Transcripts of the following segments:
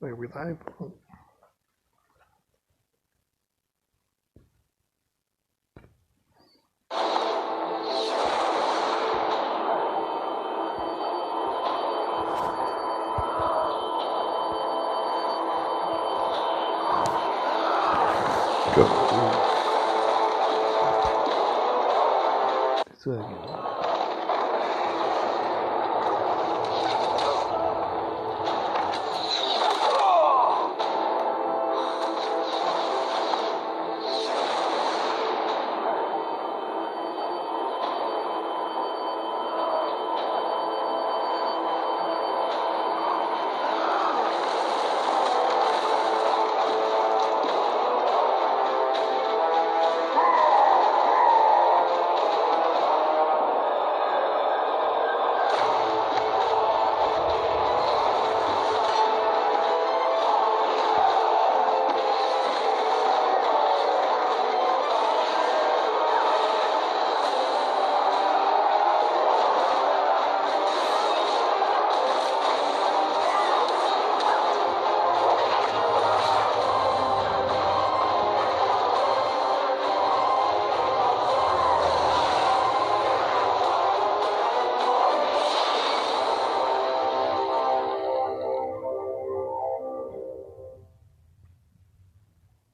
Wait, we live? Go. Let's do that again.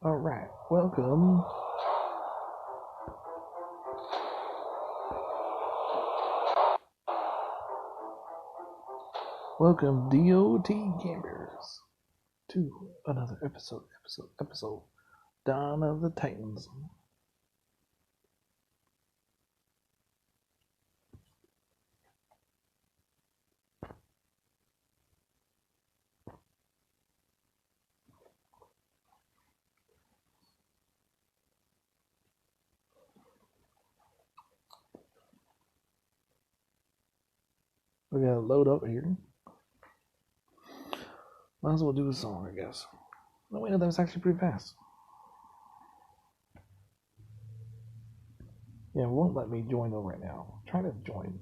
Alright, welcome. Welcome, DOT gamers, to another episode, Dawn of the Titans. We gotta load up here. Might as well do a song, I guess. No, wait, no, that was actually pretty fast. Yeah, it won't let me join though right now. Try to join.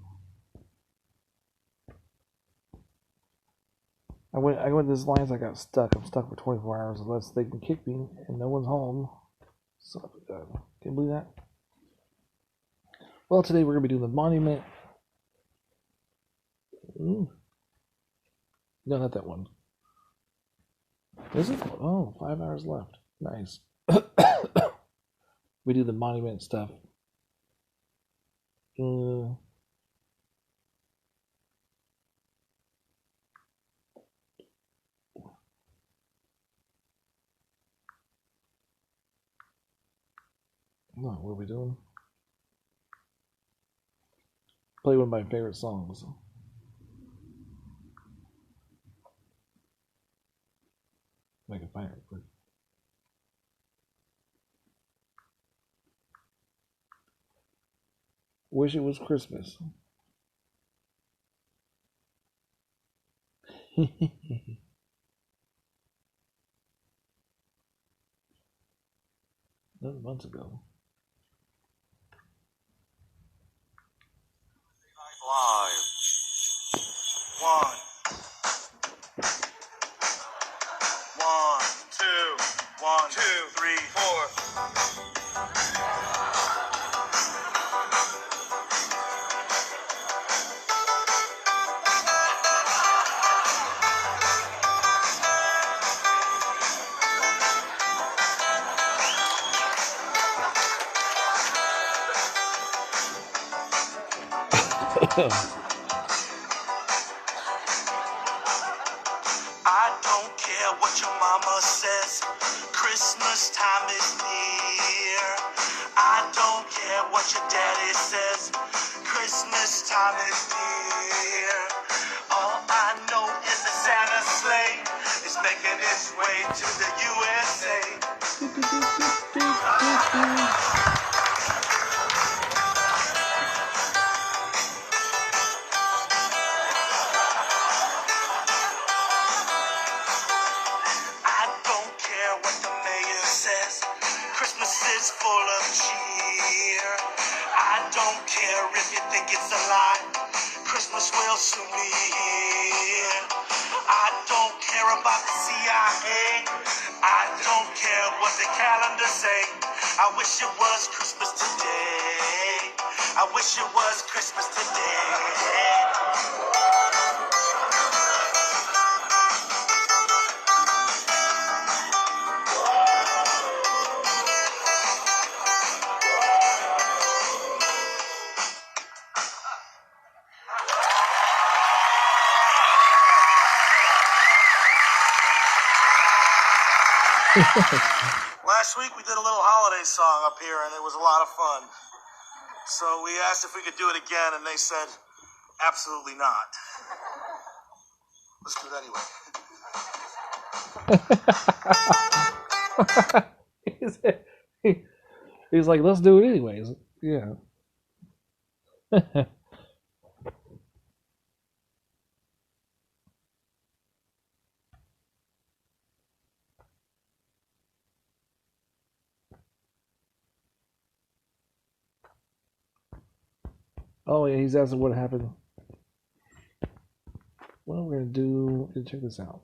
I went this lines. I got stuck. I'm stuck for 24 hours unless they can kick me and no one's home. So, can you believe that? Well, today we're gonna be doing the monument. No, not that one. Is it? Oh, 5 hours left. Nice. We do the monument stuff. No, what are we doing? Play one of my favorite songs. I can find it quick. Wish It Was Christmas. That months ago. Live. 1, 2, 1, 2, 3, 4. I don't care what your mama says, Christmas time is near. I don't care what your daddy says, Christmas time is near. All I know is that Santa's sleigh is making its way to the USA. Christmas is full of cheer. I don't care if you think it's a lie, Christmas will soon be here. I don't care care about the CIA. I don't care what the calendar say. I wish it was Christmas today. I wish it was Christmas today. Last week we did a little holiday song up here and it was a lot of fun. So we asked if we could do it again and they said, absolutely not. Let's do it anyway. He's like, let's do it anyways. Yeah. Oh yeah, he's asking what happened. What we're gonna do is check this out.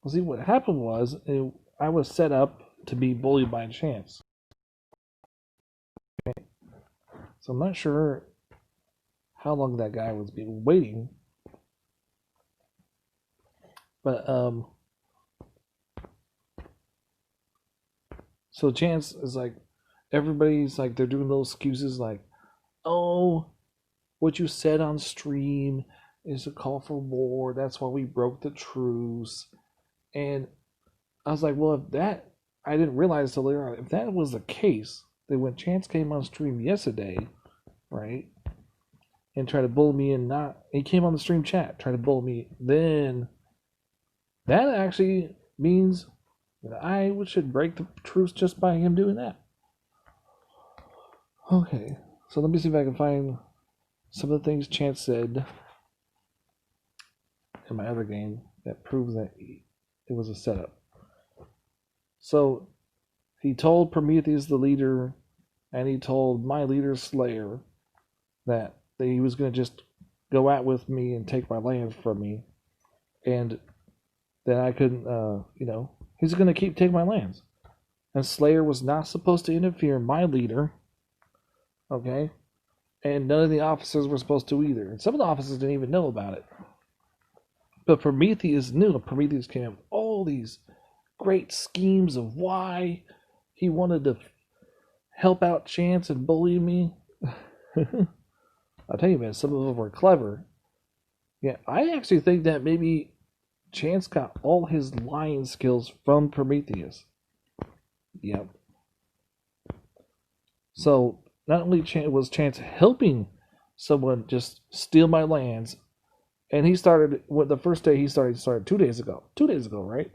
Well, see, what happened was I was set up to be bullied by Chance. Okay. So I'm not sure how long that guy was being waiting, but so Chance is like, everybody's like, they're doing little excuses like, oh, what you said on stream is a call for war. That's why we broke the truce. And I was like, well, if that, I didn't realize till later on, if that was the case, that when Chance came on stream yesterday, right, and tried to bully me and he came on the stream chat, tried to bully me, then that actually means that I should break the truce just by him doing that. Okay, so let me see if I can find some of the things Chance said in my other game that proves that it was a setup. So he told Prometheus, the leader, and he told my leader Slayer that he was going to just go out with me and take my land from me, and that I couldn't, he's going to keep taking my lands. And Slayer was not supposed to interfere, my leader, okay? And none of the officers were supposed to either. And some of the officers didn't even know about it. But Prometheus knew. Prometheus came up with all these great schemes of why he wanted to help out Chance and bully me. I'll tell you, man, some of them were clever. Yeah, I actually think that maybe Chance got all his lying skills from Prometheus. Yep. So not only was Chance helping someone just steal my lands, and he started, the first day he started 2 days ago. 2 days ago, right?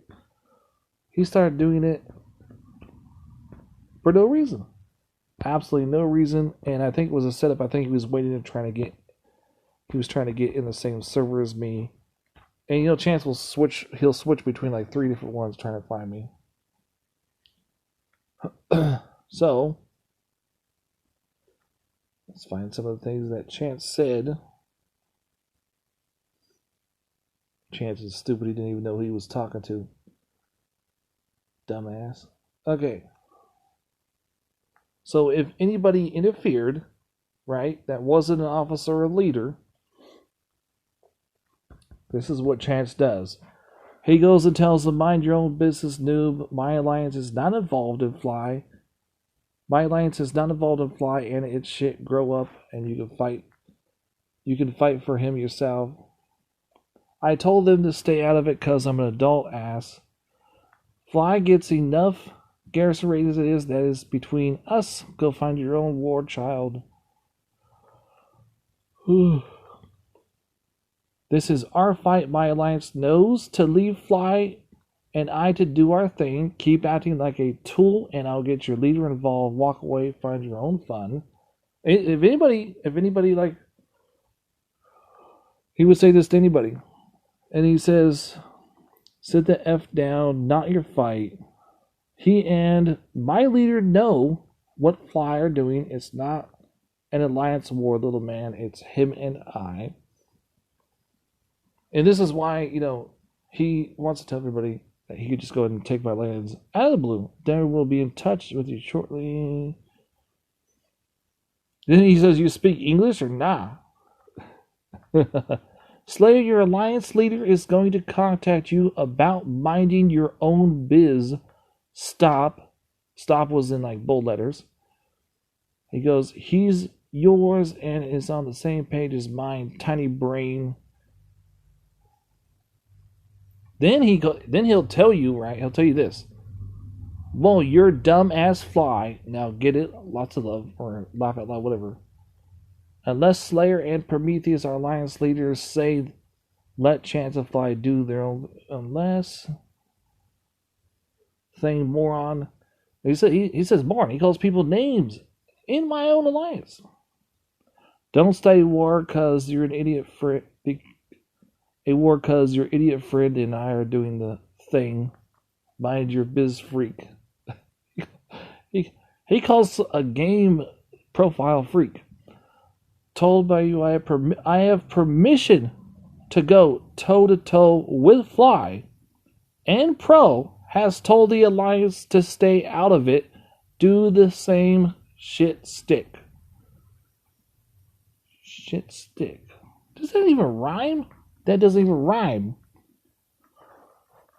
He started doing it for no reason. Absolutely no reason. And I think it was a setup. I think he was waiting to trying to get in the same server as me. And Chance will he'll switch between like 3 different ones trying to find me. So let's find some of the things that Chance said. Chance is stupid. He didn't even know who he was talking to. Dumbass. Okay. So if anybody interfered, right, that wasn't an officer or leader, this is what Chance does. He goes and tells them, mind your own business, noob. My alliance is not involved in Fly. My alliance is not involved in Fly, and it's shit. Grow up, and you can fight. You can fight for him yourself. I told them to stay out of it because I'm an adult ass. Fly gets enough garrison rate as it is. That is between us. Go find your own war child. This is our fight. My alliance knows to leave Fly and I to do our thing. Keep acting like a tool, and I'll get your leader involved. Walk away. Find your own fun. If anybody like, he would say this to anybody. And he says, sit the F down, not your fight. He and my leader know what Fly are doing. It's not an alliance war, little man. It's him and I. And this is why, he wants to tell everybody that he could just go ahead and take my lands out of the blue. Then we'll be in touch with you shortly. Then he says, "You speak English or nah?" Slayer, your alliance leader, is going to contact you about minding your own biz. Stop. Stop was in like bold letters. He goes, he's yours and is on the same page as mine, tiny brain. Then he'll tell you, right? He'll tell you this. Well, you're dumb as fly. Now get it? Lots of love, or laugh out loud, whatever. Unless Slayer and Prometheus, our alliance leaders, say let Chance of Fly do their own. Unless thing moron. He says moron. He calls people names in my own alliance. Don't study war because you're an idiot friend. A war because your idiot friend and I are doing the thing. Mind your biz, freak. He calls a game profile freak. Told by you I have permission to go toe-to-toe with Fly, and Pro has told the Alliance to stay out of it. Do the same shit stick. Shit stick. Does that even rhyme? That doesn't even rhyme.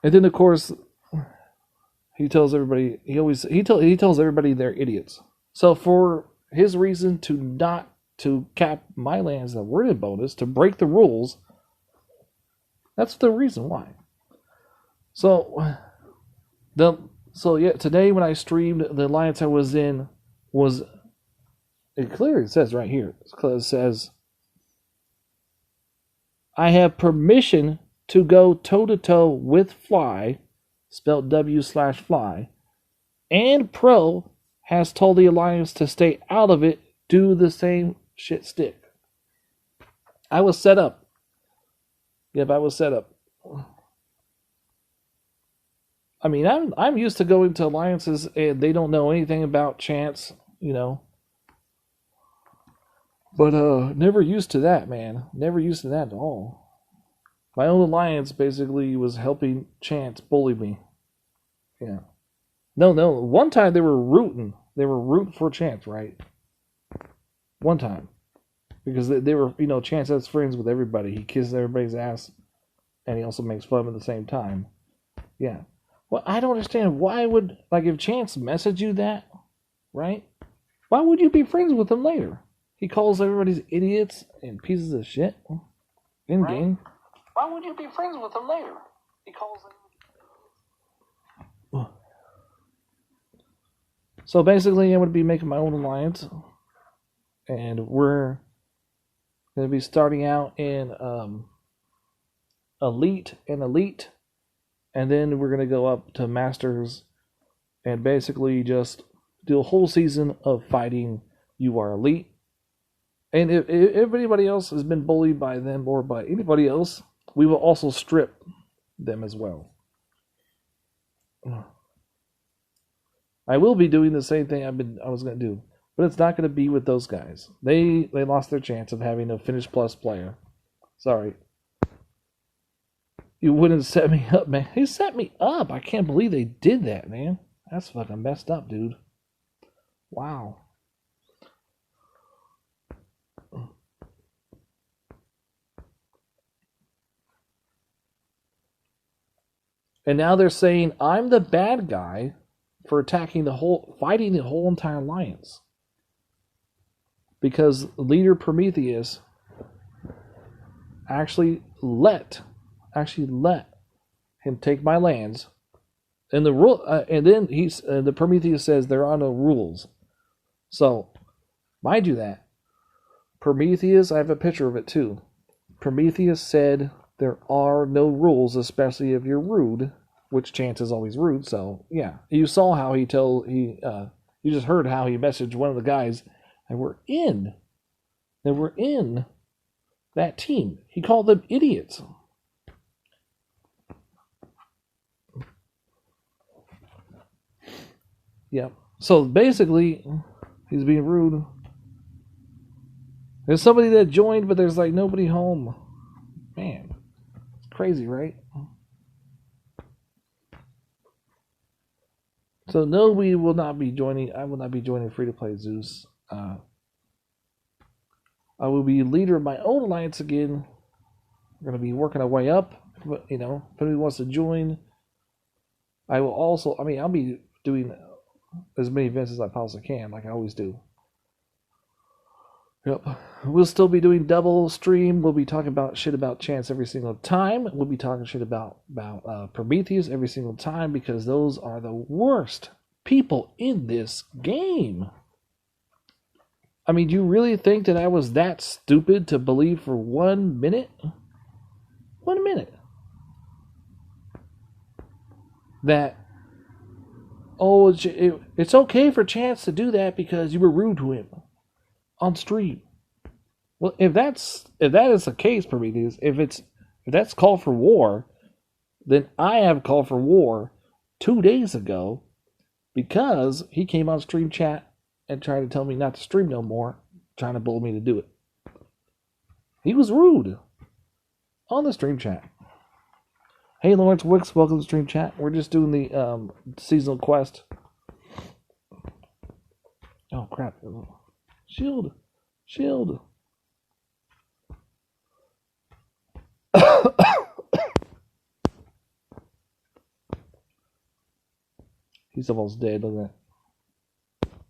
And then of course he tells everybody he tells everybody they're idiots. So for his reason to not to cap my lands that were in bonus, to break the rules, that's the reason why. So today when I streamed, the alliance I was in was, it clearly says right here, it says I have permission to go toe-to-toe with Fly, spelled W/Fly, and Pro has told the Alliance to stay out of it. Do the same shit stick. I was set up. Yep, I was set up. I mean, I'm used to going to alliances and they don't know anything about Chance, you know. But never used to that, man. Never used to that at all. My own alliance basically was helping Chance bully me. Yeah. No. One time they were rooting. They were rooting for Chance, right? One time. Because they were, you know, Chance has friends with everybody. He kisses everybody's ass. And he also makes fun at the same time. Yeah. Well, I don't understand. Why would, like, if Chance messaged you that, right? Why would you be friends with him later? He calls everybody's idiots and pieces of shit in right? Game. Why would you be friends with him later? He calls them. So basically, I'm going to be making my own alliance. And we're going to be starting out in Elite and Elite. And then we're going to go up to Masters and basically just do a whole season of fighting. You are Elite. And if anybody else has been bullied by them or by anybody else, we will also strip them as well. I will be doing the same thing I was going to do. But it's not going to be with those guys. They lost their chance of having a Finish Plus player. Sorry. You wouldn't set me up, man. They set me up. I can't believe they did that, man. That's fucking messed up, dude. Wow. And now they're saying I'm the bad guy for fighting the whole entire alliance. Because leader Prometheus actually let him take my lands, and the rule, and then the Prometheus says there are no rules. So, mind you that Prometheus, I have a picture of it too. Prometheus said there are no rules, especially if you're rude, which Chance is always rude. So yeah, you saw how you just heard how he messaged one of the guys. And we're in that team. He called them idiots. Yeah. So basically, he's being rude. There's somebody that joined, but there's like nobody home. Man, it's crazy, right? So no, we will not be joining. I will not be joining Free to Play Zeus. I will be leader of my own alliance again. We're going to be working our way up. But, if anybody wants to join, I will also. I'll be doing as many events as I possibly can, like I always do. Yep. We'll still be doing double stream. We'll be talking about shit about Chance every single time. We'll be talking shit about Prometheus every single time because those are the worst people in this game. Do you really think that I was that stupid to believe for 1 minute? 1 minute. That, it's okay for Chance to do that because you were rude to him on stream. Well, if that is the case, Prometheus, if that's call for war, then I have called for war 2 days ago because he came on stream chat and tried to tell me not to stream no more, trying to bully me to do it. He was rude on the stream chat. Hey, Lawrence Wicks, welcome to stream chat. We're just doing the seasonal quest. Oh, crap. Shield. He's almost dead, look at that.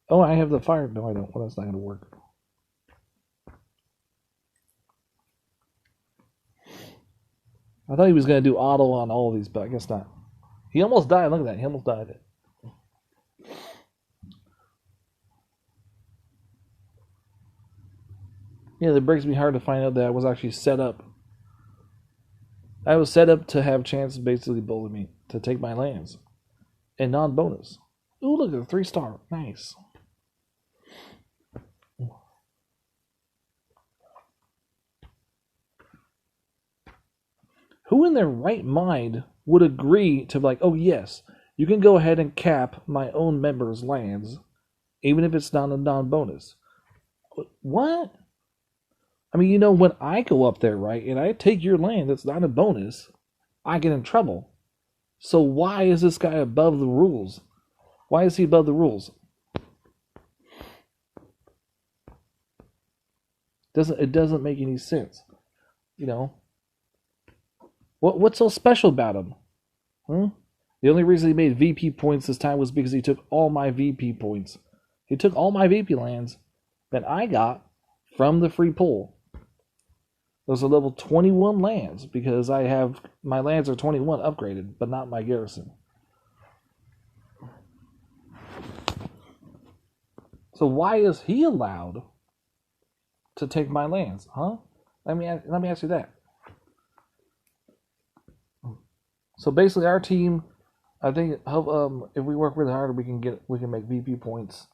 Oh, I have the fire. No, I don't. Well, that's not going to work. I thought he was going to do auto on all of these, but I guess not. He almost died. Look at that. He almost died. Yeah, it breaks me hard to find out that I was actually set up. I was set up to have Chance basically bully me, to take my lands. And non-bonus. Ooh, look at the 3-star. Nice. Who in their right mind would agree to oh yes, you can go ahead and cap my own members' lands, even if it's not a non-bonus. What? When I go up there, right, and I take your land that's not a bonus, I get in trouble. So why is this guy above the rules? Why is he above the rules? It doesn't make any sense. What's so special about him? The only reason he made VP points this time was because he took all my VP points. He took all my VP lands that I got from the free pool. Those are level 21 lands because my lands are 21 upgraded, but not my garrison. So why is he allowed to take my lands, huh? Let me ask you that. So basically, our team, I think, if we work really hard, we can make VP points.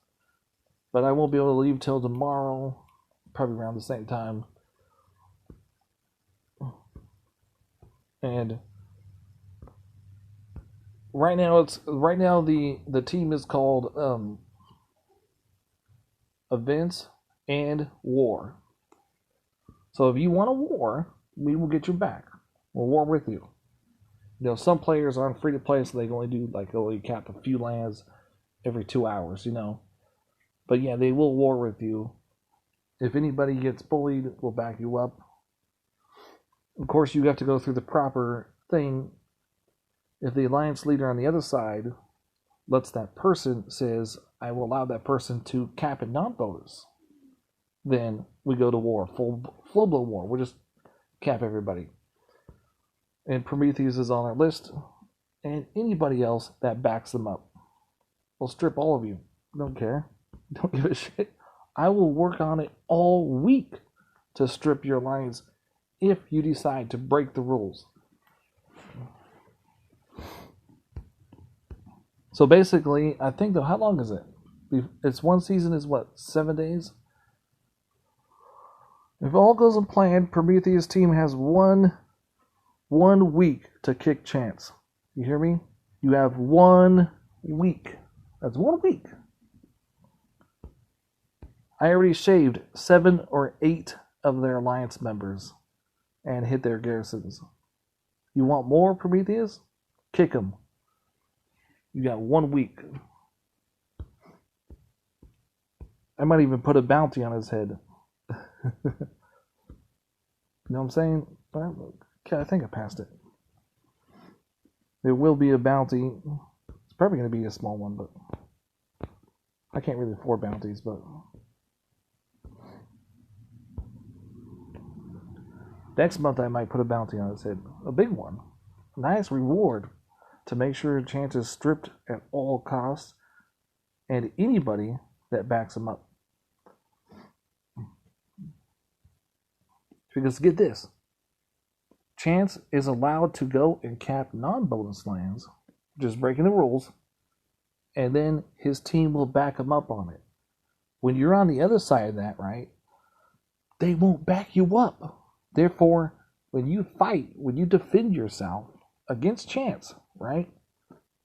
But I won't be able to leave till tomorrow, probably around the same time. And right now the team is called Events and War. So if you want a war, we will get you back. We'll war with you. Some players aren't free to play, so they can only do only cap a few lands every 2 hours, But yeah, they will war with you. If anybody gets bullied, we'll back you up. Of course, you have to go through the proper thing. If the alliance leader on the other side lets that person says, I will allow that person to cap a non-bonus, then we go to war, full-blown war. We'll just cap everybody. And Prometheus is on our list, and anybody else that backs them up. We'll strip all of you. Don't care. Don't give a shit. I will work on it all week to strip your alliance if you decide to break the rules. So basically, I think, how long is it? It's one season is what, 7 days? If all goes as planned, Prometheus team has one week to kick Chance. You hear me? You have 1 week. That's 1 week. I already shaved 7 or 8 of their alliance members and hit their garrisons. You want more, Prometheus? Kick them. You got 1 week. I might even put a bounty on his head. You know what I'm saying? I think I passed it. There will be a bounty. It's probably going to be a small one, but I can't really afford bounties, but next month I might put a bounty on his head. A big one. A nice reward to make sure Chance is stripped at all costs and anybody that backs him up. Because get this, Chance is allowed to go and cap non-bonus lands, just breaking the rules, and then his team will back him up on it. When you're on the other side of that, right, they won't back you up. Therefore, when you fight, when you defend yourself against Chance, right,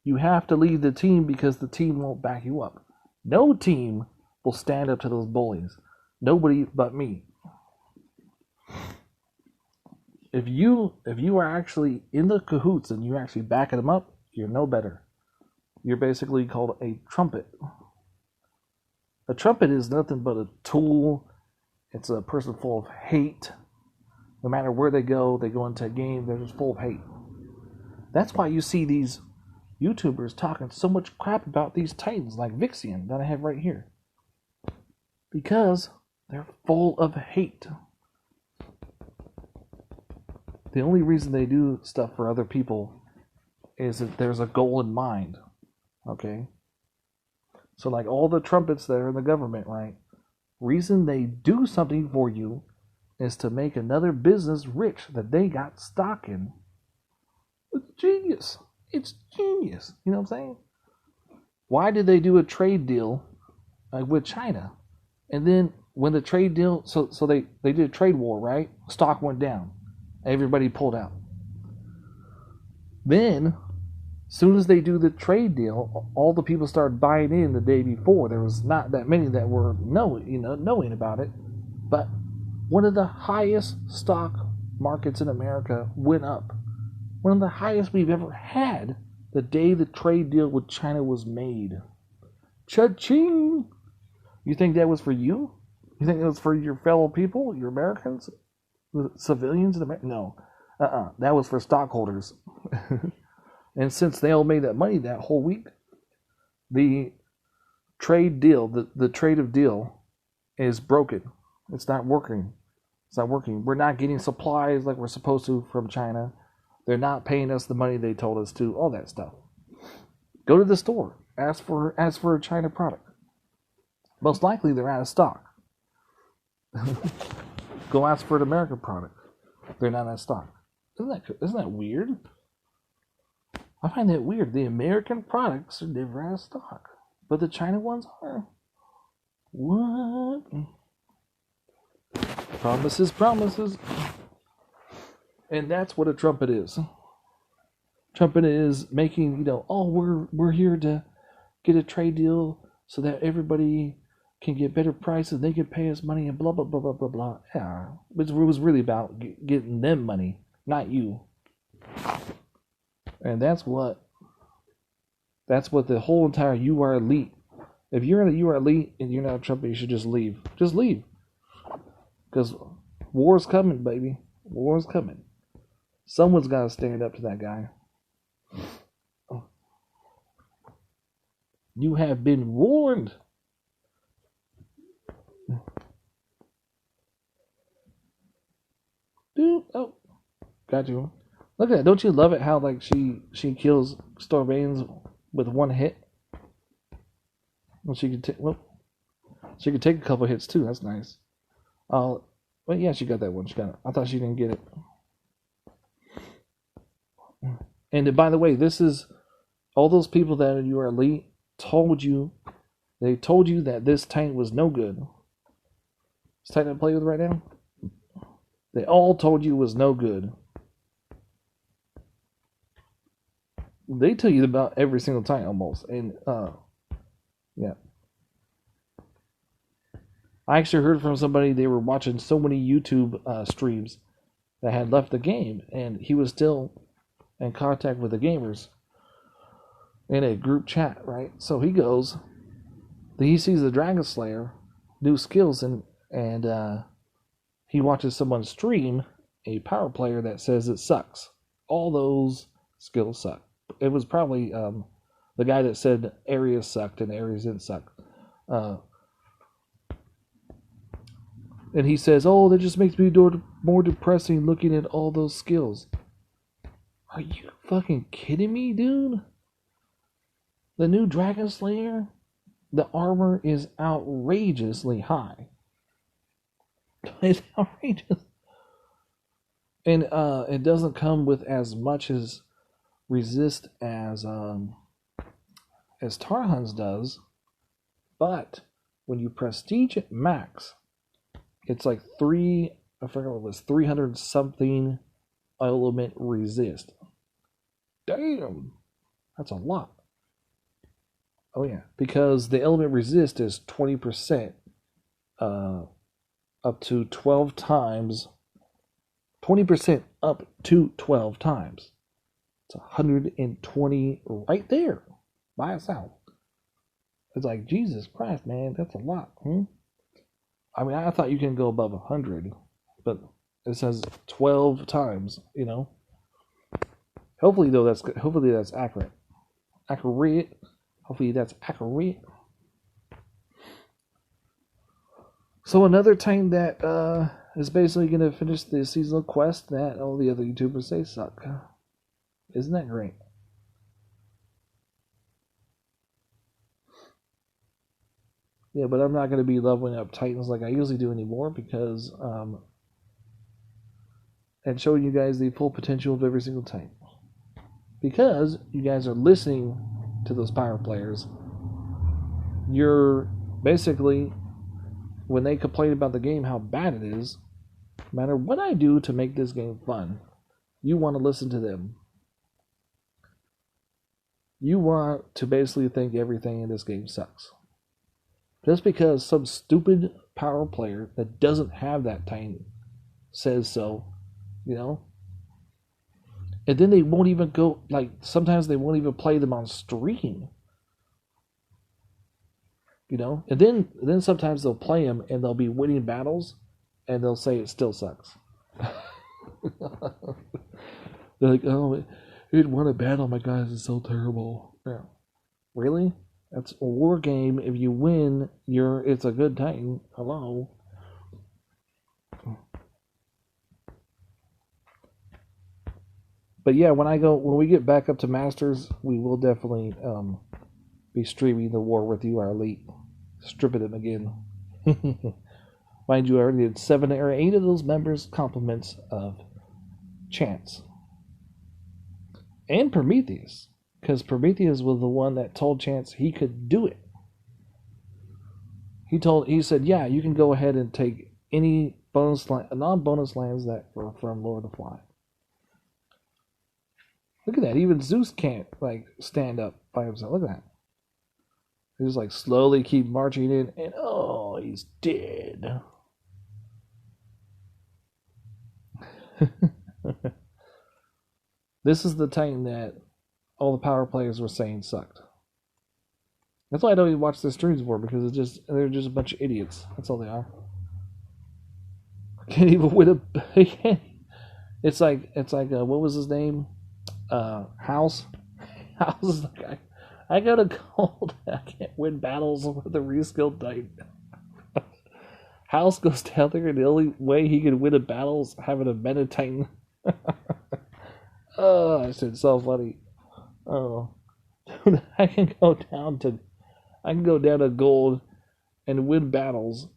you have to leave the team because the team won't back you up. No team will stand up to those bullies. Nobody but me. If you are actually in the cahoots and you're actually backing them up, you're no better. You're basically called a trumpet. A trumpet is nothing but a tool. It's a person full of hate. No matter where they go into a game, they're just full of hate. That's why you see these YouTubers talking so much crap about these Titans, like Vixian that I have right here. Because they're full of hate. The only reason they do stuff for other people is that there's a goal in mind. Okay? So like all the trumpets that are in the government, right? Reason they do something for you is to make another business rich that they got stock in. It's genius. It's genius. You know what I'm saying? Why did they do a trade deal with China? And then when the trade deal, so they did a trade war, right? Stock went down. Everybody pulled out. Then, as soon as they do the trade deal, all the people started buying in the day before. There was not that many that were knowing about it. But one of the highest stock markets in America went up. One of the highest we've ever had the day the trade deal with China was made. Cha-ching! You think that was for you? You think it was for your fellow people, your Americans? The civilians in America? No. That was for stockholders. And since they all made that money that whole week, the trade deal, the trade of deal is broken. It's not working. It's not working. We're not getting supplies like we're supposed to from China. They're not paying us the money they told us to, all that stuff. Go to the store. Ask for a China product. Most likely they're out of stock. Go ask for an American product. They're not in stock. Isn't that weird? I find that weird. The American products are never out of stock, but the China ones are. What? Promises. And that's what a trumpet is. Trumpet is making, we're here to get a trade deal so that everybody can get better prices, they can pay us money and blah, blah, blah, blah, blah, blah. Yeah, it was really about getting them money, not you. And that's what the whole entire You Are Elite. If you're in a You Are Elite and you're not a trumpet, you should just leave. Just leave. Because war's coming, baby. War's coming. Someone's got to stand up to that guy. You have been warned. Dude, oh, got you. Look at that. Don't you love it how like she kills Starbanes with one hit? Well, she could take a couple hits too. That's nice. Well, yeah, she got that one. She got it. I thought she didn't get it. And by the way, this is all those people that You Are Elite told you. They told you that this tank was no good. This tank I play with right now. They all told you it was no good. They tell you about every single time almost. And, yeah. I actually heard from somebody, they were watching so many YouTube streams that had left the game. And he was still in contact with the gamers. in a group chat, right? So he goes, he sees the Dragon Slayer new skills, and he watches someone stream a power player that says it sucks. All those skills suck. It was probably the guy that said areas sucked and areas didn't suck. And he says, "Oh, that just makes me more depressing looking at all those skills." Are you fucking kidding me, dude? The new Dragon Slayer, the armor is outrageously high. It's outrageous. And it doesn't come with as much as resist as Tarhan's does, but when you prestige it max, it's like I forgot what it was, 300 something element resist. Damn, that's a lot. Oh yeah, because the element resist is 20%, up to 12 times. 20% up to 12 times. It's 120 right there by itself. It's like, Jesus Christ, man, that's a lot. I mean, I thought you can go above 100, but it says 12 times, you know. Hopefully that's accurate. Hopefully that's accurate. So another Titan that is basically going to finish the seasonal quest that all the other YouTubers say suck. Isn't that great? Yeah, but I'm not going to be leveling up Titans like I usually do anymore because and showing you guys the full potential of every single Titan. Because you guys are listening to those power players, you're basically, when they complain about the game, how bad it is, no matter what I do to make this game fun, you want to listen to them. You want to basically think everything in this game sucks. Just because some stupid power player that doesn't have that Titan says so, you know? And then they won't even go, like, sometimes they won't even play them on stream. You know? And then sometimes they'll play them and they'll be winning battles and they'll say it still sucks. They're like, oh, it won a battle, my guys, it's so terrible. Yeah. Really? That's a war game. If you win, it's a good Titan. Hello? But yeah, when we get back up to Masters, we will definitely be streaming the War with You, our elite. Stripping them again. Mind you, I already did 7 or 8 of those members' compliments of Chance. And Prometheus. Because Prometheus was the one that told Chance he could do it. He said, yeah, you can go ahead and take any non-bonus lands that were from Lord of the Fly. Look at that. Even Zeus can't stand up by himself. Look at that. He just slowly keep marching in, and oh, he's dead. This is the Titan that all the power players were saying sucked. That's why I don't even watch their streams for, because they're just a bunch of idiots. That's all they are. Can't even win a. It's like what was his name? House. House is the guy. I go to gold. I can't win battles with a reskilled Titan. House goes down there, and the only way he can win a battle is having a meta Titan. Oh, it's so funny. Oh, dude, I can go down to gold and win battles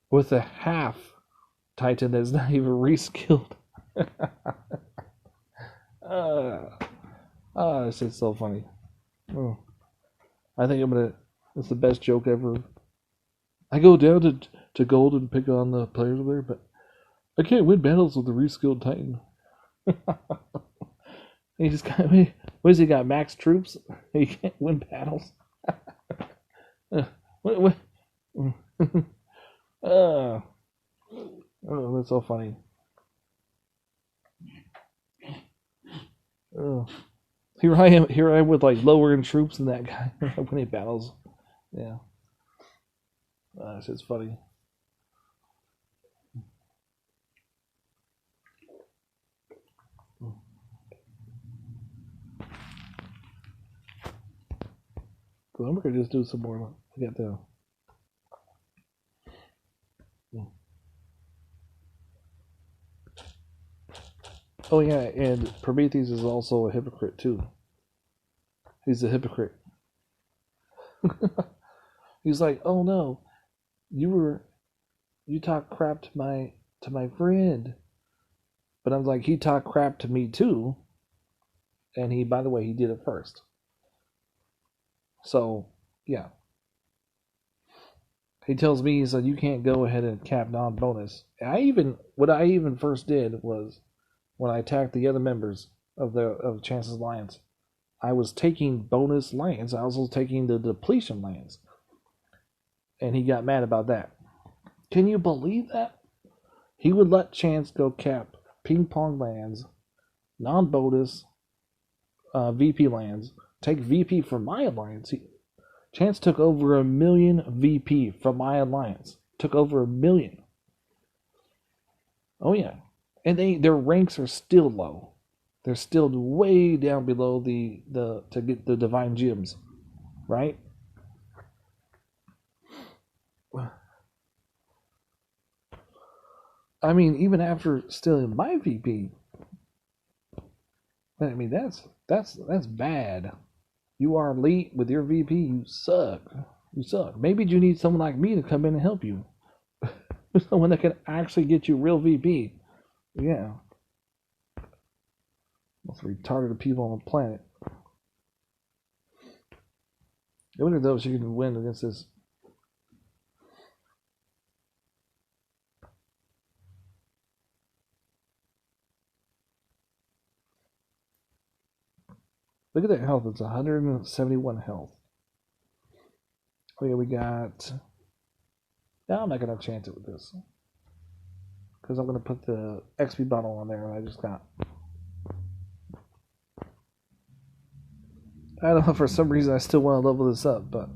with a half Titan that's not even reskilled. This shit's so funny. Oh, I think it's the best joke ever. I go down to gold and pick on the players over there, but I can't win battles with a reskilled Titan. He's got, what has he got? Max troops? He can't win battles. What? Oh, that's so funny. Oh. Here I am. Here I am with like lowering troops and that guy when he battles. Yeah, it's just funny. So I'm gonna just do some more. I got the. Oh yeah, and Prometheus is also a hypocrite too. He's a hypocrite. He's like, oh no, you talk crap to my friend, but I'm like, he talked crap to me too, and he, by the way, he did it first. So yeah, he tells me, he said, you can't go ahead and cap non-bonus. What I even first did was when I attacked the other members of Chance's Alliance, I was taking bonus lands. I was also taking the depletion lands, and he got mad about that. Can you believe that? He would let Chance go cap ping pong lands, non-bonus VP lands, take VP from my alliance. Chance took over 1,000,000 VP from my alliance. Took over 1,000,000. Oh yeah, and their ranks are still low. They're still way down below the to get the divine gems, right? I mean, even after stealing my VP, I mean that's bad. You are elite with your VP. You suck. You suck. Maybe you need someone like me to come in and help you. Someone that can actually get you real VP. Yeah. Most retarded people on the planet. I wonder if you can win against this. Look at that health. It's 171 health. Oh yeah, we got. No, I'm not gonna chance it with this because I'm gonna put the XP bottle on there. I just got. I don't know, for some reason I still want to level this up, but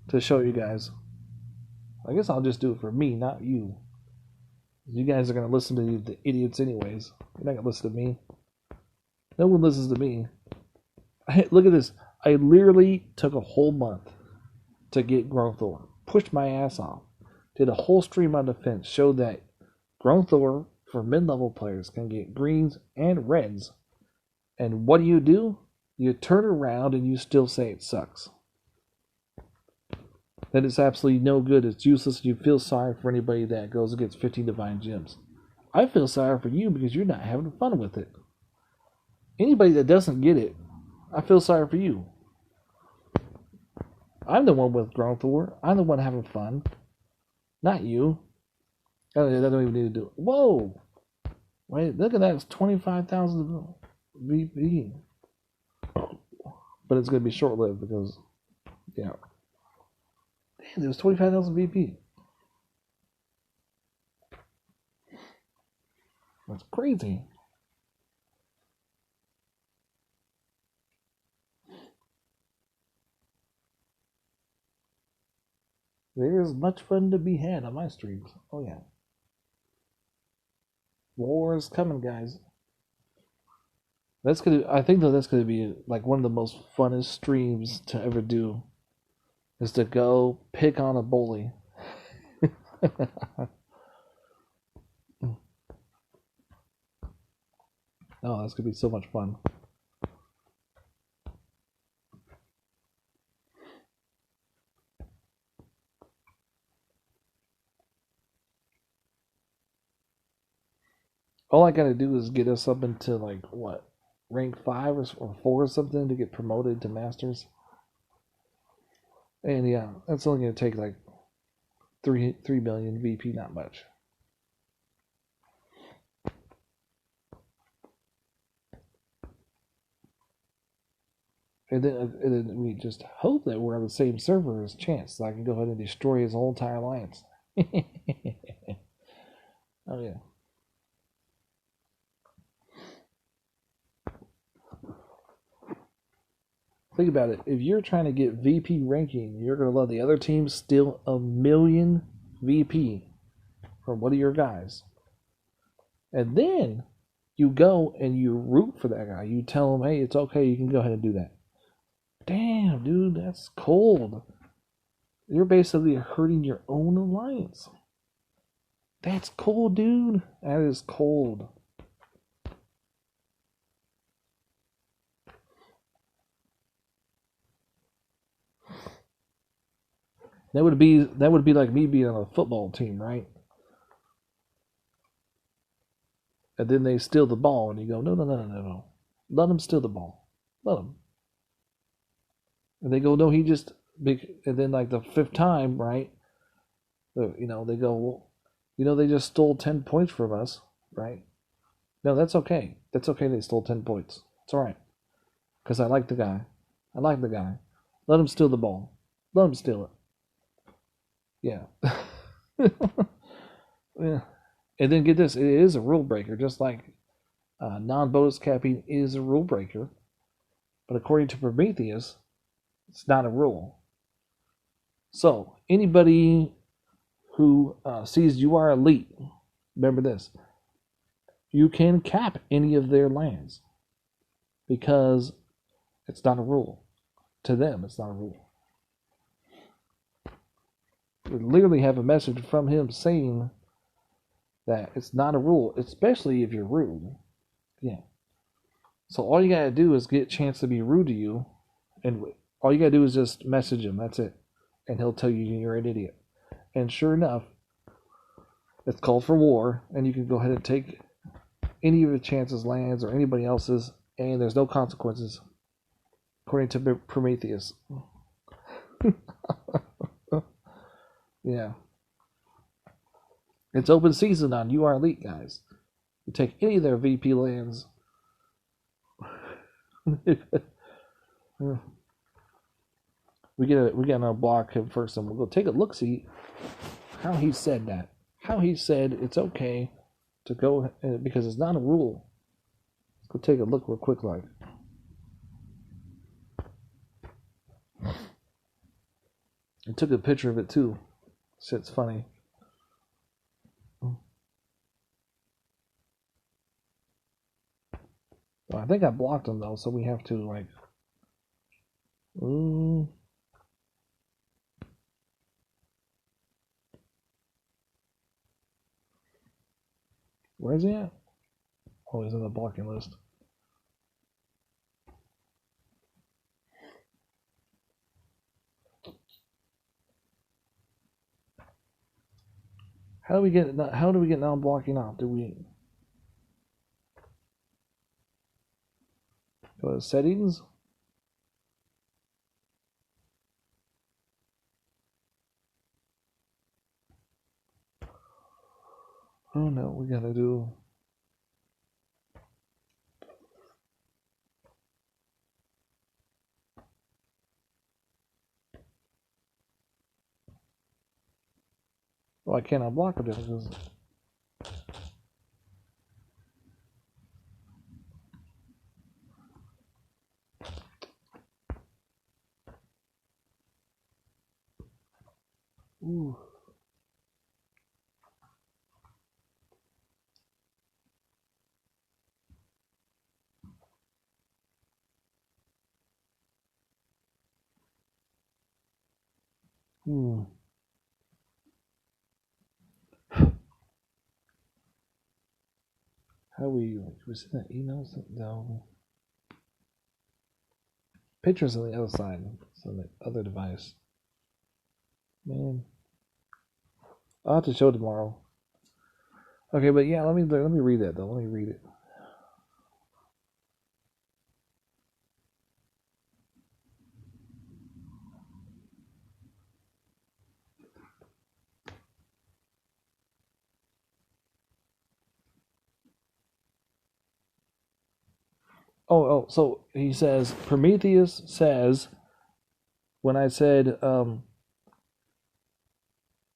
to show you guys. I guess I'll just do it for me, not you. You guys are gonna listen to the idiots anyways. You're not gonna listen to me. No one listens to me. Look at this. I literally took a whole month to get Growthor. Pushed my ass off. Did a whole stream on defense. Showed that Growthor for mid-level players can get greens and reds. And what do? You turn around and you still say it sucks. That it's absolutely no good. It's useless. You feel sorry for anybody that goes against 15 divine gems. I feel sorry for you because you're not having fun with it. Anybody that doesn't get it, I feel sorry for you. I'm the one with Growthor. I'm the one having fun. Not you. I don't even need to do it. Whoa! Wait, look at that. It's 25,000 VP. But it's going to be short-lived because, yeah. Damn, there was 25,000 VP. That's crazy. There's much fun to be had on my streams. Oh yeah. War is coming, guys. I think that's gonna be like one of the most funnest streams to ever do. Is to go pick on a bully. Oh, that's gonna be so much fun. All I gotta do is get us up into like what, rank 5 or 4 or something to get promoted to masters. And yeah, that's only gonna take like 3 million VP, not much. And then we just hope that we're on the same server as Chance, so I can go ahead and destroy his whole entire alliance. Oh yeah. Think about it. If you're trying to get VP ranking, you're going to let the other team steal a million VP from one of your guys. And then you go and you root for that guy. You tell him, hey, it's okay. You can go ahead and do that. Damn, dude, that's cold. You're basically hurting your own alliance. That's cold, dude. That is cold. That would be like me being on a football team, right? And then they steal the ball, and you go, no, no, no, no, no, no. Let them steal the ball. Let them. And they go, no, he just. And then like the fifth time, right? They go, well, they just stole 10 points from us, right? No, that's okay. That's okay. They stole 10 points. It's all right. Because I like the guy. I like the guy. Let him steal the ball. Let him steal it. Yeah. Yeah. And then get this, it is a rule breaker, just like non-bonus capping is a rule breaker. But according to Prometheus, it's not a rule. So anybody who sees you are elite, remember this, you can cap any of their lands because it's not a rule. To them, it's not a rule. We literally have a message from him saying that it's not a rule, especially if you're rude. Yeah. So all you gotta do is get a chance to be rude to you, and all you gotta do is just message him. That's it, and he'll tell you you're an idiot. And sure enough, it's called for war, and you can go ahead and take any of the chances lands or anybody else's, and there's no consequences, according to Prometheus. Yeah. It's open season on You Are Elite, guys. You take any of their VP lands. we gotta block him first, and we'll go take a look, see how he said that. How he said it's okay to go, because it's not a rule. Let's go take a look real quick, like. I took a picture of it too. Shit's funny. Well, I think I blocked him though, so we have to like. Where is he at? Oh, he's on the blocking list. How do we get non-blocking off? Do we go to settings? Oh no, we gotta do. Well, I can't unblock it because. Ooh. How we was in that email? No. Pictures on the other side, so on the other device. Man, I'll have to show tomorrow. Okay, but yeah, let me read that though. Let me read it. So he says, Prometheus says, when I said,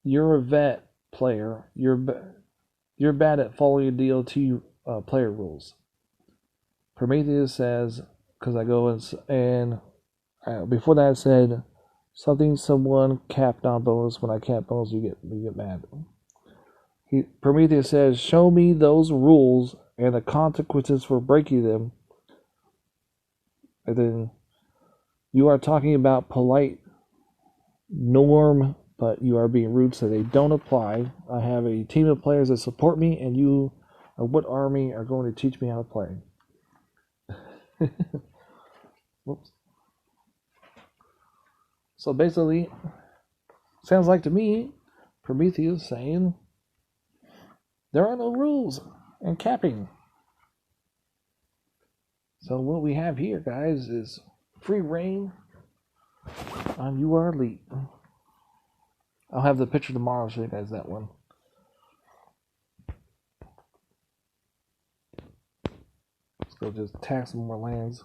you're a vet player, you're bad at following DOT player rules. Prometheus says, because I go and Before that, it said something someone capped on bonus. When I cap bonus, you get mad. Prometheus says, "Show me those rules and the consequences for breaking them." And then you are talking about polite norm, but you are being rude, so they don't apply. I have a team of players that support me, and you, or what army, are going to teach me how to play. Whoops. So basically, sounds like to me, Prometheus saying there are no rules and capping. So what we have here, guys, is free reign on You Are Elite. I'll have the picture tomorrow. I'll show you guys that one. Let's go just tax some more lands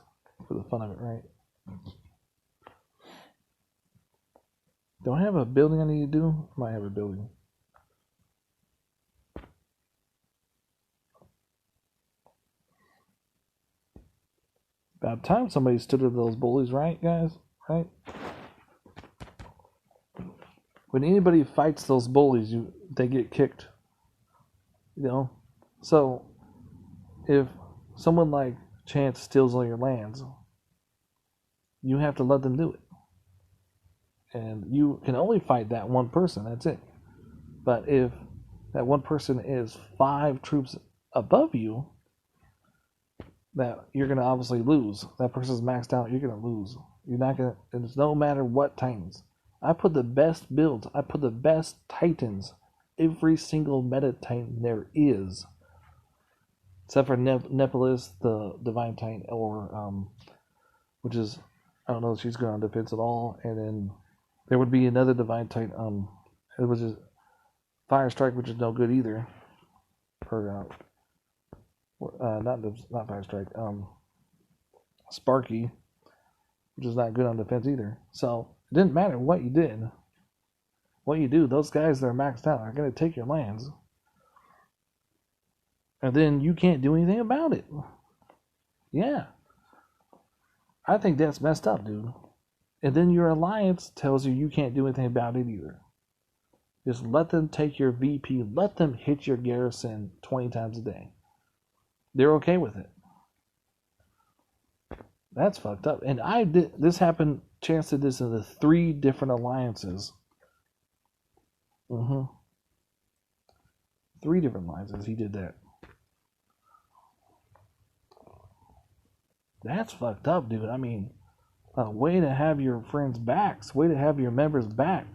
for the fun of it, right? Do I have a building I need to do? I might have a building. About time somebody stood up those bullies, right, guys? Right? When anybody fights those bullies, they get kicked. You know? So, if someone like Chance steals all your lands, you have to let them do it. And you can only fight that one person, that's it. But if that one person is 5 troops above you, that you're going to obviously lose. That person's maxed out, you're going to lose. You're not going to, it's no matter what Titans. I put the best builds, I put the best Titans, every single meta Titan there is. Except for Nepolis, the Divine Titan, or, which is, I don't know if she's good on defense at all. And then there would be another Divine Titan, it was just Fire Strike, which is no good either. For, not Fire Strike, Sparky, which is not good on defense either. So it didn't matter what you did, what you do. Those guys that are maxed out are going to take your lands, and then you can't do anything about it. Yeah, I think that's messed up, dude. And then your alliance tells you can't do anything about it either. Just let them take your VP, let them hit your garrison 20 times a day. They're okay with it. That's fucked up. And this happened, Chance did this in the 3 different alliances. 3 different alliances he did that. That's fucked up, dude. I mean, a way to have your friends' backs, way to have your members' back.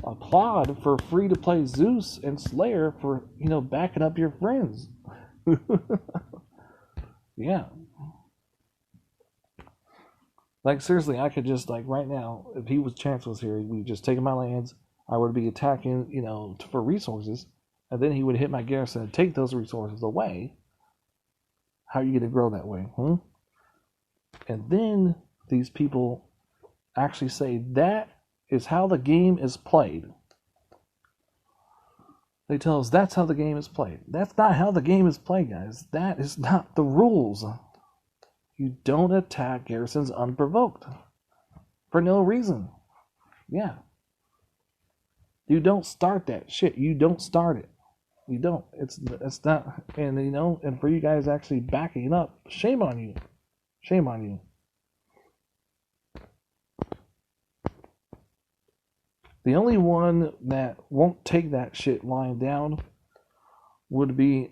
Applaud for free to play Zeus and Slayer for, backing up your friends. Yeah. Like, seriously, I could just, like, right now, if Chance was here, we just taking my lands, I would be attacking, for resources, and then he would hit my garrison and take those resources away. How are you going to grow that way? And then these people actually say that is how the game is played. They tell us that's how the game is played. That's not how the game is played, guys. That is not the rules. You don't attack garrisons unprovoked. For no reason. Yeah. You don't start that shit. You don't start it. You don't. It's not. And, and for you guys actually backing up, shame on you. Shame on you. The only one that won't take that shit lying down would be,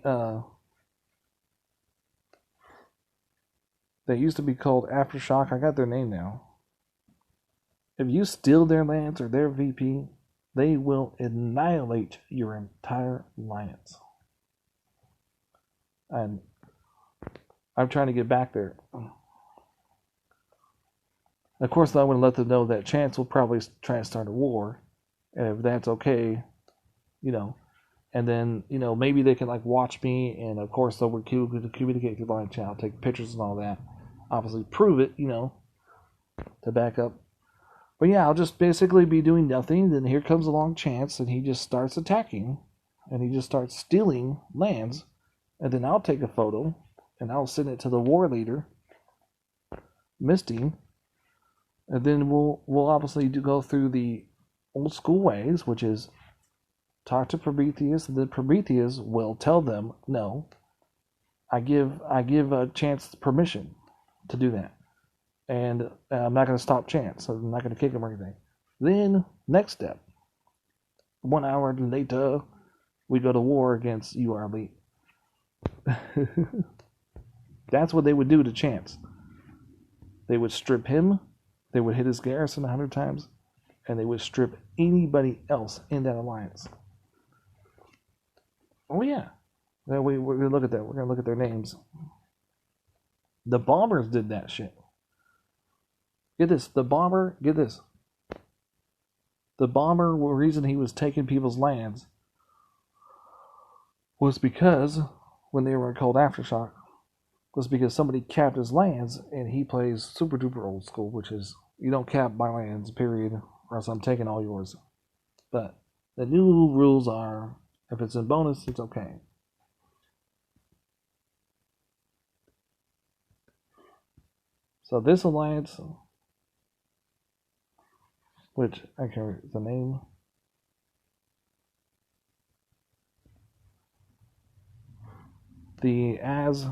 they used to be called Aftershock. I got their name now. If you steal their lands or their VP, they will annihilate your entire alliance. And I'm trying to get back there. Of course, I want to let them know that Chance will probably try to start a war. And if that's okay, and then, maybe they can, like, watch me, and of course they'll communicate through line channel, take pictures and all that. Obviously prove it, to back up. But yeah, I'll just basically be doing nothing, then here comes along Chance, and he just starts attacking, and he just starts stealing lands, and then I'll take a photo, and I'll send it to the war leader, Misty, And then we'll obviously go through the old school ways, which is talk to Prometheus, and then Prometheus will tell them, no, I give a Chance permission to do that, and I'm not going to stop Chance. So I'm not going to kick him or anything. Then next step, 1 hour later, we go to war against URL. That's what they would do to Chance. They would strip him. They would hit his garrison 100 times, and they would strip anybody else in that alliance. Oh yeah, we're gonna look at that. We're gonna look at their names. The bombers did that shit. Get this. The bomber. Get this. The bomber. The reason he was taking people's lands was because when they were called Aftershock, was because somebody capped his lands, and he plays super duper old school, which is you don't cap my lands, period, or else I'm taking all yours. But the new rules are, if it's in bonus, it's okay. So this alliance, which I can't remember the name. The As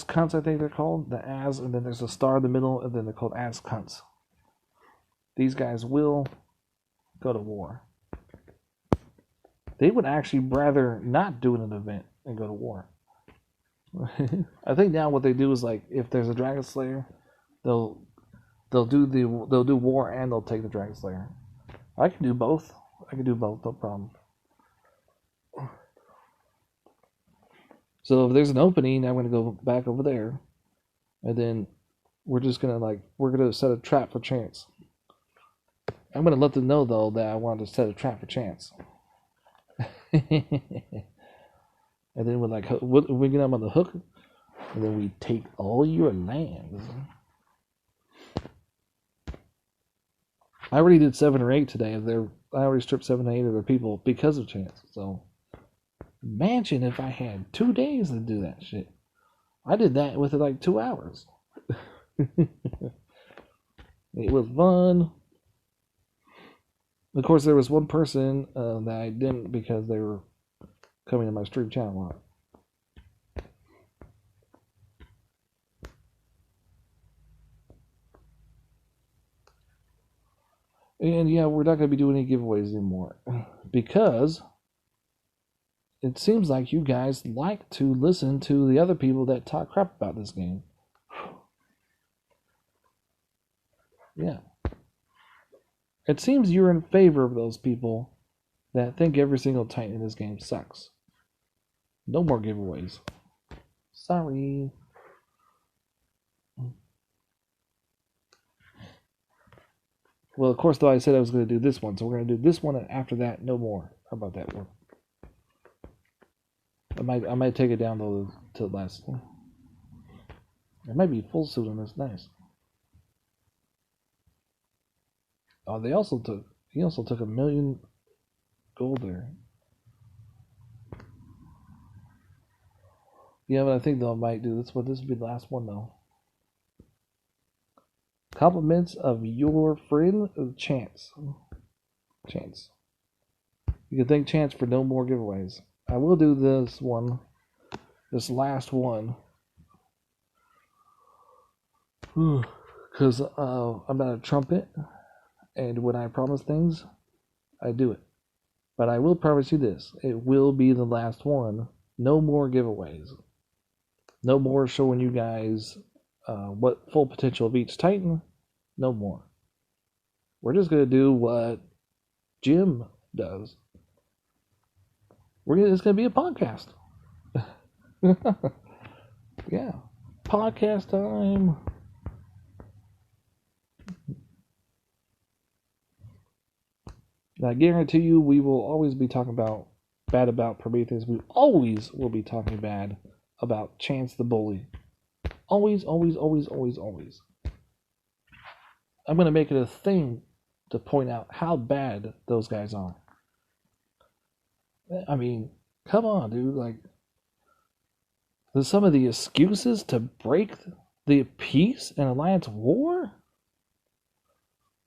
Cunts, I think they're called. The As, and then there's a star in the middle, and then they're called As Cunts. These guys will go to war. They would actually rather not do an event and go to war. I think now what they do is, like, if there's a Dragon Slayer, they'll do war and they'll take the Dragon Slayer. I can do both. No problem. So if there's an opening, I'm gonna go back over there, and then we're gonna set a trap for Chance. I'm gonna let them know though that I wanted to set a trap for Chance. And then we get them on the hook, and then we take all your lands. I already did 7 or 8 today. I already stripped 7 or 8 of their people because of Chance. So imagine if I had 2 days to do that shit. I did that with like 2 hours. It was fun. Of course, there was one person that I didn't because they were coming to my stream channel a lot. And yeah, we're not going to be doing any giveaways anymore because it seems like you guys like to listen to the other people that talk crap about this game. Yeah. It seems you're in favor of those people that think every single Titan in this game sucks. No more giveaways. Sorry. Well, of course, though, I said I was going to do this one, so we're going to do this one, and after that, no more. How about that one? I might take it down though to the last one. It might be full suit on this. Nice. Oh, he also took $1 million gold there. Yeah, but I think they might do this. But this will be the last one though. Compliments of your friend Chance. Chance. You can thank Chance for no more giveaways. I will do this one. This last one. Because I'm not a trumpet. And when I promise things, I do it. But I will promise you this. It will be the last one. No more giveaways. No more showing you guys what full potential of each Titan. No more. We're just going to do what Jim does. It's going to be a podcast. Yeah. Podcast time. I guarantee you we will always be talking bad about Prometheus. We always will be talking bad about Chance the Bully. Always, always, always, always, always. I'm going to make it a thing to point out how bad those guys are. I mean, come on, dude. Like, there's some of the excuses to break The peace and alliance war?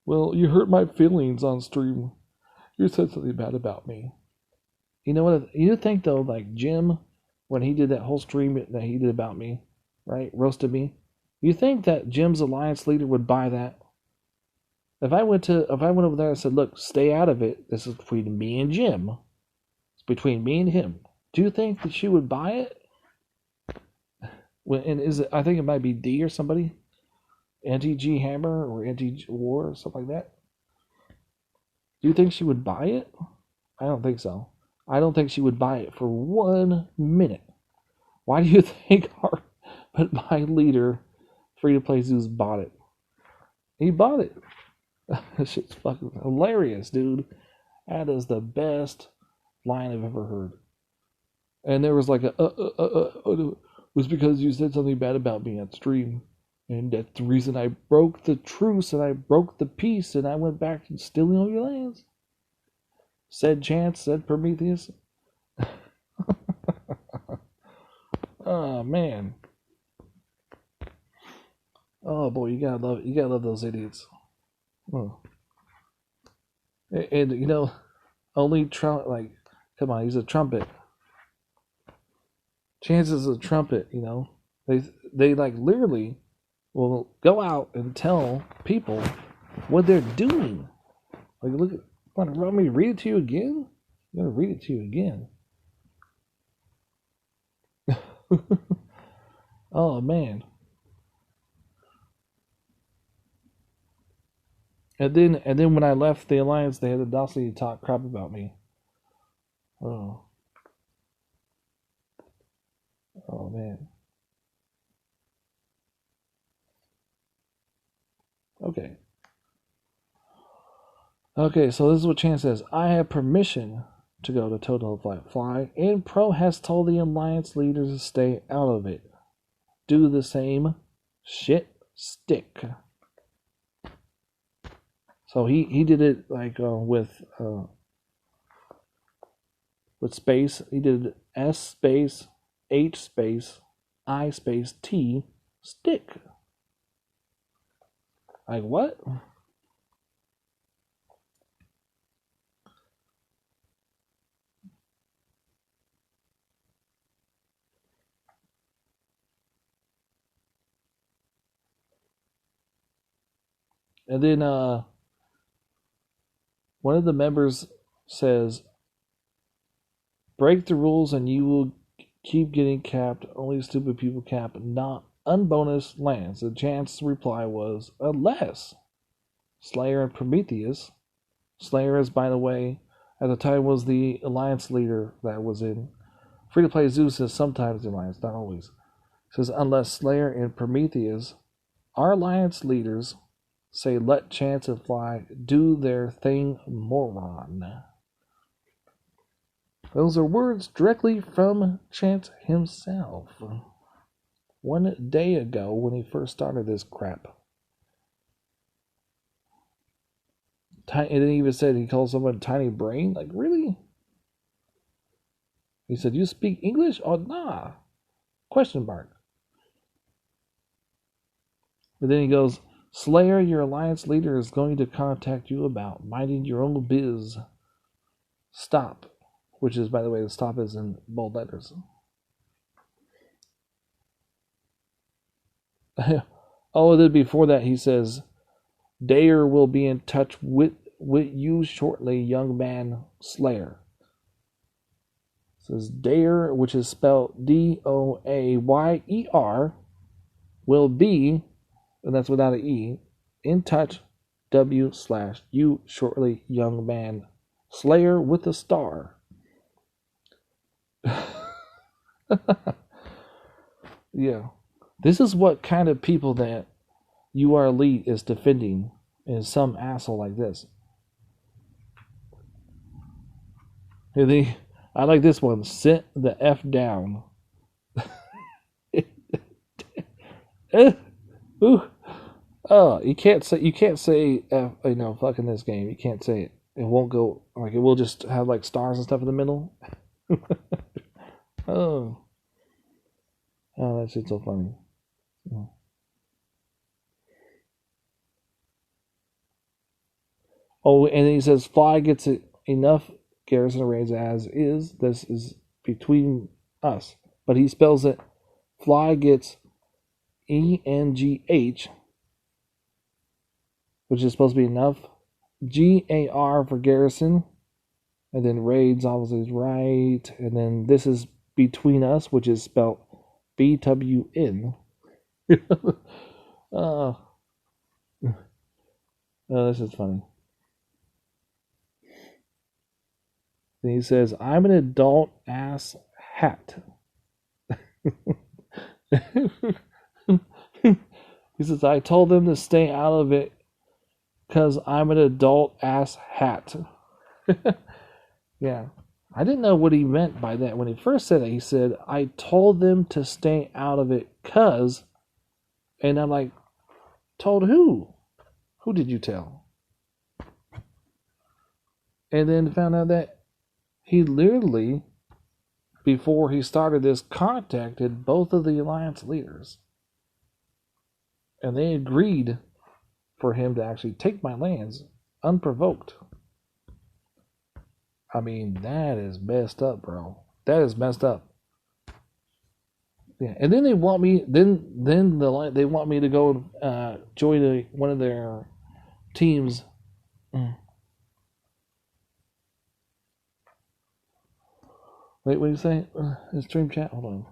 Well, you hurt my feelings on stream. You said something bad about me. You know what? You think though, like Jim, when he did that whole stream that he did about me, right? Roasted me. You think that Jim's alliance leader would buy that? If I went over there and said, "Look, stay out of it. This is between me and Jim. It's between me and him." Do you think that she would buy it? And is it? I think it might be D or somebody, anti-G Hammer or anti-War or something like that. Do you think she would buy it? I don't think so. I don't think she would buy it for 1 minute. Why do you think my leader, Free to Play Zeus, bought it? He bought it. That shit's fucking hilarious, dude. That is the best line I've ever heard. And there was like it was because you said something bad about me on stream. And that's the reason I broke the truce and I broke the peace and I went back to stealing all your lands. Said Chance, said Prometheus. Oh man. Oh boy, you gotta love it. You gotta love those idiots. Oh. And you know, only Trump, like, come on, he's a trumpet. Chance is a trumpet, you know. They like literally will go out and tell people what they're doing. Like, look at, want me to read it to you again? I'm gonna read it to you again. Oh man. And then when I left the alliance, they had the audacity to talk crap about me. Oh. Oh man. Okay. Okay, so this is what Chance says. I have permission to go to Total Fly, and Pro has told the alliance leaders to stay out of it. Do the same shit stick. So he did it like with space. He did S space H space I space T stick. Like what? And then one of the members says, break the rules and you will keep getting capped. Only stupid people cap, not unbonus lands. The Chance's reply was, unless Slayer and Prometheus. Slayer, is, by the way, at the time was the alliance leader that was in Free to Play Zeus is sometimes the alliance, not always. It says, unless Slayer and Prometheus, our alliance leaders, say let Chance and Fly do their thing, moron. Those are words directly from Chance himself. 1 day ago when he first started this crap. And then he even said he called someone tiny brain. Like, really? He said, you speak English? Oh, nah. Question mark. But then he goes, Slayer, your alliance leader, is going to contact you about minding your own biz. Stop. Which is, by the way, the stop is in bold letters. Oh, and then before that he says, Dayer will be in touch with you shortly, young man Slayer. It says Dayer, which is spelled Doayer, will be, and that's without an E, in touch W/U shortly, young man Slayer with a star. Yeah. This is what kind of people that UR Elite is defending, is some asshole like this. I like this one. Sit the F down. Ooh. Oh, you can't say F, fucking this game. You can't say it. It won't go, like, it will just have like stars and stuff in the middle. Oh. Oh, that shit's so funny. Oh, and then he says Fly gets enough garrison raids as is. This is between us. But he spells it Fly gets ENGH, which is supposed to be enough. GAR for garrison. And then raids obviously is right. And then this is between us, which is spelled BWN. Oh, this is funny. Then he says, I'm an adult ass hat. He says, I told them to stay out of it because I'm an adult ass hat. Yeah. I didn't know what he meant by that. When he first said it, he said, I told them to stay out of it because. And I'm like, told who? Who did you tell? And then found out that he literally, before he started this, contacted both of the alliance leaders. And they agreed for him to actually take my lands unprovoked. I mean, that is messed up, bro. That is messed up. Yeah, and then they want me. They want me to go join one of their teams. Wait, what do you say? Stream chat. Hold on.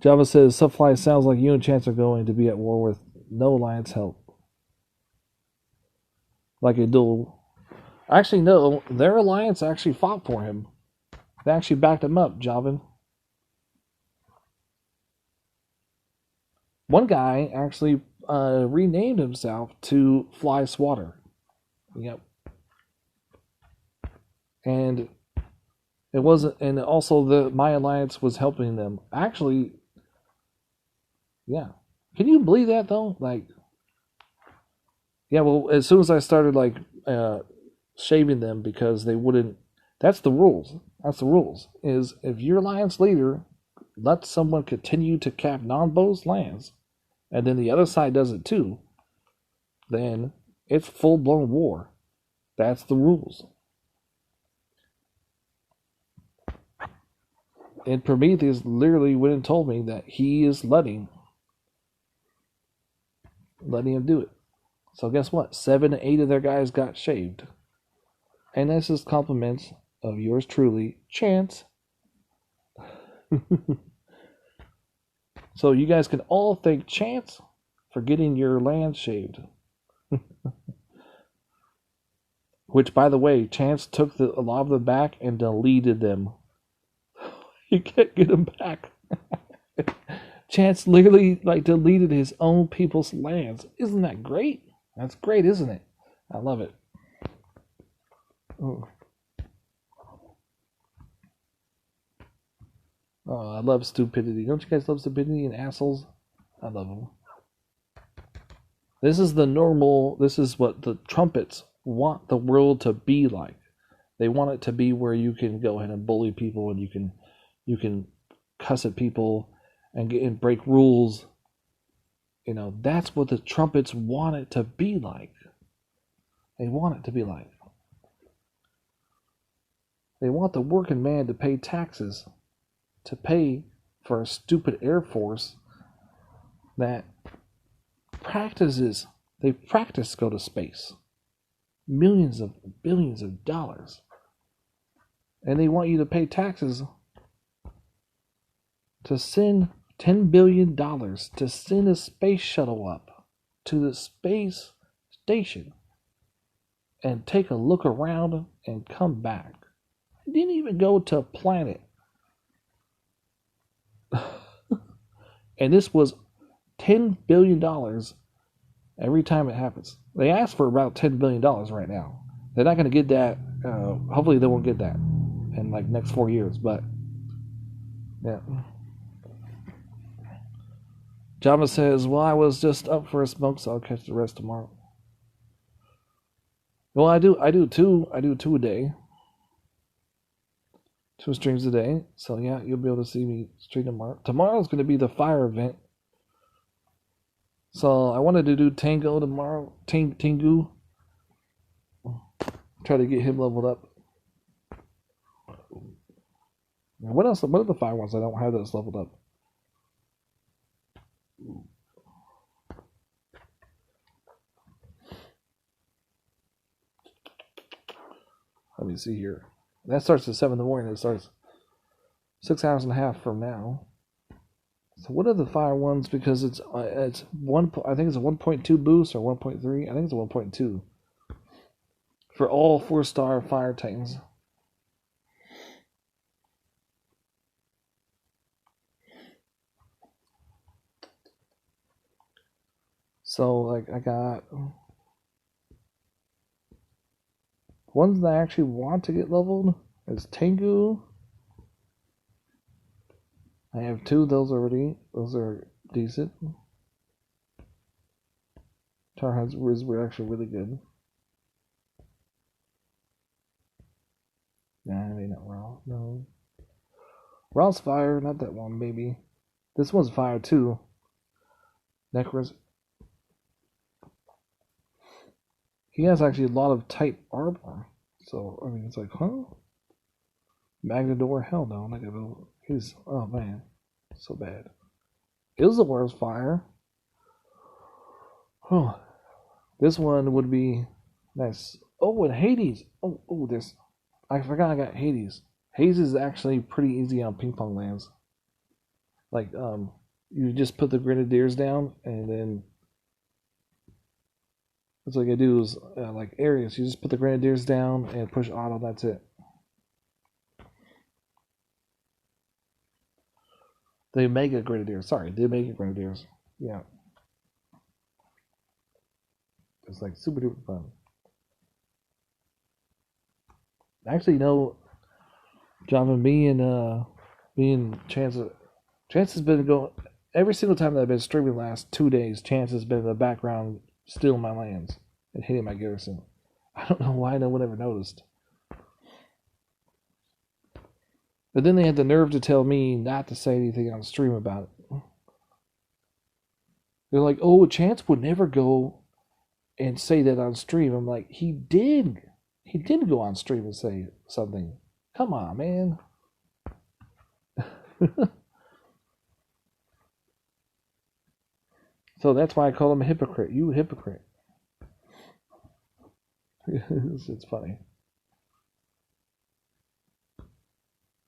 Java says, Subfly sounds like you and Chance are going to be at war with no alliance help. Like a duel. Actually, no. Their alliance actually fought for him. They actually backed him up, Javin. One guy actually renamed himself to Fly Swatter. Yep. And it wasn't, and also my alliance was helping them. Actually, yeah. Can you believe that though? Like, yeah. Well, as soon as I started like shaving them because they wouldn't. That's the rules. That's the rules. Is if your alliance leader lets someone continue to cap non-Bose lands, and then the other side does it too, then it's full-blown war. That's the rules. And Prometheus literally went and told me that he is letting him do it. So guess what? 7 to 8 of their guys got shaved. And this is compliments of yours truly, Chance. So you guys can all thank Chance for getting your land shaved. Which, by the way, Chance took a lot of them back and deleted them. You can't get them back. Chance literally deleted his own people's lands. Isn't that great? That's great, isn't it? I love it. Oh, I love stupidity. Don't you guys love stupidity and assholes? I love them. This is the normal. This is what the trumpets want the world to be like. They want it to be where you can go ahead and bully people and you can cuss at people and break rules. You know, that's what the trumpets want it to be like. They want it to be like. They want the working man to pay taxes, to pay for a stupid Air Force that they practice go to space. Millions of billions of dollars. And they want you to pay taxes to send $10 billion to send a space shuttle up to the space station and take a look around and come back. It didn't even go to a planet. And this was $10 billion every time it happens. They asked for about $10 billion right now. They're not going to get that. Hopefully they won't get that in like next 4 years. But yeah. Java says, well, I was just up for a smoke, so I'll catch the rest tomorrow. Well, I do two a day. 2 streams a day. So yeah, you'll be able to see me stream tomorrow. Tomorrow's going to be the fire event. So I wanted to do Tango tomorrow. Tengu. Try to get him leveled up. What else? What are the 5 ones I don't have that's leveled up? Let me see here. That starts at 7 in the morning. It starts 6 hours and a half from now. So what are the fire ones? Because it's one. I think it's a 1.2 boost or 1.3. I think it's a 1.2 for all 4-star fire titans. So like I got ones that I actually want to get leveled is Tengu. I have 2 of those already. Those are decent. Tarhan's were actually really good. Nah, maybe not Raw. No. Raw's fire, not that one, maybe. This one's fire too. Necros. He has actually a lot of tight armor. So, I mean, it's like, huh? Magnador? Hell no. I'm not gonna. He's. Oh man. So bad. Ilzawar's fire. Oh. This one would be nice. Oh, and Hades. Oh, there's. I forgot I got Hades. Hades is actually pretty easy on ping pong lands. Like, you just put the grenadiers down, and then that's what I do is like areas. You just put the grenadiers down and push auto. That's it. The Mega Grenadiers. Sorry, the Mega Grenadiers. Yeah, it's like super duper fun. Actually, you know, John, me and Chance has been going every single time that I've been streaming the last 2 days. Chance has been in the background stealing my lands and hitting my garrison. I don't know why no one ever noticed. But then they had the nerve to tell me not to say anything on stream about it. They're like, "Oh, Chance would never go and say that on stream." I'm like, he did. He did go on stream and say something. Come on, man. So that's why I call him a hypocrite. You hypocrite. It's funny.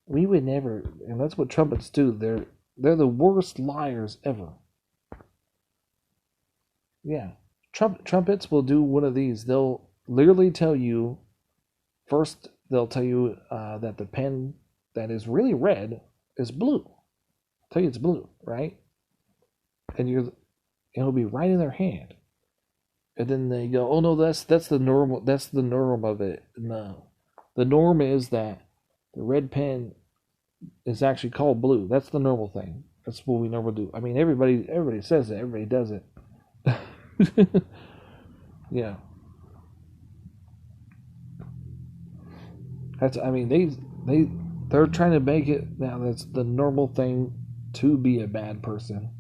We would never, and that's what trumpets do. They're the worst liars ever. Yeah, trumpets will do one of these. They'll literally tell you first. They'll tell you that the pen that is really red is blue. Tell you it's blue, right? And it'll be right in their hand. And then they go, "Oh no, that's the normal. That's the norm of it." No, the norm is that the red pen is actually called blue. That's the normal thing. That's what we normally do. I mean, everybody says it. Everybody does it. Yeah. I mean, they're trying to make it now. That's the normal thing to be a bad person.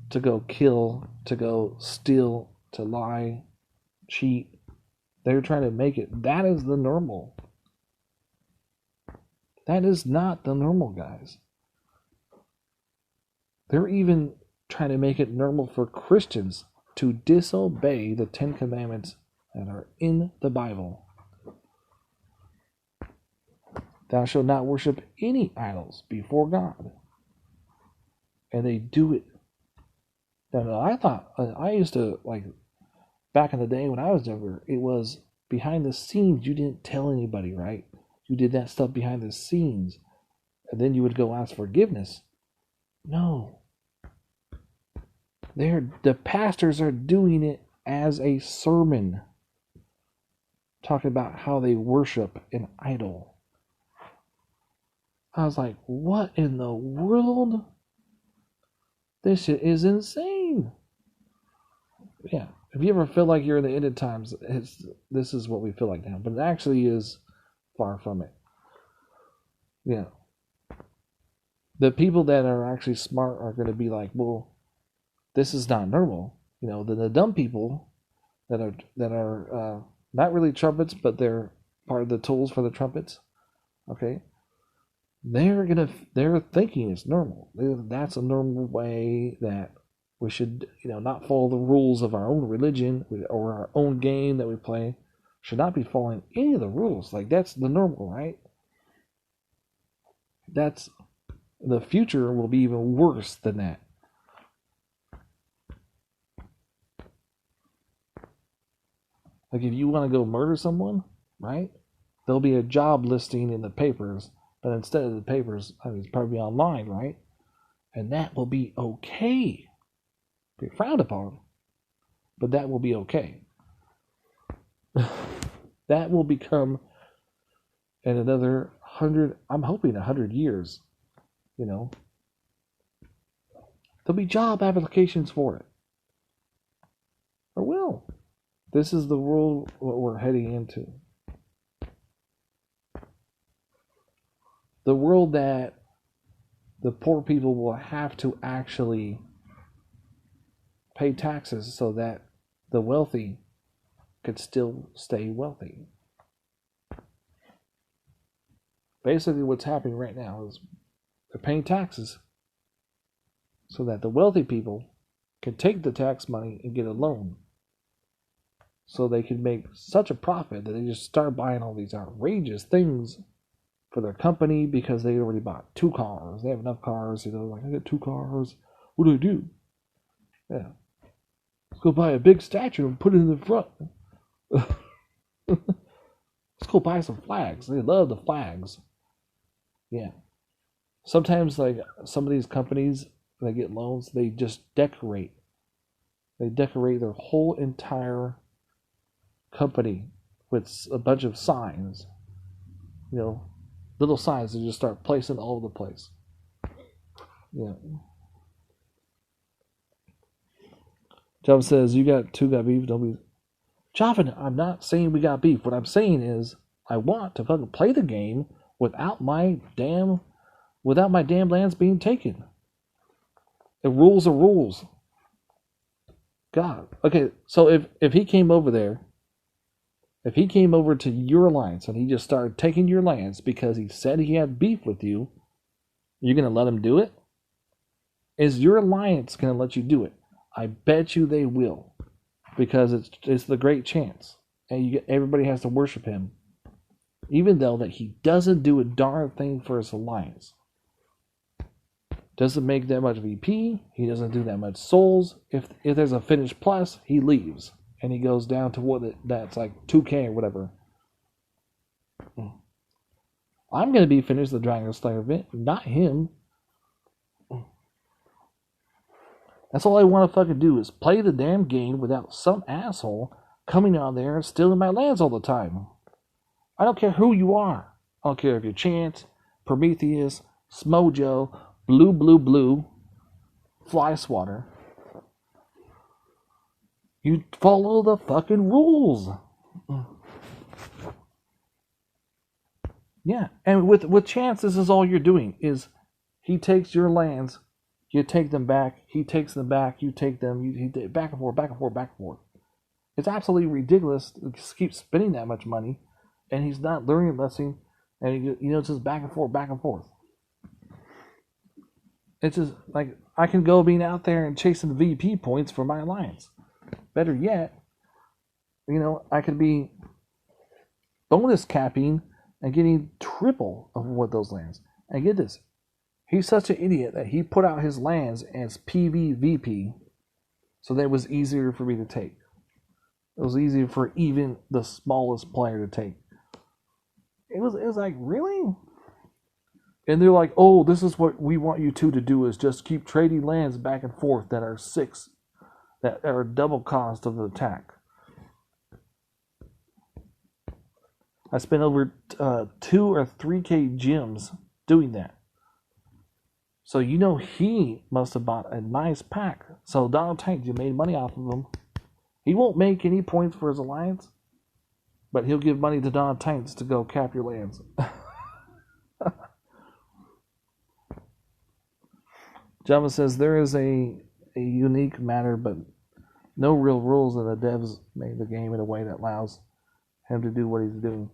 To go kill, to go steal, to lie, cheat. They're trying to make it. That is the normal. That is not the normal, guys. They're even trying to make it normal for Christians to disobey the 10 Commandments that are in the Bible. Thou shalt not worship any idols before God. And they do it. Now, I thought, I used to, like, back in the day when I was younger, it was behind the scenes. You didn't tell anybody, right? You did that stuff behind the scenes. And then you would go ask forgiveness. No. The pastors are doing it as a sermon. Talking about how they worship an idol. I was like, what in the world? This shit is insane. Yeah. If you ever feel like you're in the end of times, this is what we feel like now. But it actually is far from it. Yeah. The people that are actually smart are going to be like, well, this is not normal. The dumb people that are not really trumpets, but they're part of the tools for the trumpets. Okay, they're thinking it's normal. That's a normal way that we should not follow the rules of our own religion or our own game that we play. Should not be following any of the rules. Like, that's the normal, right? That's the future will be even worse than that. Like, if you want to go murder someone, right? There'll be a job listing in the papers, but instead of the papers, it's probably online, right? And that will be okay. Be frowned upon, but that will be okay. That will become in another 100, I'm hoping 100 years, there'll be job applications for it. Or will. This is the world what we're heading into. The world that the poor people will have to actually pay taxes so that the wealthy could still stay wealthy. Basically, what's happening right now is they're paying taxes so that the wealthy people can take the tax money and get a loan. So they can make such a profit that they just start buying all these outrageous things for their company because they already bought 2 cars. They have enough cars, like, I got 2 cars. What do? Yeah. Let's go buy a big statue and put it in the front. Let's go buy some flags. They love the flags. Yeah. Sometimes, like, some of these companies, they get loans, they just decorate. They decorate their whole entire company with a bunch of signs. Little signs they just start placing all over the place. Yeah. Java says, you got beef, don't be... Javin, I'm not saying we got beef. What I'm saying is, I want to fucking play the game without my damn lands being taken. The rules are rules. God. Okay, so if he came over there, if he came over to your alliance and he just started taking your lands because he said he had beef with you, you're going to let him do it? Is your alliance going to let you do it? I bet you they will, because it's the great chance, and everybody has to worship him, even though that he doesn't do a darn thing for his alliance. Doesn't make that much VP. He doesn't do that much souls. If there's a finished plus, he leaves and he goes down to that's like 2K or whatever. I'm gonna be finished the Dragon Slayer event, not him. That's all I want to fucking do, is play the damn game without some asshole coming out there and stealing my lands all the time. I don't care who you are. I don't care if you're Chance, Prometheus, Smojo, Blue, Fly Swatter. You follow the fucking rules. Yeah, and with Chance, this is all you're doing, is he takes your lands, you take them back, he takes them back, you take them, he back and forth, back and forth, back and forth. It's absolutely ridiculous to keep spending that much money, and he's not learning a lesson, and it's just back and forth, back and forth. It's just like, I can go being out there and chasing VP points for my alliance. Better yet, I could be bonus capping and getting triple of what those lands. And get this, he's such an idiot that he put out his lands as PvVP, so that it was easier for me to take. It was easier for even the smallest player to take. It was like, really? And they're like, oh, this is what we want you to do, is just keep trading lands back and forth that are 6, that are double cost of the attack. I spent over 2 or 3K gems doing that. So he must have bought a nice pack. So Dawn of Titans, you made money off of him. He won't make any points for his alliance, but he'll give money to Dawn of Titans to go cap your lands. Java says, there is a a unique matter, but no real rules, and the devs made the game in a way that allows him to do what he's doing.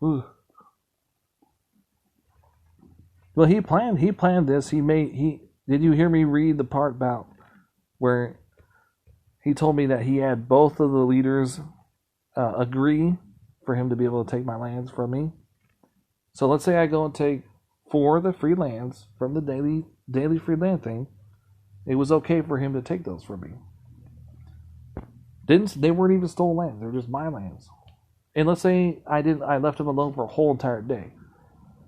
Ooh. Well, he planned this. Did you hear me read the part about where he told me that he had both of the leaders agree for him to be able to take my lands from me? So let's say I go and take 4 of the free lands from the daily free land thing. It was okay for him to take those from me. They weren't even stolen lands. They were just my lands. And let's say I left him alone for a whole entire day.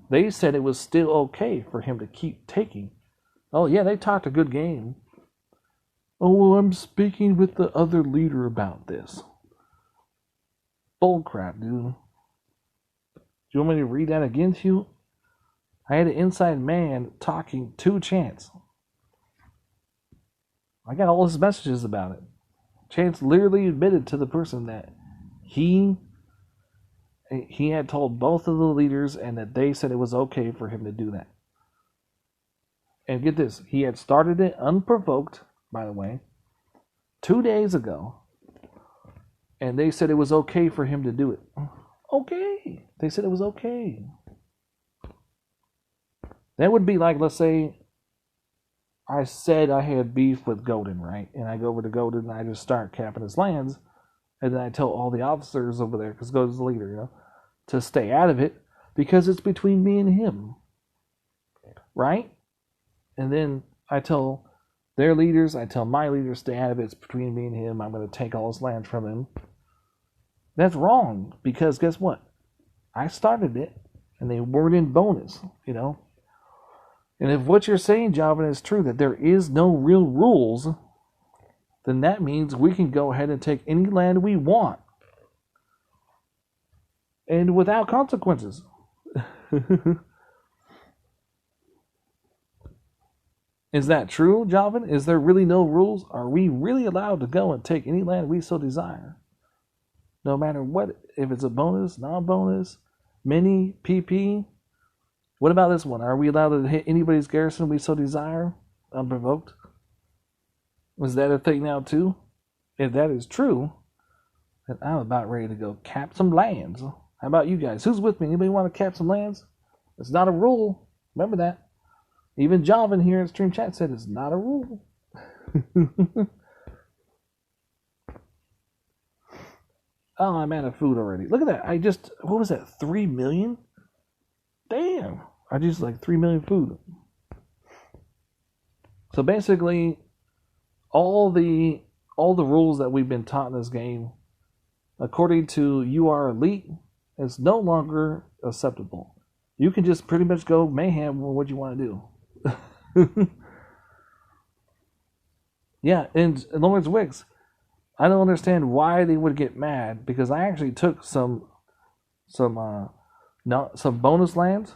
They said it was still okay for him to keep taking. Oh yeah, they talked a good game. Oh, well, I'm speaking with the other leader about this. Bullcrap, dude. Do you want me to read that again to you? I had an inside man talking to Chance. I got all his messages about it. Chance literally admitted to the person that he had told both of the leaders and that they said it was okay for him to do that. And get this, he had started it unprovoked, by the way, 2 days ago. And they said it was okay for him to do it. Okay. They said it was okay. That would be like, let's say, I said I had beef with Golden, right? And I go over to Golden and I just start capping his lands. And then I tell all the officers over there, because Golden's the leader, to stay out of it because it's between me and him. Right? And then I tell their leaders, I tell my leaders, stay out of it. It's between me and him. I'm going to take all his land from him. That's wrong, because guess what? I started it, and they weren't in bonus, And if what you're saying, Javin, is true, that there is no real rules, then that means we can go ahead and take any land we want. And without consequences. Is that true, Javin? Is there really no rules? Are we really allowed to go and take any land we so desire? No matter what, if it's a bonus, non-bonus, mini, PP. What about this one? Are we allowed to hit anybody's garrison we so desire, unprovoked? Was that a thing now too? If that is true, then I'm about ready to go cap some lands. How about you guys? Who's with me? Anybody want to cap some lands? It's not a rule. Remember that. Even Javin here in Stream Chat said it's not a rule. Oh, I'm out of food already. Look at that. What was that, 3 million? Damn. I just 3 million food. So basically, all the rules that we've been taught in this game, according to You Are Elite, is no longer acceptable. You can just pretty much go mayhem with what you want to do. Yeah, and Lawrence Wicks, I don't understand why they would get mad, because I actually took some bonus lands.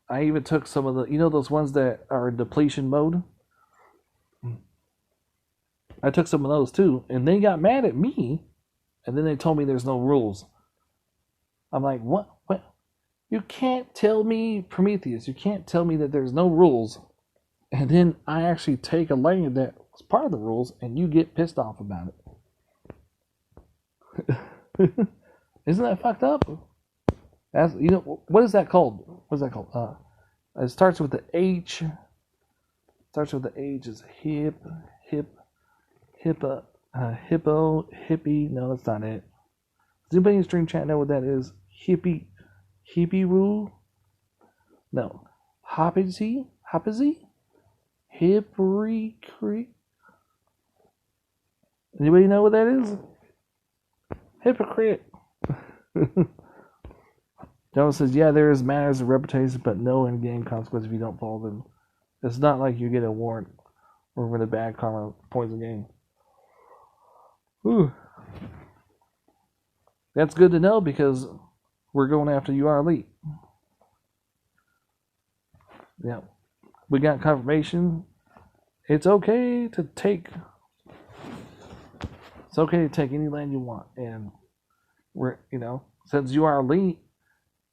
I even took some of the, those ones that are in depletion mode. I took some of those too, and they got mad at me, and then they told me there's no rules. I'm like, what? You can't tell me, Prometheus, you can't tell me that there's no rules, and then I actually take a land that was part of the rules, and you get pissed off about it. Isn't that fucked up? That's, what is that called? What is that called? It starts with the H. Starts with the H. Is hippo, hippie. No, that's not it. Does anybody in stream chat know what that is? Hippie rule? No. Hoppizy? Hypocrite? Anybody know what that is? Hypocrite. John says, yeah, there is matters of reputation, but no in-game consequence if you don't follow them. It's not like you get a warrant or when the bad karma points the game. Whew. That's good to know, because we're going after You Are Elite. Yeah. We got confirmation. It's okay to take any land you want. And we're, since You Are Elite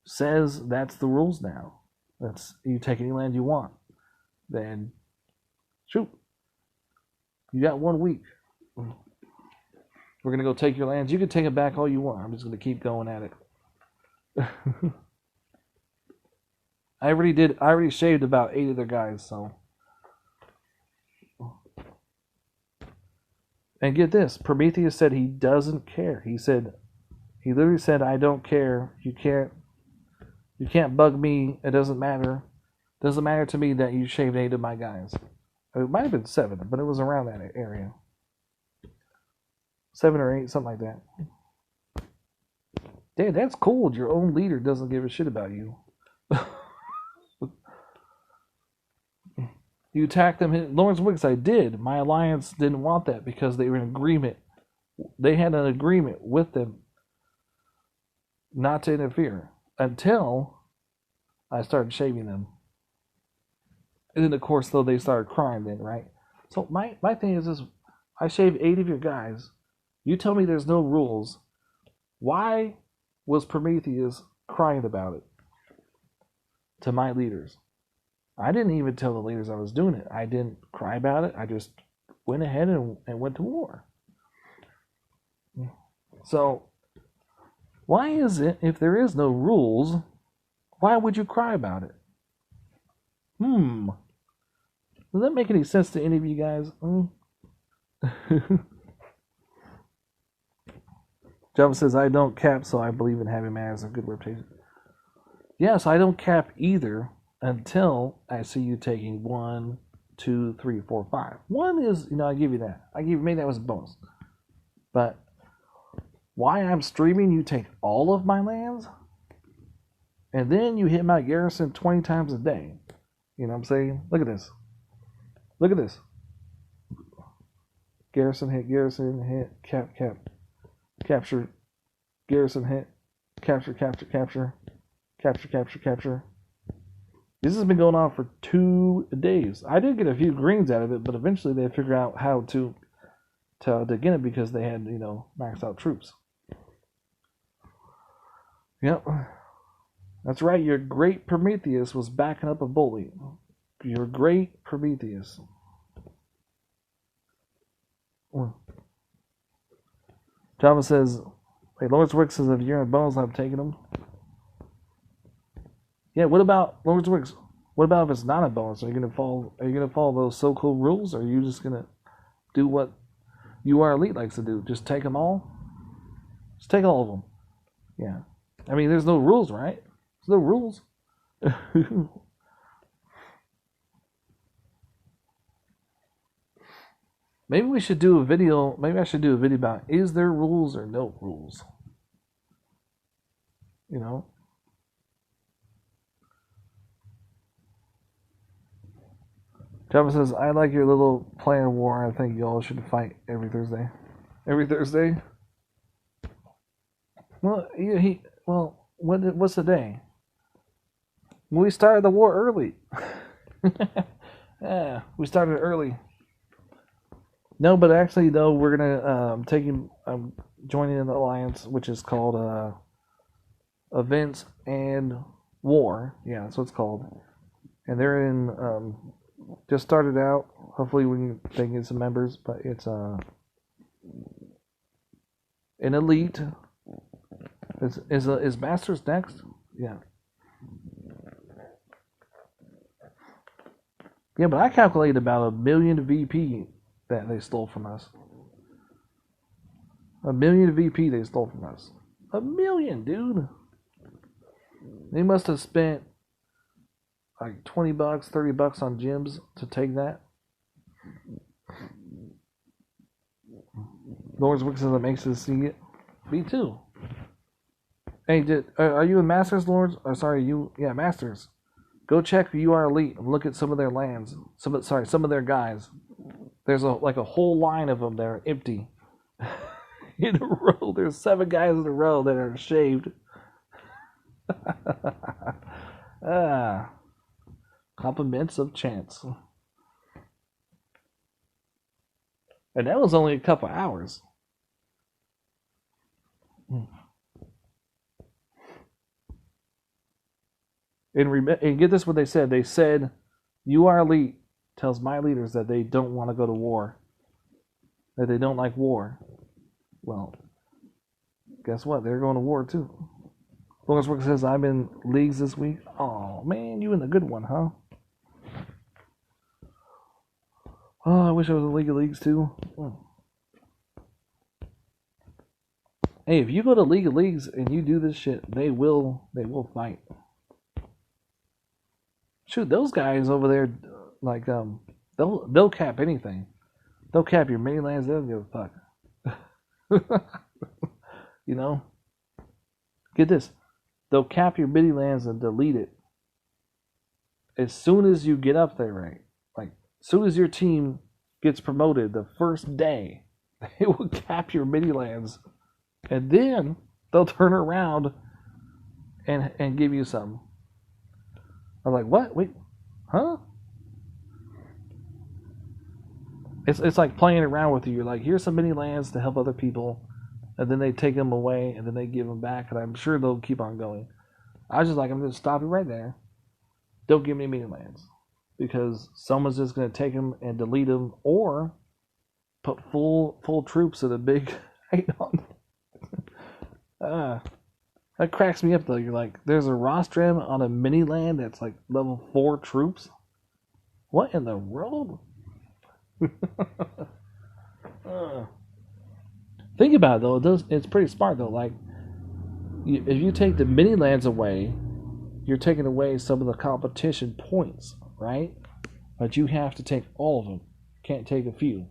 says that's the rules now. That's, you take any land you want. Then shoot. You got 1 week. We're gonna go take your lands. You can take it back all you want. I'm just gonna keep going at it. I already shaved about 8 of their guys, so. And get this, Prometheus said he doesn't care. He literally said, I don't care. You can't bug me. It doesn't matter. It doesn't matter to me that you shaved 8 of my guys. It might have been 7, but it was around that area. 7 or 8, something like that. Dang, that's cool. Your own leader doesn't give a shit about you. You attacked them. Lawrence Wicks, I did. My alliance didn't want that because they were in agreement. They had an agreement with them not to interfere until I started shaving them. And then, of course, though, they started crying then, right? So my thing is this. I shaved 8 of your guys. You tell me there's no rules. Why was Prometheus crying about it to my leaders? I didn't even tell the leaders I was doing it. I didn't cry about it. I just went ahead and went to war. So, why is it, if there is no rules, why would you cry about it? Does that make any sense to any of you guys? Java says, I don't cap, so I believe in having manners and good reputation. Yes, I don't cap either until I see you taking 1, 2, 3, 4, 5. 1 is, I give you that. Maybe that was a bonus. But why I'm streaming, you take all of my lands, and then you hit my garrison 20 times a day. You know what I'm saying? Look at this. Look at this. Garrison hit, cap, capture, garrison hit, capture. This has been going on for 2 days. I did get a few greens out of it, but eventually they figured out how to get it because they had, maxed out troops. Yep. That's right, your great Prometheus was backing up a bully. Your great Prometheus. Java says, hey, Lawrence Wick says if you're in bonus, I'm taking them. Yeah, what about Lawrence Wicks? What about if it's not a bonus? Are you gonna follow those so-called rules, or are you just gonna do what UR Elite likes to do? Just take them all? Just take all of them. Yeah. I mean, there's no rules, right? There's no rules. Maybe we should do a video. Maybe I should do a video about is there rules or no rules? Java says, I like your little plan war. I think y'all should fight every Thursday. Every Thursday? Well, what's the day? We started the war early. Yeah, we started early. No, but actually, though, we're gonna joining an alliance, which is called Events and War. Yeah, that's what it's called. And they're in just started out. Hopefully, they can get some members, but it's an elite. Is Masters next? Yeah. Yeah, but I calculated about 1 million VP that they stole from us. 1 million VP they stole from us. 1 million, dude. They must have spent like $20, $30 on gyms to take that. Lawrence Wixon that makes us see it. Me too. Hey, are you in Masters, Lawrence? Or sorry, Masters. Go check UR Elite and look at some of their lands. Some of their guys. There's a whole line of them that are empty. In a row. There's 7 guys in a row that are shaved. Compliments of chance. And that was only a couple hours. And get this what they said. They said, UR Elite tells my leaders that they don't want to go to war. that they don't like war. Well, guess what? They're going to war too. Lawrence Work says I'm in leagues this week. Oh man, you in the good one, huh? Oh, I wish I was in League of Leagues too. Hey, if you go to League of Leagues and you do this shit, they will fight. Shoot, those guys over there, like they'll cap anything. They'll cap your mini lands. They don't give a fuck. You know, get this. They'll cap your mini lands and delete it as soon as you get up there, right? Like, as soon as your team gets promoted, the first day, they will cap your mini lands, and then they'll turn around and give you some. I'm like, what? Wait, huh? It's like playing around with you. You're like, here's some mini lands to help other people, and then they take them away, and then they give them back, and I'm sure they'll keep on going. I was just like, I'm going to stop it right there. Don't give me mini lands, because someone's just going to take them and delete them, or put full troops at a big height on them. That cracks me up though. You're like, there's a rostrum on a mini land that's like level 4 troops. What in the world? Think about it though. It's pretty smart though. Like, if you take the mini lands away, you're taking away some of the competition points, right? But you have to take all of them. You can't take a few. You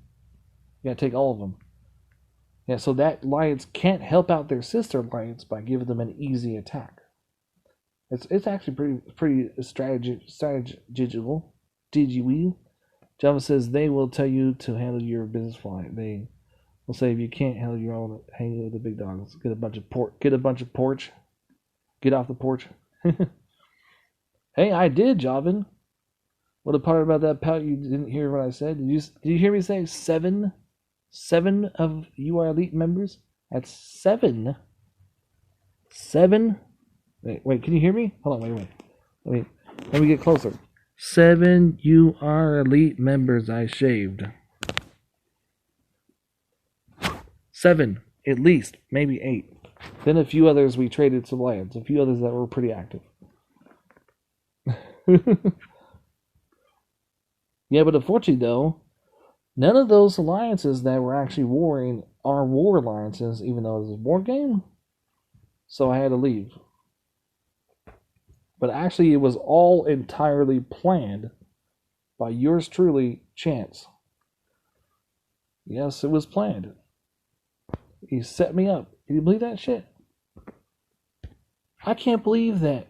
gotta take all of them. Yeah, so that alliance can't help out their sister alliance by giving them an easy attack. It's actually pretty strategical. Java says they will tell you to handle your business fine. They will say if you can't handle your own, hang with the big dogs. Get a bunch of porch. Get off the porch. Hey, I did, Javin. What a part about that pout you didn't hear what I said? Did you hear me say seven? 7 of you are elite members? That's 7. 7? Wait, can you hear me? Hold on, wait. Let me get closer. 7 you are elite members I shaved. 7, at least, maybe 8. Then a few others we traded some lands, a few others that were pretty active. Yeah, but unfortunately though, none of those alliances that were actually warring are war alliances, even though it was a war game. So I had to leave. But actually, it was all entirely planned by yours truly, Chance. Yes, it was planned. He set me up. Can you believe that shit? I can't believe that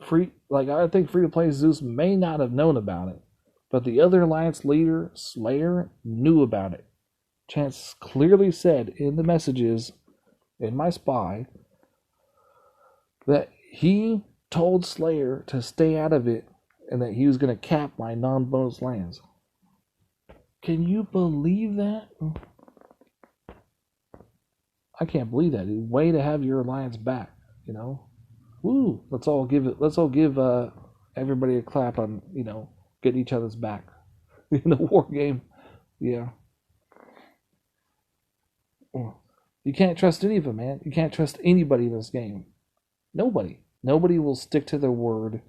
I think Free to Play Zeus may not have known about it. But the other alliance leader, Slayer, knew about it. Chance clearly said in the messages in my spy that he told Slayer to stay out of it and that he was going to cap my non-bonus lands. Can you believe that? I can't believe that. Way to have your alliance back, you know? Woo! Let's all give everybody a clap on, getting each other's back in a war game. Yeah. You can't trust any of them, man. You can't trust anybody in this game. Nobody. Nobody will stick to their word.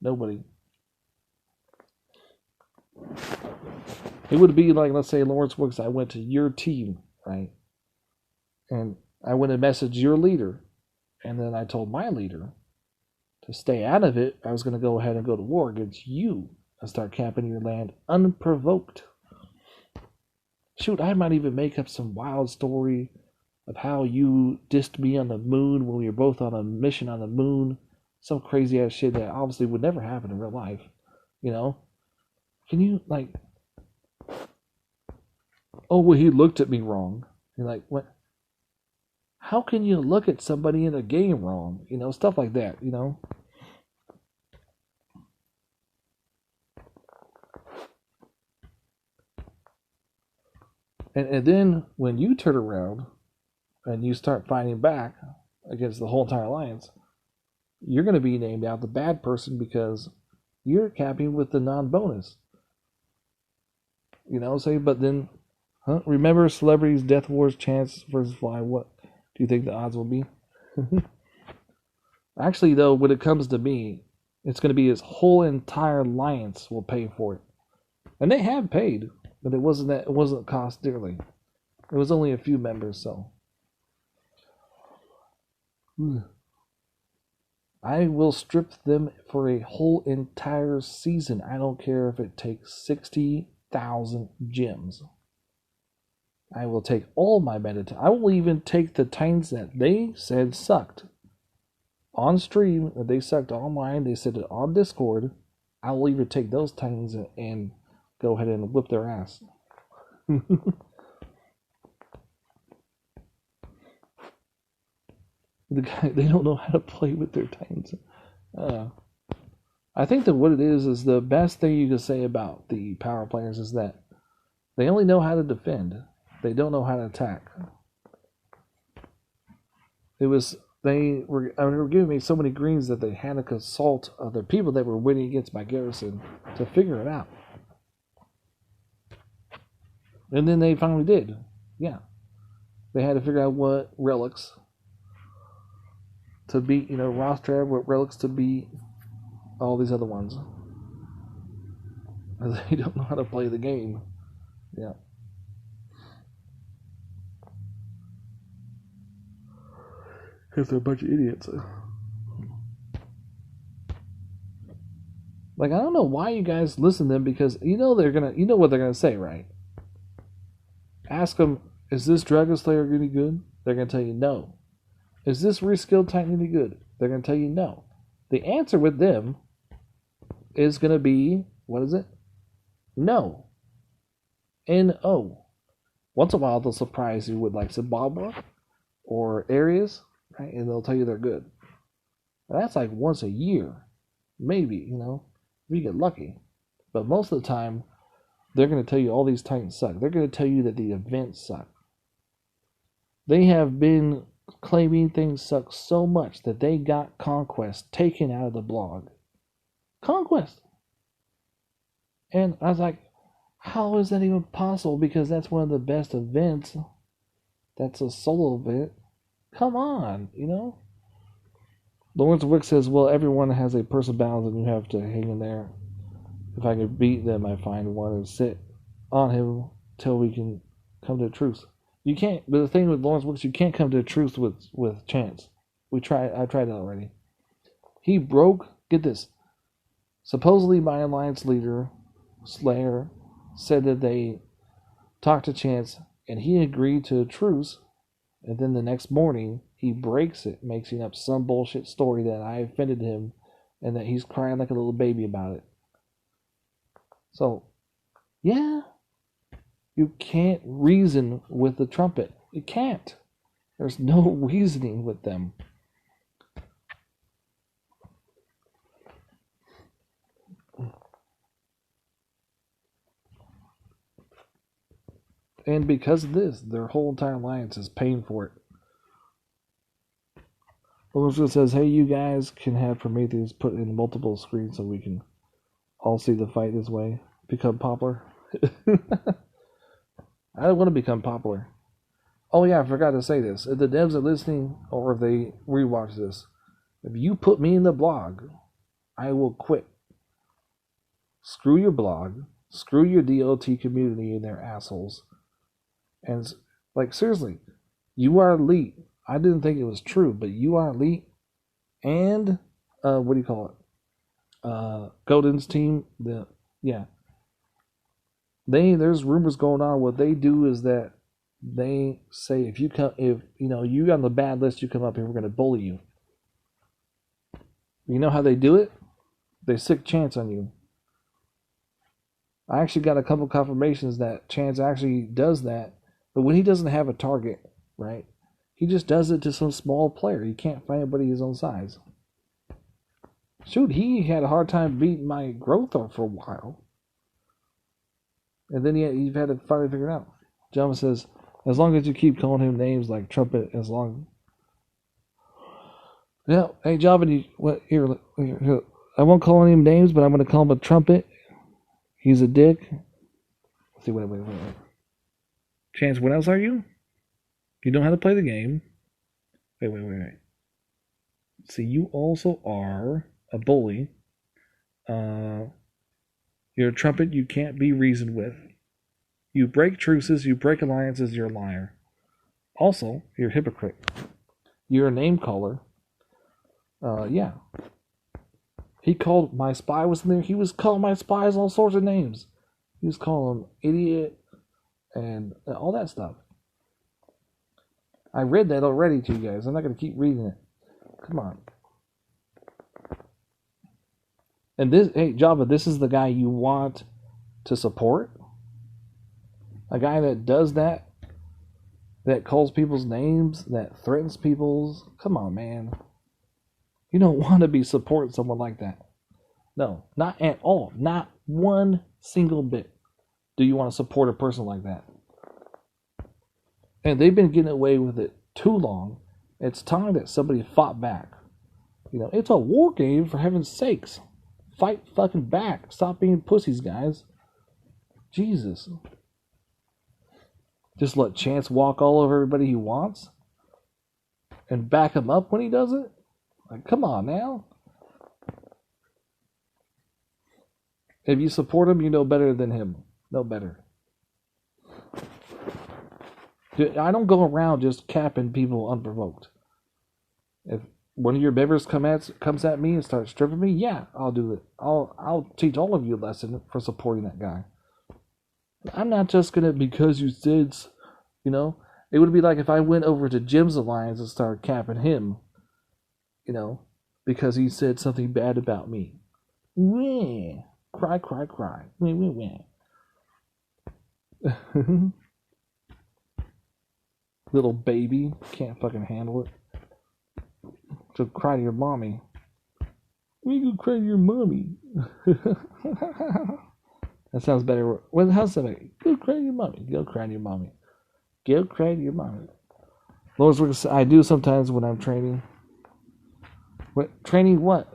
Nobody. It would be like, let's say, Lawrence Woods, I went to your team, right? And I went and messaged your leader. And then I told my leader to stay out of it. I was going to go ahead and go to war against you and start capping your land unprovoked. Shoot, I might even make up some wild story of how you dissed me on the moon when we were both on a mission on the moon. Some crazy ass shit that obviously would never happen in real life. Can you, oh, well, he looked at me wrong. You're like, what? How can you look at somebody in a game wrong? Stuff like that, And then when you turn around and you start fighting back against the whole entire alliance, you're going to be named out the bad person because you're capping with the non-bonus. But then Huh? Remember Celebrities Death Wars Chance versus Fly? What do you think the odds will be? Actually, though, when it comes to me, it's going to be his whole entire alliance will pay for it, and they have paid, but it wasn't cost dearly. It was only a few members, so. I will strip them for a whole entire season. I don't care if it takes 60,000 gems. I will take all my meditations. I will even take the Titans that they said sucked on stream, that they sucked online, they said it on Discord. I will even take those Titans and go ahead and whip their ass. They don't know how to play with their Titans. I think that what it is the best thing you can say about the power players is that they only know how to defend. They don't know how to attack. They were giving me so many greens that they had to consult other people that were winning against my garrison to figure it out. And then they finally did. Yeah. They had to figure out what relics to beat, Rostrad, what relics to beat all these other ones. They don't know how to play the game. Yeah. Because they're a bunch of idiots. Like, I don't know why you guys listen to them, because you know what they're gonna say, right? Ask them, is this Dragon Slayer any good? They're gonna tell you no. Is this Reskilled Titan any good? They're gonna tell you no. The answer with them is gonna be, what is it? No. N-O. Once in a while they'll surprise you with like Zimbabwe or areas, right? And they'll tell you they're good. Now, that's like once a year, maybe, if you get lucky. But most of the time, they're going to tell you all these Titans suck. They're going to tell you that the events suck. They have been claiming things suck so much that they got Conquest taken out of the blog. Conquest! And I was like, how is that even possible? Because that's one of the best events. That's a solo event. Come on, Lawrence Wick says, well, everyone has a person balance and you have to hang in there. If I could beat them, I find one and sit on him till we can come to a truce. You can't, but the thing with Lawrence Wick, you can't come to a truce with Chance. I tried that already. He broke, get this, supposedly my alliance leader, Slayer, said that they talked to Chance and he agreed to a truce, and then the next morning he breaks it, making up some bullshit story that I offended him and that he's crying like a little baby about it. So, yeah, you can't reason with the trumpet. You can't. There's no reasoning with them. And because of this, their whole entire alliance is paying for it. Elizabeth says, hey, you guys can have Prometheus put in multiple screens so we can all see the fight this way. Become popular. I don't want to become popular. Oh yeah, I forgot to say this. If the devs are listening, or if they rewatch this, if you put me in the blog, I will quit. Screw your blog. Screw your DLT community and their assholes. And, like, seriously, you are elite. I didn't think it was true, but you are elite. And, what do you call it? Golden's team, there's rumors going on. What they do is that they say if you you're on the bad list, you come up here, we're going to bully you. You know how they do it? They sick Chance on you. I actually got a couple confirmations that Chance actually does that, but when he doesn't have a target, right? He just does it to some small player. He can't find anybody his own size. Shoot, he had a hard time beating my Growthor for a while. And then you've had to finally figure it out. Jama says, as long as you keep calling him names like Trumpet, as long... Yeah, hey, Java, here, I won't call him names, but I'm going to call him a Trumpet. He's a dick. Let's see, wait. Chance, what else are you? You know how to play the game. Wait. See, you also are a bully. You're a trumpet you can't be reasoned with. You break truces, you break alliances, you're a liar. Also, you're a hypocrite. You're a name caller. Yeah. He called my spy was in there. He was calling my spies all sorts of names. He was calling them idiot and all that stuff. I read that already to you guys. I'm not going to keep reading it. Come on. And this, hey, Java, this is the guy you want to support? A guy that does that? That calls people's names? That threatens people's? Come on, man. You don't want to be supporting someone like that. No, not at all. Not one single bit do you want to support a person like that. And they've been getting away with it too long. It's time that somebody fought back. You know, it's a war game, for heaven's sakes. Fight fucking back. Stop being pussies, guys. Jesus. Just let Chance walk all over everybody he wants? And back him up when he does it? Like, come on now. If you support him, you know better than him. No better. I don't go around just capping people unprovoked. If one of your members comes at me and starts stripping me, yeah, I'll do it. I'll teach all of you a lesson for supporting that guy. I'm not just gonna, because you said, you know, it would be like if I went over to Jim's Alliance and started capping him, you know, because he said something bad about me. Wah. Cry. Wah. Little baby, can't fucking handle it. So cry to your mommy. We go cry to your mommy. That sounds better. Well, how's that? Go cry to your mommy. Go cry to your mommy. Go cry to your mommy. Lord's work I do sometimes when I'm training. What training? What?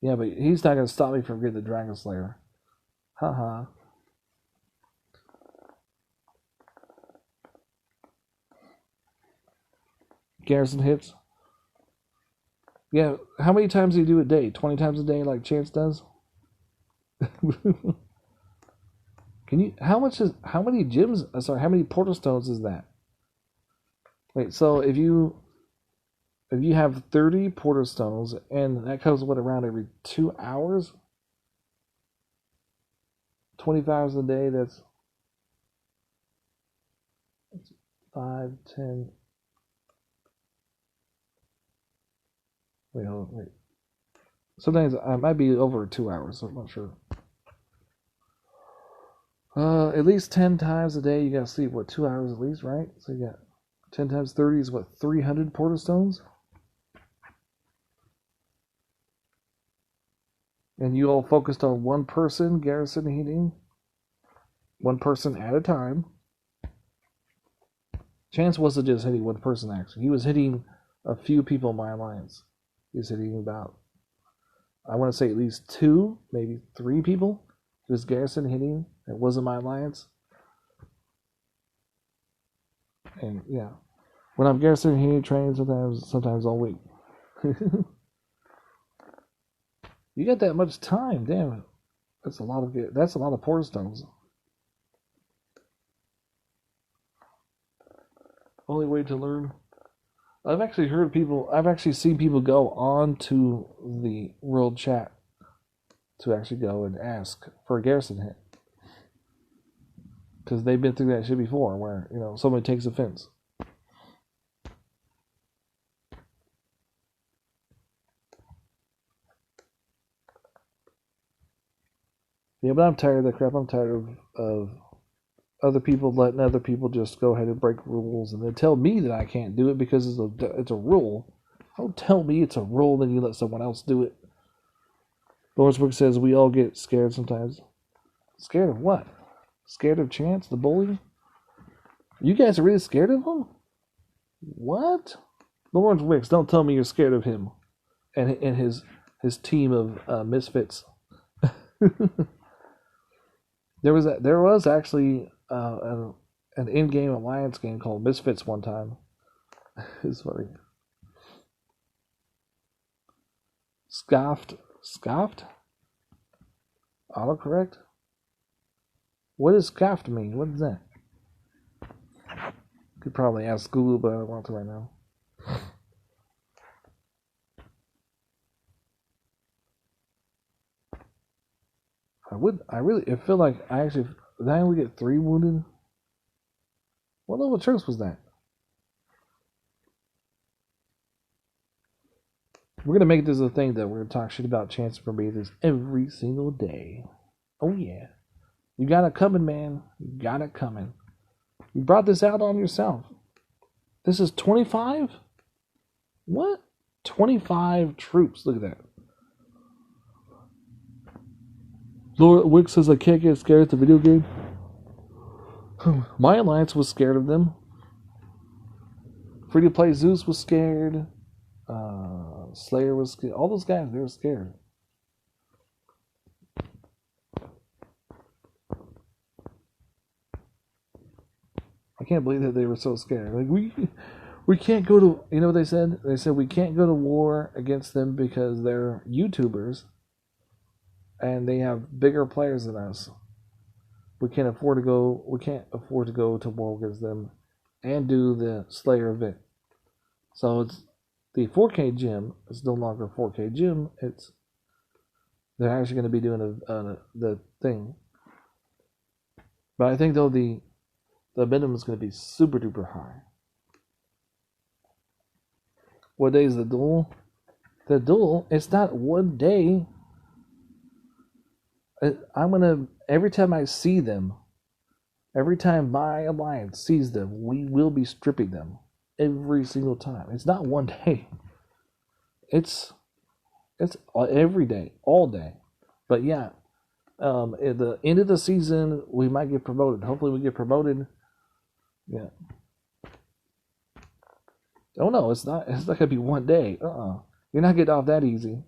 Yeah, but he's not gonna stop me from getting the Dragon Slayer. Haha. Garrison hits. Yeah, how many times do you do a day? 20 times a day like Chance does? Can you how many gyms how many portal stones is that? Wait, so if you have 30 portal stones and that comes what around every 2 hours? 25 hours a day, that's 5, 10. Wait. Sometimes I might be over 2 hours, so I'm not sure. At least 10 times a day you gotta sleep, 2 hours at least, right? So you got 10 times 30 is 300 portal stones? And you all focused on one person, garrison heating? One person at a time. Chance wasn't just hitting one person, actually. He was hitting a few people in my alliance. He was hitting about, I want to say at least 2, maybe 3 people. He was garrison hitting. It wasn't my alliance. And yeah. When I'm garrison hitting training, sometimes all week. You got that much time, damn it. That's a lot of portal stones. Only way to learn. I've actually seen people go on to the world chat to actually go and ask for a garrison hit. Because they've been through that shit before where, you know, somebody takes offense. Yeah, but I'm tired of that crap. I'm tired of other people letting other people just go ahead and break rules and then tell me that I can't do it because it's a rule. Don't tell me it's a rule, then you let someone else do it. Lawrence Book says we all get scared sometimes. Scared of what? Scared of Chance, the bully? You guys are really scared of him? What? Lawrence Wicks, don't tell me you're scared of him and his team of misfits. There was actually an in-game alliance game called Misfits one time. It's funny. Scoffed? Autocorrect? What does scoffed mean? What is that? Could probably ask Google, but I don't want to right now. I feel like did I only get 3 wounded? What level troops was that? We're gonna make this a thing that we're gonna talk shit about Chance for Prometheus every single day. Oh yeah. You got it coming, man. You got it coming. You brought this out on yourself. This is 25? What? 25 troops. Look at that. Lord Wick says I can't get scared at the video game. My alliance was scared of them. Free to play Zeus was scared. Slayer was scared. All those guys, they were scared. I can't believe that they were so scared. Like we can't go to, you know what they said? They said we can't go to war against them because they're YouTubers and they have bigger players than us. We can't afford to go to war against them and do the Slayer event. So it's the 4K gym is no longer 4K gym. They're actually going to be doing the thing. But I think though the minimum is going to be super duper high. What day is the duel? The duel, it's not one day. Every time I see them, every time my alliance sees them, we will be stripping them. Every single time. It's not one day. It's every day, all day. But yeah, at the end of the season, we might get promoted. Hopefully we get promoted. Yeah. Oh no, it's not gonna be one day. You're not getting off that easy.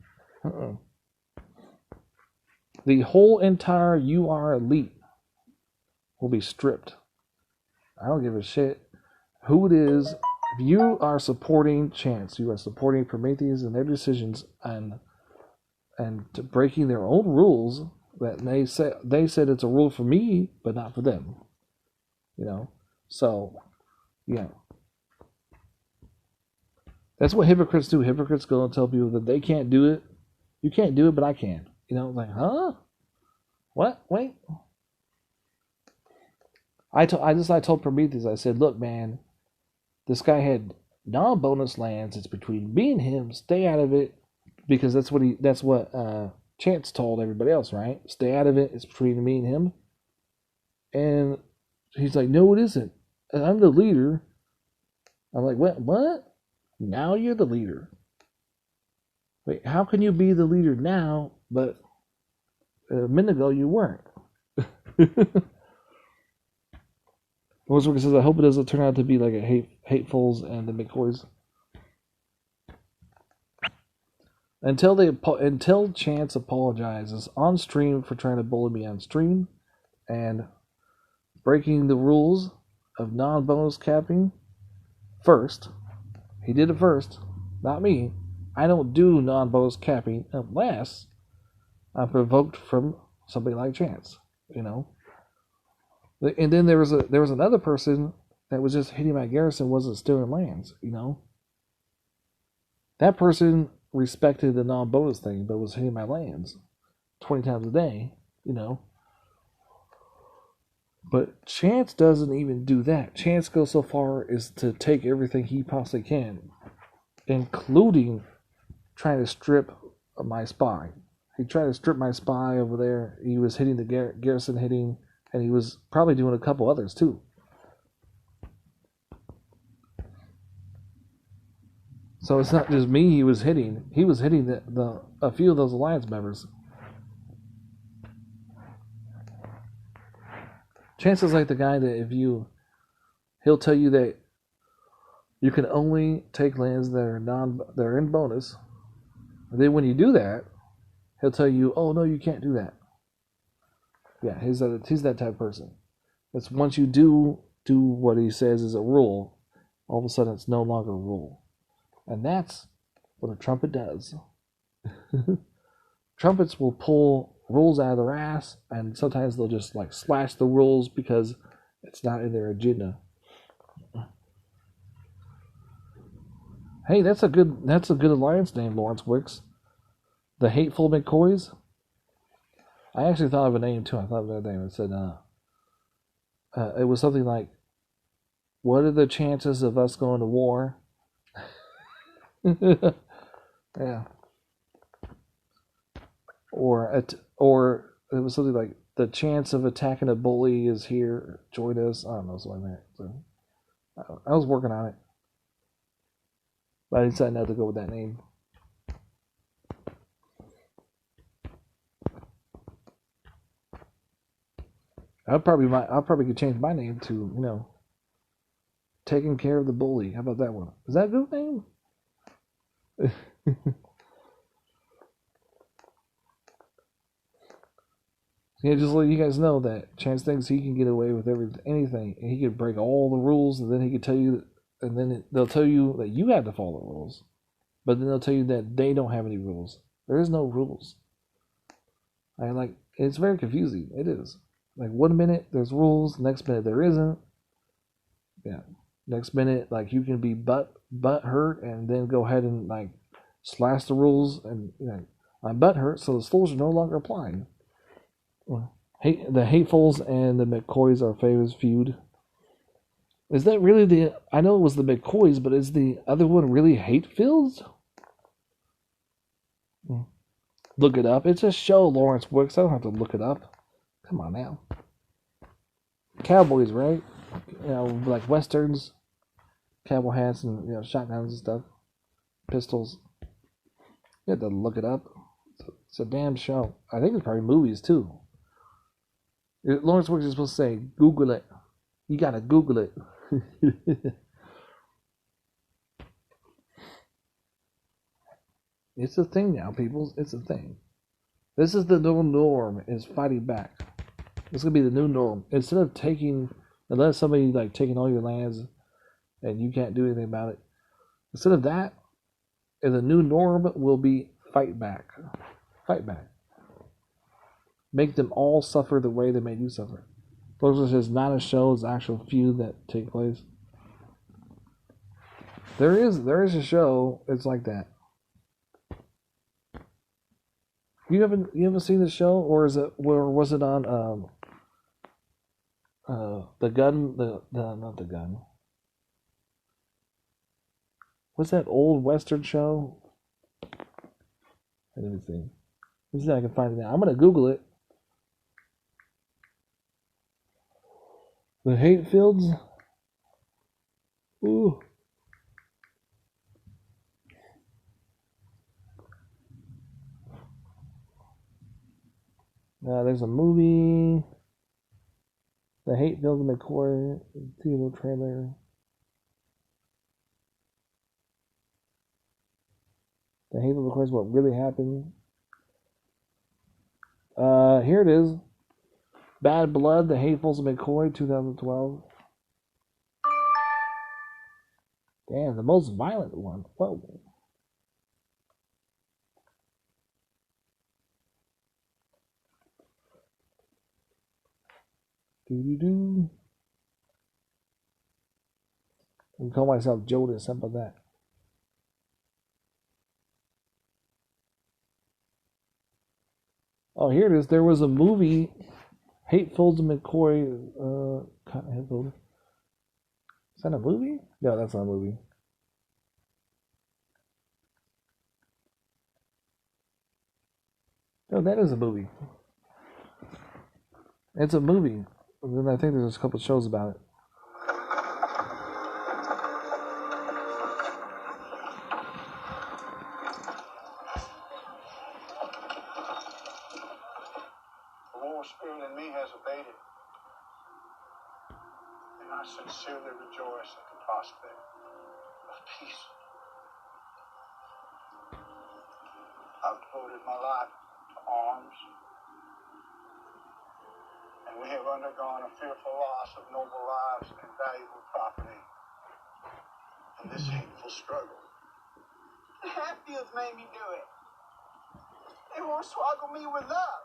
The whole entire UR elite will be stripped. I don't give a shit who it is. If you are supporting Chance, you are supporting Prometheus and their decisions and breaking their own rules that they said it's a rule for me, but not for them. You know? So, yeah. That's what hypocrites do. Hypocrites go and tell people that they can't do it. You can't do it, but I can. You know, like, huh? What? Wait. I told Prometheus, I said, look, man, this guy had non-bonus lands. It's between me and him. Stay out of it, because that's what Chance told everybody else, right? Stay out of it. It's between me and him. And he's like, no, it isn't. I'm the leader. I'm like, what? Now you're the leader. Wait, how can you be the leader now, but a minute ago you weren't? Roseworker says, I hope it doesn't turn out to be like a Hatefuls and the McCoys. Until Chance apologizes on stream for trying to bully me on stream and breaking the rules of non-bonus capping first. He did it first, not me. I don't do non-bonus capping unless I'm provoked from somebody like Chance, you know. And then there was another person that was just hitting my garrison, wasn't stealing lands, you know. That person respected the non-bonus thing, but was hitting my lands 20 times a day, you know. But Chance doesn't even do that. Chance goes so far as to take everything he possibly can, including trying to strip my spy. He tried to strip my spy over there. He was hitting the garrison hitting, and he was probably doing a couple others too. So it's not just me he was hitting. He was hitting a few of those alliance members. Chance is like the guy that if you He'll tell you that you can only take lands that are in bonus. And then when you do that, he'll tell you, "Oh no, you can't do that." Yeah, he's that type of person. It's once you do what he says is a rule, all of a sudden it's no longer a rule, and that's what a trumpet does. Trumpets will pull rules out of their ass, and sometimes they'll just like slash the rules because it's not in their agenda. Hey, that's a good alliance name, Lawrence Wicks. The Hateful McCoys. I actually thought of a name too. I thought of that name. It said, it was something like, "What are the chances of us going to war?" Yeah. Or it was something like, "The chance of attacking a bully is here. Join us." I don't know, something like that. So I was working on it, but I decided not to go with that name. I'll probably could change my name to taking care of the bully. How about that one? Is that a good name? Yeah, just let you guys know that Chance thinks he can get away with anything. He could break all the rules, and then he could tell you, and then they'll tell you that you have to follow rules, but then they'll tell you that they don't have any rules. There is no rules. It's very confusing. It is. Like 1 minute there's rules, next minute there isn't. Yeah. Next minute, like you can be butt hurt and then go ahead and like slash the rules, and I'm butt hurt, so the rules are no longer applying. The Hatefuls and the McCoys are famous feud. Is that really the? I know it was the McCoys, but is the other one really Hatefields? Look it up. It's a show, Lawrence Wicks. I don't have to look it up. Come on now. Cowboys, right? Like westerns, cowboy hats, and shotguns and stuff, pistols. You have to look it up. It's a damn show. I think it's probably movies too. Lawrence Wicks is supposed to say, "Google it." You gotta Google it. It's a thing now, people. It's a thing. This is the new norm. Is fighting back. This is gonna be the new norm. Instead of unless somebody like taking all your lands, and you can't do anything about it. Instead of that, the new norm will be fight back. Fight back. Make them all suffer the way they made you suffer. Those are just not a show; it's actual feud that take place. There is a show. It's like that. You haven't seen the show, or was it on the gun the not the gun? What's that old western show? Let me see. Let me see if I can find it now. I'm gonna Google it. The Hatefields. Ooh. There's a movie. The Hatefields and McCoy TV trailer. The Hatefields McCoy is what really happened. Here it is. Bad Blood, The Hatefuls of McCoy, 2012. Damn, the most violent one. Whoa. Doo-doo-doo. I can call myself Jonas, how about that? Oh, here it is. There was a movie, Hatefuls of McCoy. Hateful. Is that a movie? No, that's not a movie. No, that is a movie. It's a movie. And then I think there's a couple of shows about it. The war spirit in me has abated. And I sincerely rejoice at the prospect of peace. I've devoted my life to arms, and we have undergone a fearful loss of noble lives and valuable property in this hateful struggle. The Hatfields made me do it. They won't swaggle me with love.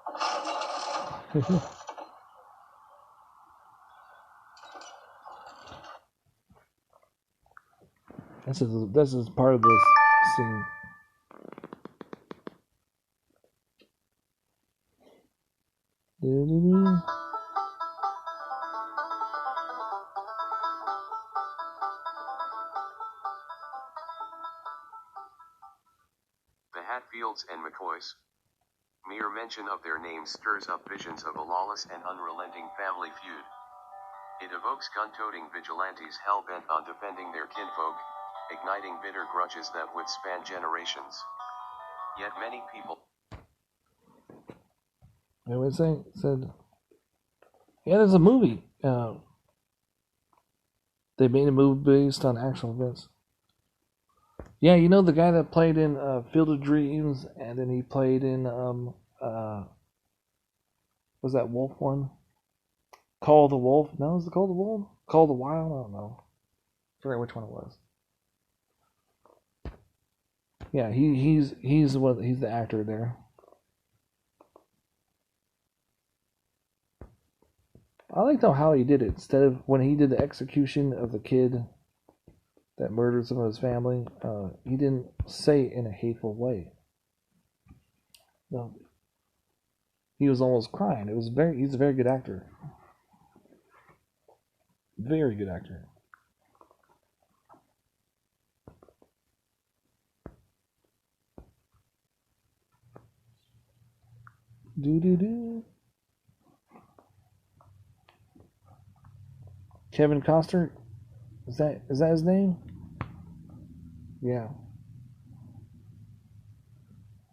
This is part of this scene. The Hatfields and McCoys. Mere mention of their names stirs up visions of a lawless and unrelenting family feud. It evokes gun-toting vigilantes hell-bent on defending their kinfolk, igniting bitter grudges that would span generations. Yet many people... I would say, said, yeah, there's a movie. They made a movie based on actual events. Yeah, you know the guy that played in Field of Dreams, and then he played in was that Wolf one? Call the Wolf? No, is it Call the Wolf? Call the Wild? I don't know. I forget which one it was. Yeah, he's the actor there. I like though how he did it. Instead of when he did the execution of the kid that murdered some of his family, he didn't say it in a hateful way. No, he was almost crying. He's a very good actor. Very good actor. Do. Kevin Costner? Is that his name? Yeah.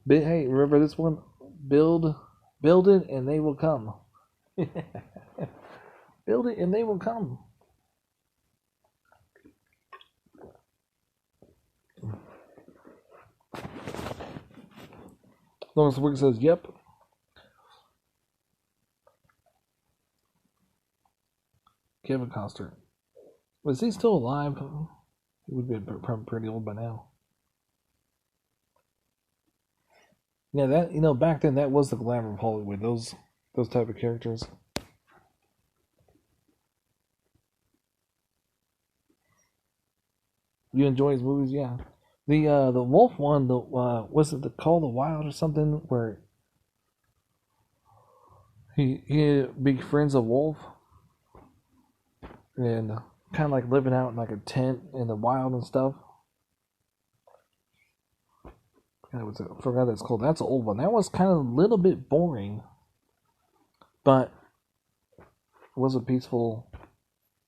Hey, remember this one? Build it and they will come. Build it and they will come. Lawrence Wick says, yep. Kevin Costner. Was he still alive? He would be pretty old by now. Yeah, that back then that was the glamour of Hollywood. Those type of characters. You enjoy his movies, yeah. The Wolf one, was it the Call the Wild or something, where he befriends a wolf and kind of like living out in like a tent in the wild and stuff. I forgot what it's called. That's an old one. That was kind of a little bit boring, but it was a peaceful.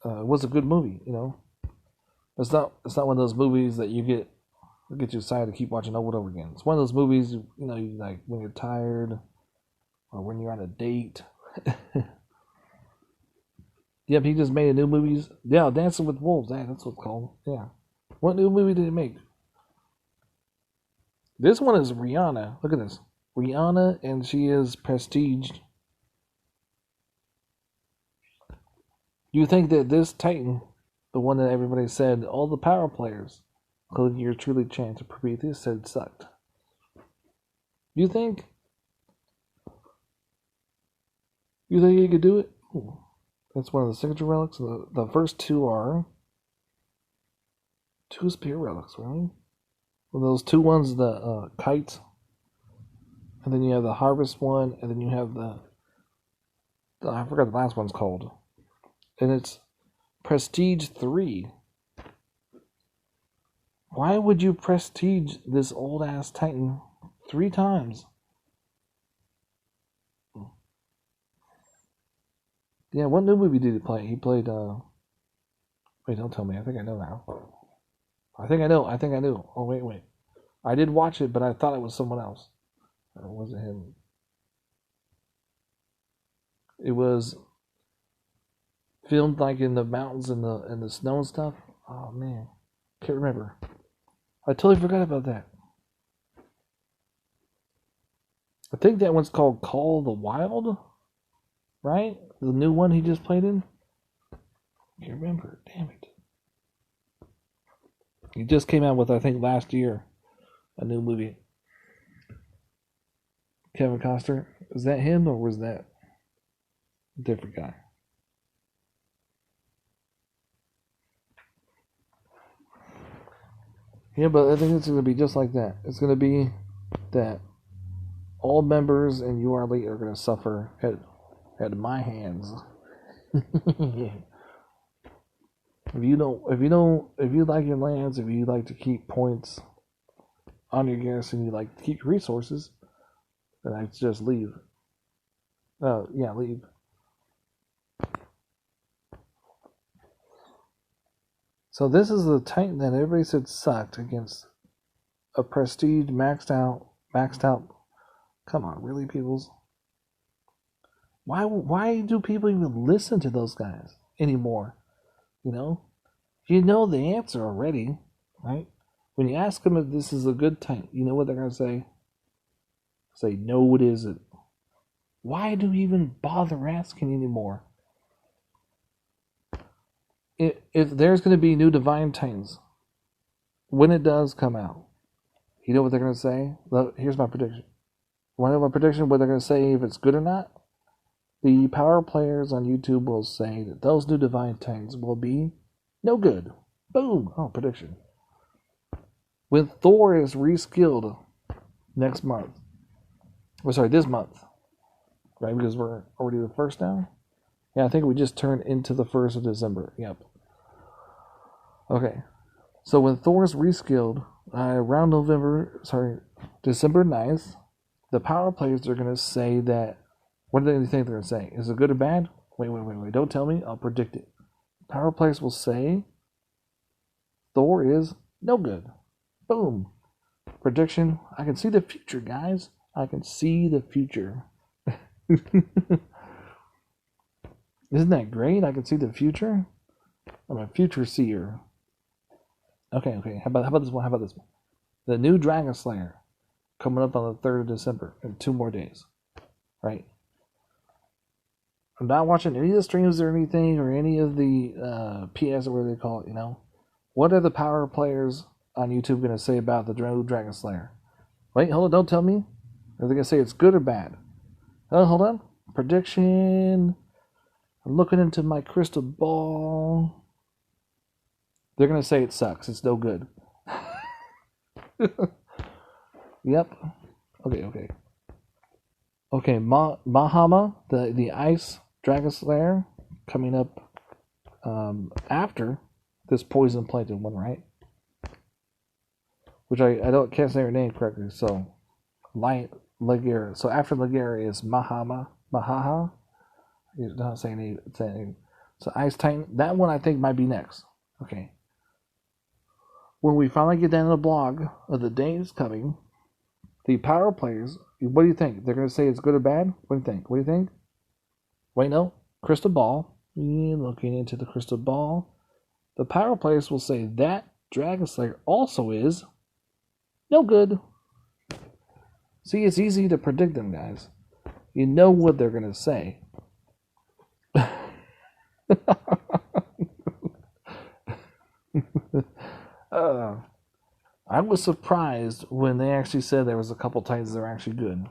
It was a good movie, It's not one of those movies that you get you excited to keep watching over and over again. It's one of those movies, you like when you're tired or when you're on a date. Yep, he just made a new movie. Yeah, Dancing with Wolves. That's what it's called. Yeah. What new movie did he make? This one is Rihanna. Look at this. Rihanna, and she is prestiged. You think that this Titan, the one that everybody said, all the power players, including your truly chance of Prometheus, said sucked. You think he could do it? Ooh. That's one of the signature relics. The first two are two spear relics, right? Well, those two ones, the kites, and then you have the harvest one, and then you have the I forgot the last one's called, and it's Prestige 3. Why would you prestige this old ass Titan 3 times? Yeah, what new movie did he play? He played, wait, don't tell me. I think I know now. I think I knew. Oh, wait. I did watch it, but I thought it was someone else. Or was it him? It was filmed like in the mountains and the snow and stuff. Oh man, can't remember. I totally forgot about that. I think that one's called Call of the Wild, right? The new one he just played in. Can't remember. Damn it. He just came out with, I think, last year, a new movie. Kevin Costner. Is that him or was that a different guy? Yeah, but I think it's going to be just like that. It's going to be that all members in UR Elite are going to suffer at my hands. If you like your lands, if you like to keep points on your garrison, you like to keep resources, then I just leave. Leave. So this is the Titan that everybody said sucked against a prestige maxed out. Come on, really, peoples? Why do people even listen to those guys anymore? You know the answer already, right? When you ask them if this is a good Titan, you know what they're gonna say? Say no, it isn't. Why do you even bother asking anymore? If there's going to be new Divine Titans, when it does come out, you know what they're going to say? Here's my prediction. Want to know my prediction? What they're going to say if it's good or not? The power players on YouTube will say that those new Divine Titans will be no good. Boom! Oh, prediction. When Thor is reskilled next month, this month, right? Because we're already the first now. Yeah, I think we just turned into the 1st of December. Yep. Okay. So when Thor's reskilled around December 9th, the power players are going to say that. What do they think they're going to say? Is it good or bad? Wait. Don't tell me. I'll predict it. Power players will say Thor is no good. Boom. Prediction. I can see the future, guys. I can see the future. Isn't that great? I can see the future. I'm a future seer. Okay. How about this one? The new Dragon Slayer coming up on the 3rd of December in 2 more days. Right? I'm not watching any of the streams or anything or any of the PS or whatever they call it, What are the power players on YouTube going to say about the new Dragon Slayer? Wait, hold on, don't tell me. Are they going to say it's good or bad? Oh, hold on. Prediction. I'm looking into my crystal ball. They're going to say it sucks. It's no good. Yep. Okay, Mahama, the Ice Dragon Slayer, coming up after this Poison Plated one, right? Which I can't say her name correctly, so Ligera. So after Ligera is Mahaha. He's not saying anything. So Ice Titan, that one I think might be next. Okay. When we finally get down to the blog of the day is coming, the power players, what do you think? They're going to say it's good or bad? What do you think? Wait, no. Crystal ball. Looking into the crystal ball. The power players will say that Dragon Slayer also is no good. See, it's easy to predict them, guys. You know what they're going to say. I was surprised when they actually said there was a couple Titans that were actually good.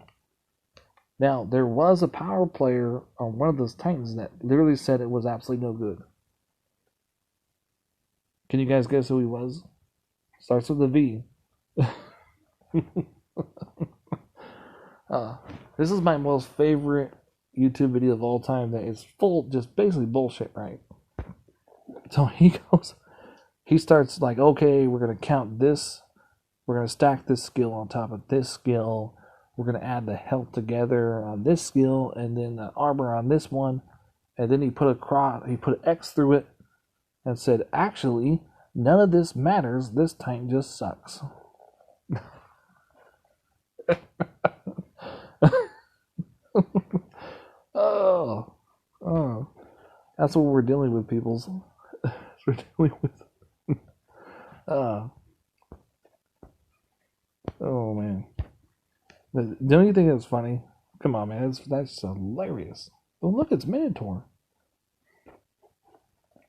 Now, there was a power player on one of those Titans that literally said it was absolutely no good. Can you guys guess who he was? Starts with a V. This is my most favorite YouTube video of all time that is full, just basically bullshit, right? So he starts like, okay, we're going to count this. We're going to stack this skill on top of this skill. We're going to add the health together on this skill and then the armor on this one. And then he put an X through it and said, actually, none of this matters. This Titan just sucks. Oh. That's what we're dealing with, peoples. We're dealing with. Oh man, don't you think it's funny? Come on, man, that's hilarious. But look, it's Minotaur.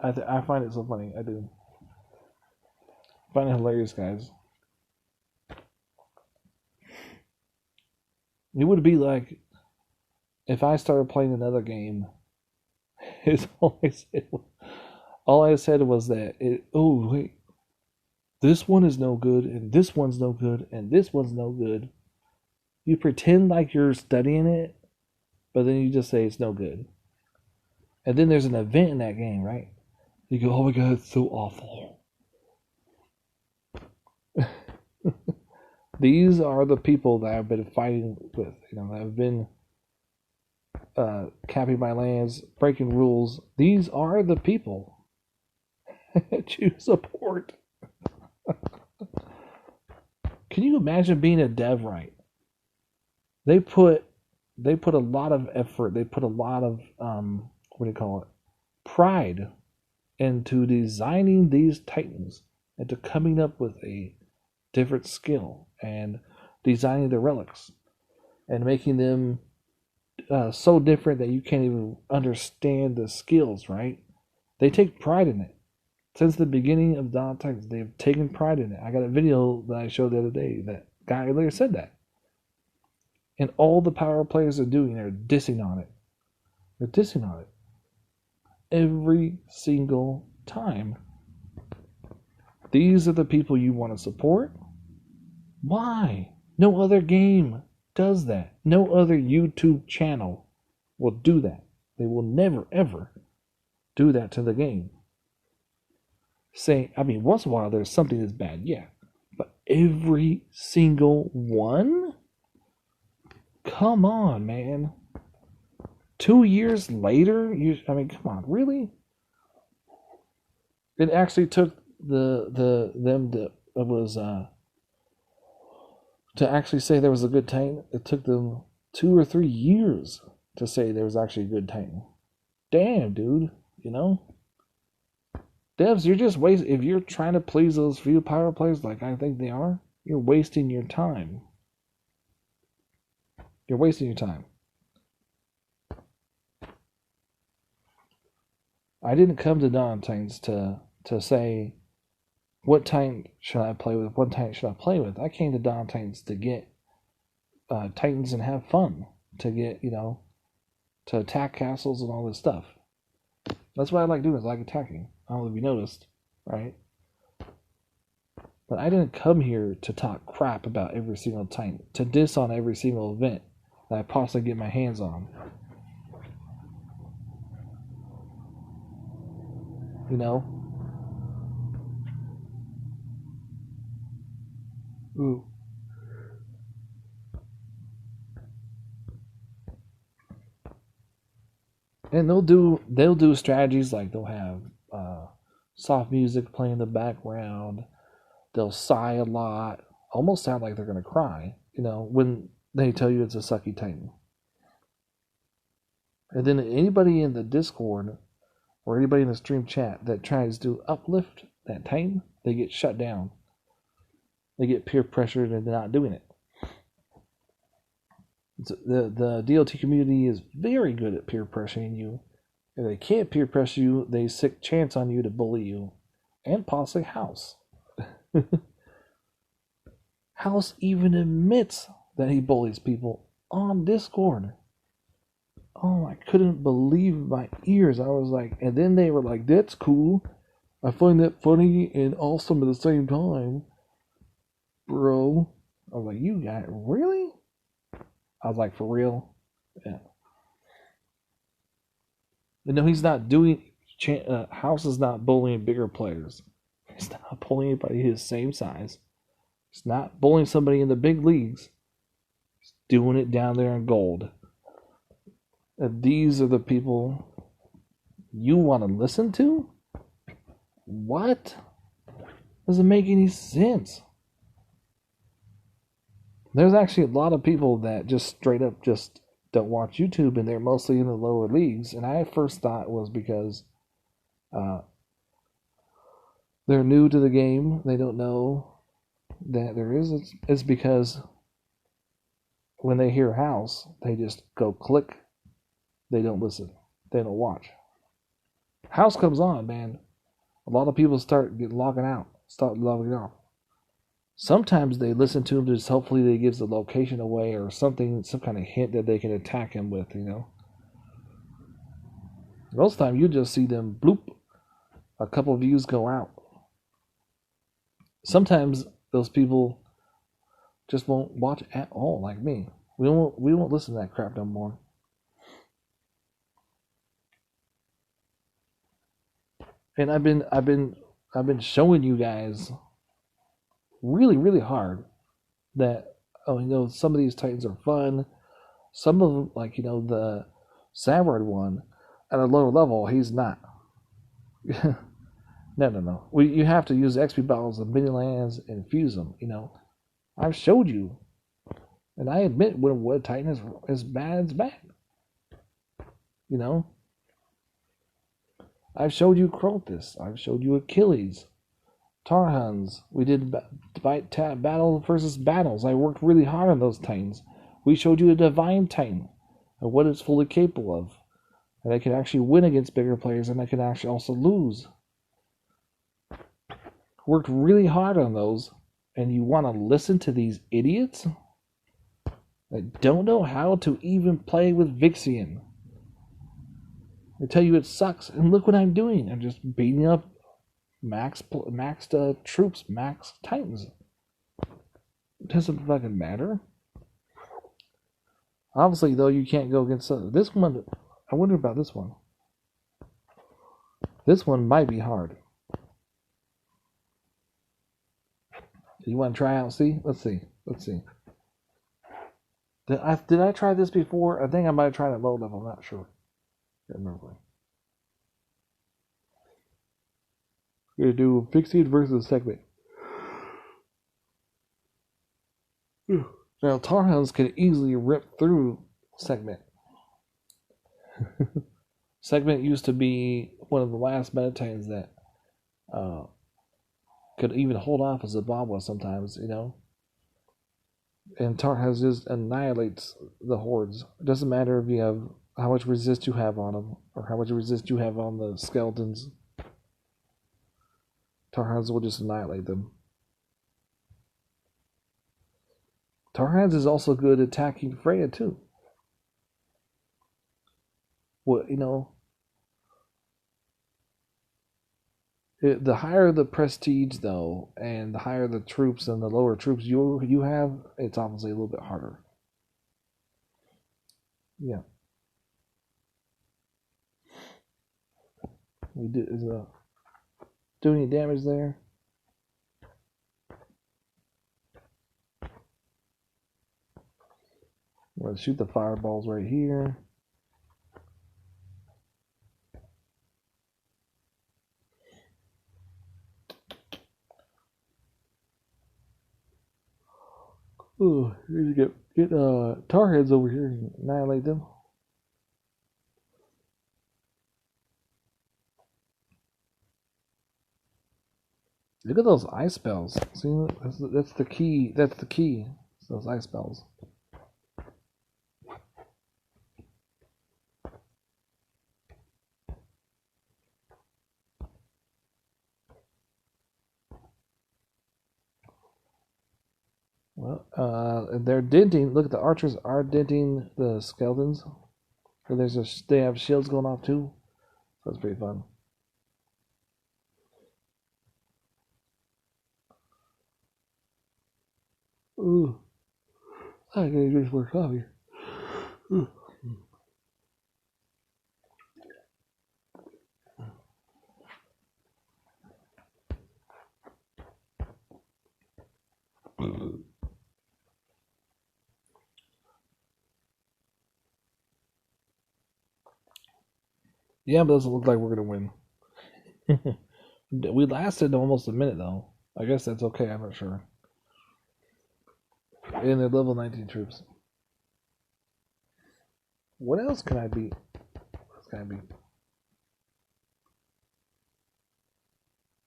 I find it so funny. I do. I find it hilarious, guys. It would be like if I started playing another game. It's all I said was that oh wait, this one is no good, and this one's no good, and this one's no good. You pretend like you're studying it, but then you just say it's no good. And then there's an event in that game, right? You go, oh my god, it's so awful. These are the people that I've been fighting with, that have been capping my lands, breaking rules. These are the people that you support. Can you imagine being a dev, right? They put a lot of effort. They put a lot of pride into designing these titans and to coming up with a different skill and designing the relics and making them so different that you can't even understand the skills, right? They take pride in it. Since the beginning of Dawn of Titans, they've taken pride in it. I got a video that I showed the other day that guy earlier said that. And all the power players are doing, they're dissing on it. They're dissing on it. Every single time. These are the people you want to support? Why? No other game does that. No other YouTube channel will do that. They will never, ever do that to the game. Once in a while there's something that's bad, yeah. But every single one? Come on, man. 2 years later? Come on, really? It actually took to actually say there was a good Titan. It took them 2 or 3 years to say there was actually a good Titan. Damn, dude. Devs, you're just wasting. If you're trying to please those few power players like I think they are, you're wasting your time. You're wasting your time. I didn't come to Dawn of Titans to say what Titan should I play with, what Titan should I play with. I came to Dawn of Titans to get Titans and have fun, to get, to attack castles and all this stuff. That's what I like doing, is I like attacking. I don't know if you noticed, right? But I didn't come here to talk crap about every single Titan, to diss on every single event that I possibly get my hands on. Ooh. And they'll do strategies like they'll have soft music playing in the background. They'll sigh a lot, almost sound like they're gonna cry, when they tell you it's a sucky Titan. And then anybody in the Discord or anybody in the stream chat that tries to uplift that Titan, they get shut down. They get peer pressured into not doing it. The DLT community is very good at peer pressuring you. If they can't peer pressure you, they sick chance on you to bully you. And possibly House. House even admits that he bullies people on Discord. Oh, I couldn't believe my ears. I was like, and then they were like, that's cool. I find that funny and awesome at the same time. Bro. I was like, you got really? I was like, for real? Yeah. But no, he's not doing. House is not bullying bigger players. He's not bullying anybody his same size. He's not bullying somebody in the big leagues. He's doing it down there in gold. And these are the people you want to listen to? What? Doesn't make any sense. There's actually a lot of people that just straight up just don't watch YouTube, and they're mostly in the lower leagues. And I first thought it was because uh, they're new to the game. They don't know that there is. It's because when they hear house, they just go click. They don't listen. They don't watch. House comes on, man. A lot of people start logging out, start logging off. Sometimes they listen to him, just hopefully they gives the location away or something, some kind of hint that they can attack him with, you know. Most of the time you just see them bloop, a couple of views go out. Sometimes those people just won't watch at all, like me. We won't listen to that crap no more. And I've been showing you guys really, really hard that, oh, you know, some of these Titans are fun. Some of them, like, you know, the Samurai one, at a lower level, he's not. No. You have to use XP bottles and mini lands and fuse them, you know. I've showed you. And I admit when a Titan is bad, it's bad. You know? I've showed you Crotus. I've showed you Achilles. Tarhans. We did battle versus battles. I worked really hard on those Titans. We showed you a Divine Titan and what it's fully capable of. And I can actually win against bigger players, and I can actually also lose. Worked really hard on those, and you want to listen to these idiots that don't know how to even play with Vixian. I tell you it sucks, and look what I'm doing. I'm just beating up maxed troops, max Titans. It doesn't fucking matter. Obviously, though, you can't go against this one. I wonder about this one. This one might be hard. You want to try out? See? Let's see. Did I try this before? I think I might have tried it low level. I'm not sure. I can't remember. We're gonna do Fixed versus Segment. Now Tarhounds can easily rip through Segment. Segment used to be one of the last meta Titans that could even hold off as a Zimbabwe sometimes, you know. And Tarhounds just annihilates the hordes. It doesn't matter if you have how much resist you have on them or how much resist you have on the skeletons. Tarhounds will just annihilate them. Tarhounds is also good attacking Freya too. Well, you know, the higher the prestige though, and the higher the troops and the lower troops you have, it's obviously a little bit harder. Yeah. We do any damage there? I'm gonna shoot the fireballs right here. Ooh, need to get tar heads over here and annihilate them. Look at those ice spells. See, that's the key. That's the key. It's those ice spells. Well, they're denting. Look, the archers are denting the skeletons. So they have shields going off too. So that's pretty fun. Ooh, I gotta drink more coffee. Ooh. Yeah, but it doesn't look like we're gonna win. We lasted almost a minute though. I guess that's okay. I'm not sure. And they're level 19 troops. What else can I be? What else can I be?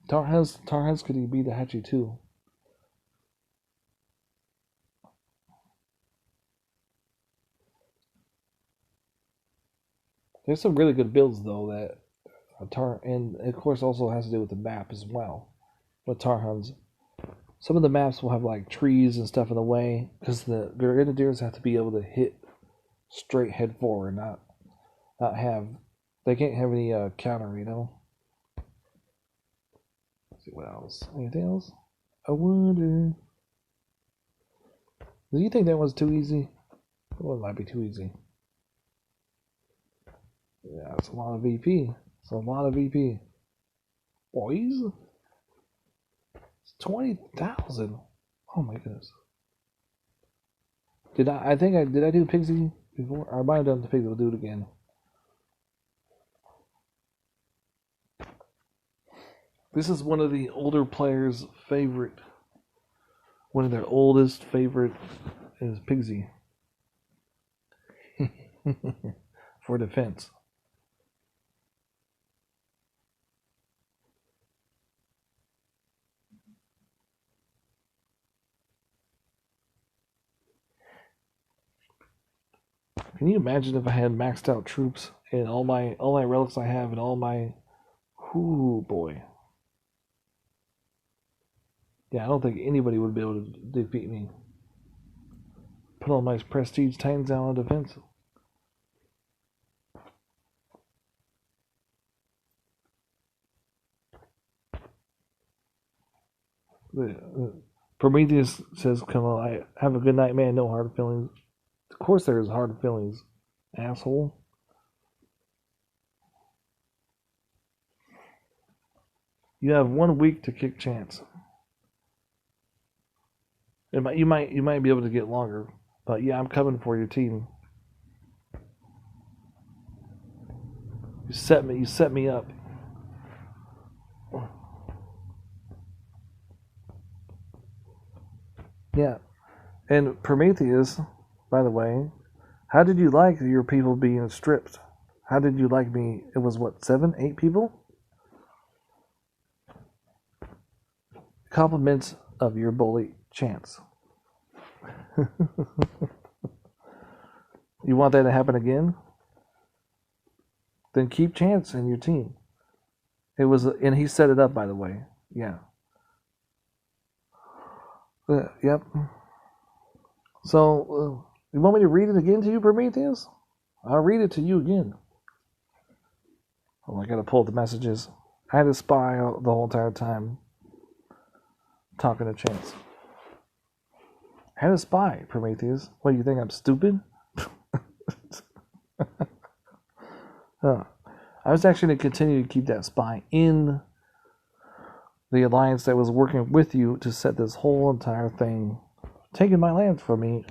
Tarhans could he be the Hachi too? There's some really good builds though that and of course also has to do with the map as well. With Tarhans, some of the maps will have like trees and stuff in the way because the grenadiers have to be able to hit straight head forward, not have they can't have any counter, you know. Let's see what else. Anything else? I wonder. Do you think that was too easy? Well, it might be too easy. Yeah, it's a lot of VP. It's a lot of VP. Boys? It's 20,000. Oh my goodness. Did I do Pigsy before? I might have done the Pigsy. We'll do it again. This is one of the older players' favorite. One of their oldest favorite is Pigsy. For defense. Can you imagine if I had maxed out troops and all my relics I have and all my ooh boy. Yeah, I don't think anybody would be able to defeat me. Put all my prestige titans down on defense. Prometheus says, "Come on, I have a good night, man. No hard feelings." Of course, there is hard feelings, asshole. You have 1 week to kick chance. You might be able to get longer, but yeah, I'm coming for your team. You set me up. Yeah, and Prometheus, by the way, how did you like your people being stripped? How did you like me? It was what, 7, 8 people? Compliments of your bully Chance. You want that to happen again? Then keep Chance in your team. It was, and he set it up, by the way. Yeah. Yep. So, you want me to read it again to you, Prometheus? I'll read it to you again. Oh, I gotta pull the messages. I had a spy the whole entire time talking to Chance. I had a spy, Prometheus. What, do you think I'm stupid? I was actually going to continue to keep that spy in the alliance that was working with you to set this whole entire thing, taking my land from me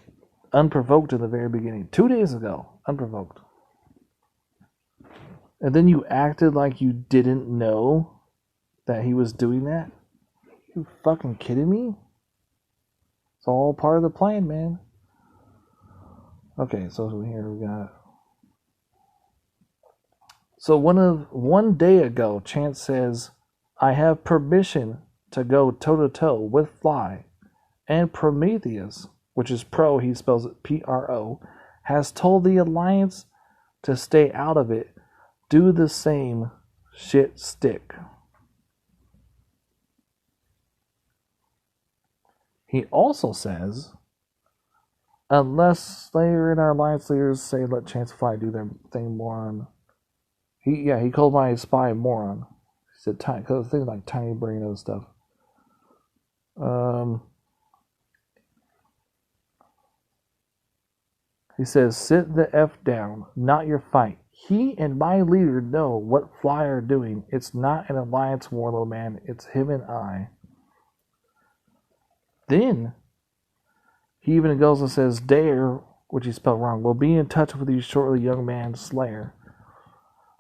unprovoked in the very beginning. 2 days ago, unprovoked. And then you acted like you didn't know that he was doing that? You fucking kidding me? It's all part of the plan, man. Okay, so here we got. So 1 day ago, Chance says, "I have permission to go toe to toe with Fly, and Prometheus, which is pro, he spells it Pro, has told the Alliance to stay out of it. Do the same, shit stick." He also says, "Unless Slayer and our Alliance leaders say let Chance Fly do their thing, moron." He called my spy a moron. He said things like tiny brain and stuff. He says, "Sit the F down, not your fight. He and my leader know what Fly are doing. It's not an alliance war, little man. It's him and I." Then he even goes and says, "Dare," which he spelled wrong, "will be in touch with you shortly, young man, Slayer.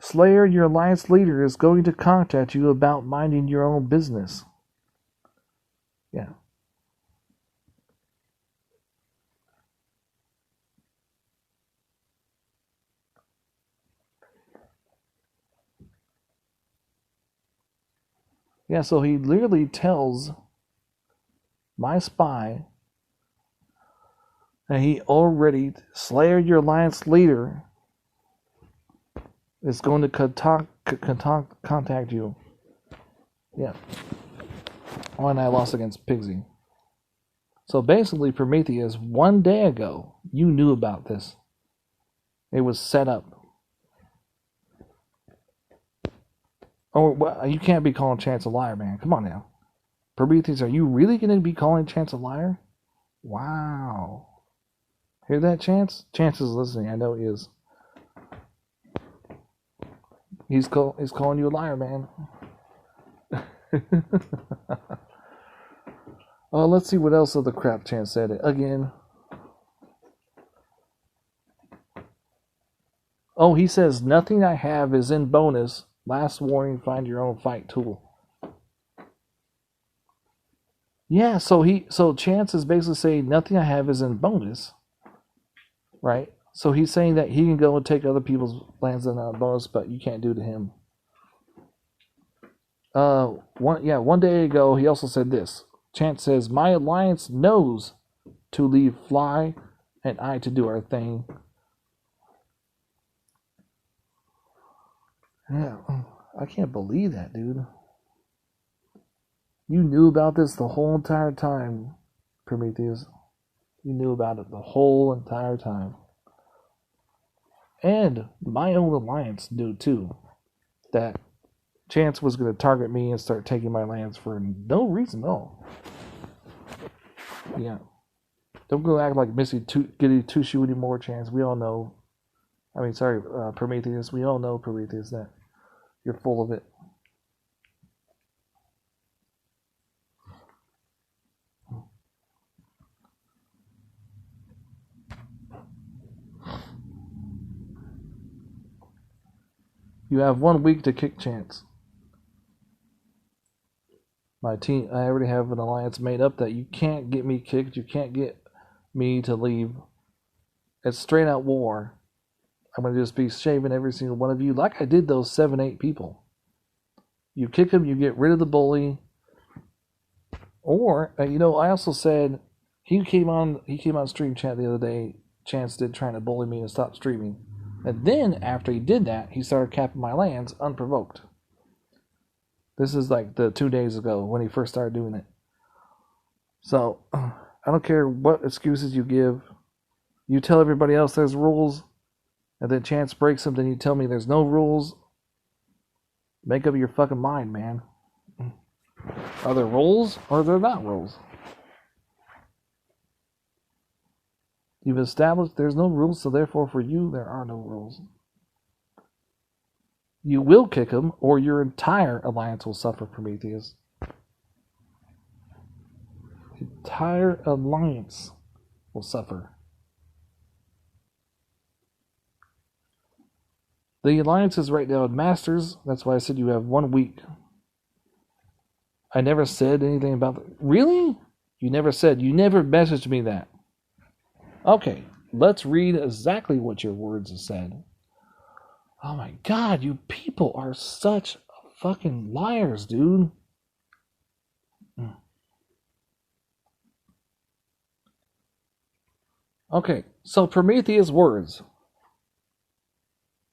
Slayer, your alliance leader, is going to contact you about minding your own business." Yeah. Yeah, so he literally tells my spy that he already, Slayer, your alliance leader, is going to contact you. Yeah. When I lost against Pigsy. So basically, Prometheus, 1 day ago, you knew about this. It was set up. Oh, well, you can't be calling Chance a liar, man. Come on now. Prometheus, are you really going to be calling Chance a liar? Wow. Hear that, Chance? Chance is listening. I know he is. He's calling you a liar, man. Let's see what else of the crap Chance said it again. Oh, he says nothing I have is in bonus. Last warning, find your own fight tool. Yeah, so Chance is basically saying nothing I have is in bonus. Right? So he's saying that he can go and take other people's lands in a bonus, but you can't do it to him. 1 day ago he also said this. Chance says, my alliance knows to leave Fly and I to do our thing. Yeah, I can't believe that, dude. You knew about this the whole entire time, Prometheus. You knew about it the whole entire time. And my own alliance knew, too, that Chance was going to target me and start taking my lands for no reason at all. Yeah. Don't go act like Missy Giddy Tushu anymore, Chance. We all know. Prometheus. We all know, Prometheus, that you're full of it. You have 1 week to kick Chance. My team, I already have an alliance made up that you can't get me kicked. You can't get me to leave. It's straight out war. I'm going to just be shaving every single one of you like I did those 7-8 people. You kick them, you get rid of the bully. Or, I also said, he came on stream chat the other day. Chance did trying to bully me to stop streaming. And then, after he did that, he started capping my lands unprovoked. This is like the 2 days ago when he first started doing it. So, I don't care what excuses you give. You tell everybody else there's rules, and then Chance breaks them, then you tell me there's no rules. Make up your fucking mind, man. Are there rules, or are there not rules? You've established there's no rules, so therefore for you, there are no rules. You will kick him, or your entire alliance will suffer, Prometheus. The entire alliance will suffer. The alliance is right now in Masters. That's why I said you have 1 week. I never said anything about that. Really? You never messaged me that. Okay, let's read exactly what your words have said. Oh my god, you people are such fucking liars, dude. Okay, so Prometheus' words.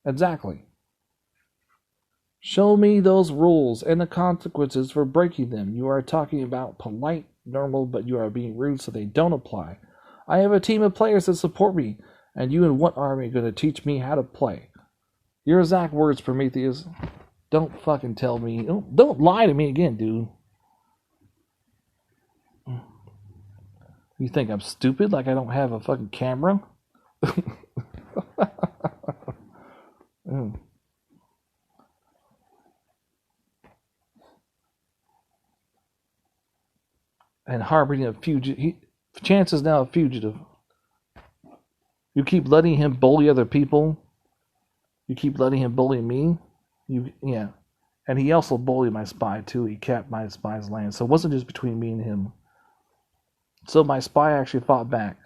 Exactly. Show me those rules and the consequences for breaking them. You are talking about polite, normal, but you are being rude, so they don't apply. I have a team of players that support me, and you and what army are going to teach me how to play? Your exact words, Prometheus. Don't fucking tell me. Don't lie to me again, dude. You think I'm stupid? Like I don't have a fucking camera? And harboring a fugitive. Chance is now a fugitive. You keep letting him bully other people. You keep letting him bully me. And he also bullied my spy too. He capped my spy's land. So it wasn't just between me and him. So my spy actually fought back.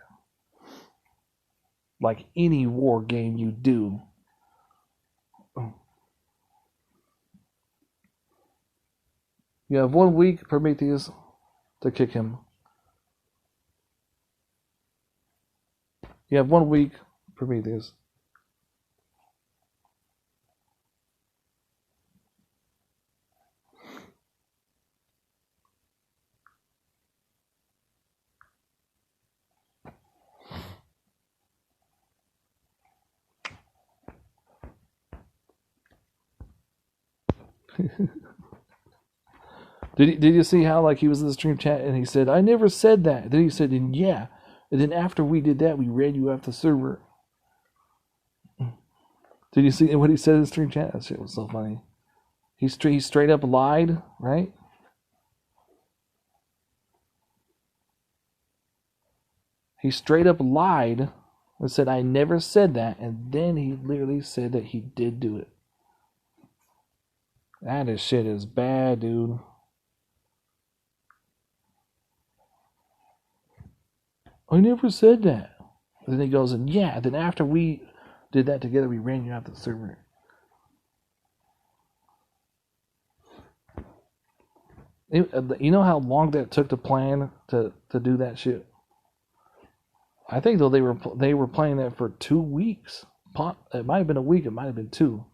Like any war game you do. You have 1 week, Prometheus, to kick him. You have 1 week, Prometheus. Did you see how like he was in the stream chat and he said, I never said that. Then he said, and yeah. And then after we did that, we ran you off the server. Did you see what he said in the stream chat? That shit was so funny. He straight up lied, right? He straight up lied and said, I never said that. And then he literally said that he did do it. That shit is bad, dude. I never said that. And then he goes, and yeah, then after we did that together, we ran you off the server. You know how long that took to plan to do that shit? I think though they were playing that for 2 weeks. It might have been a week. It might have been 2.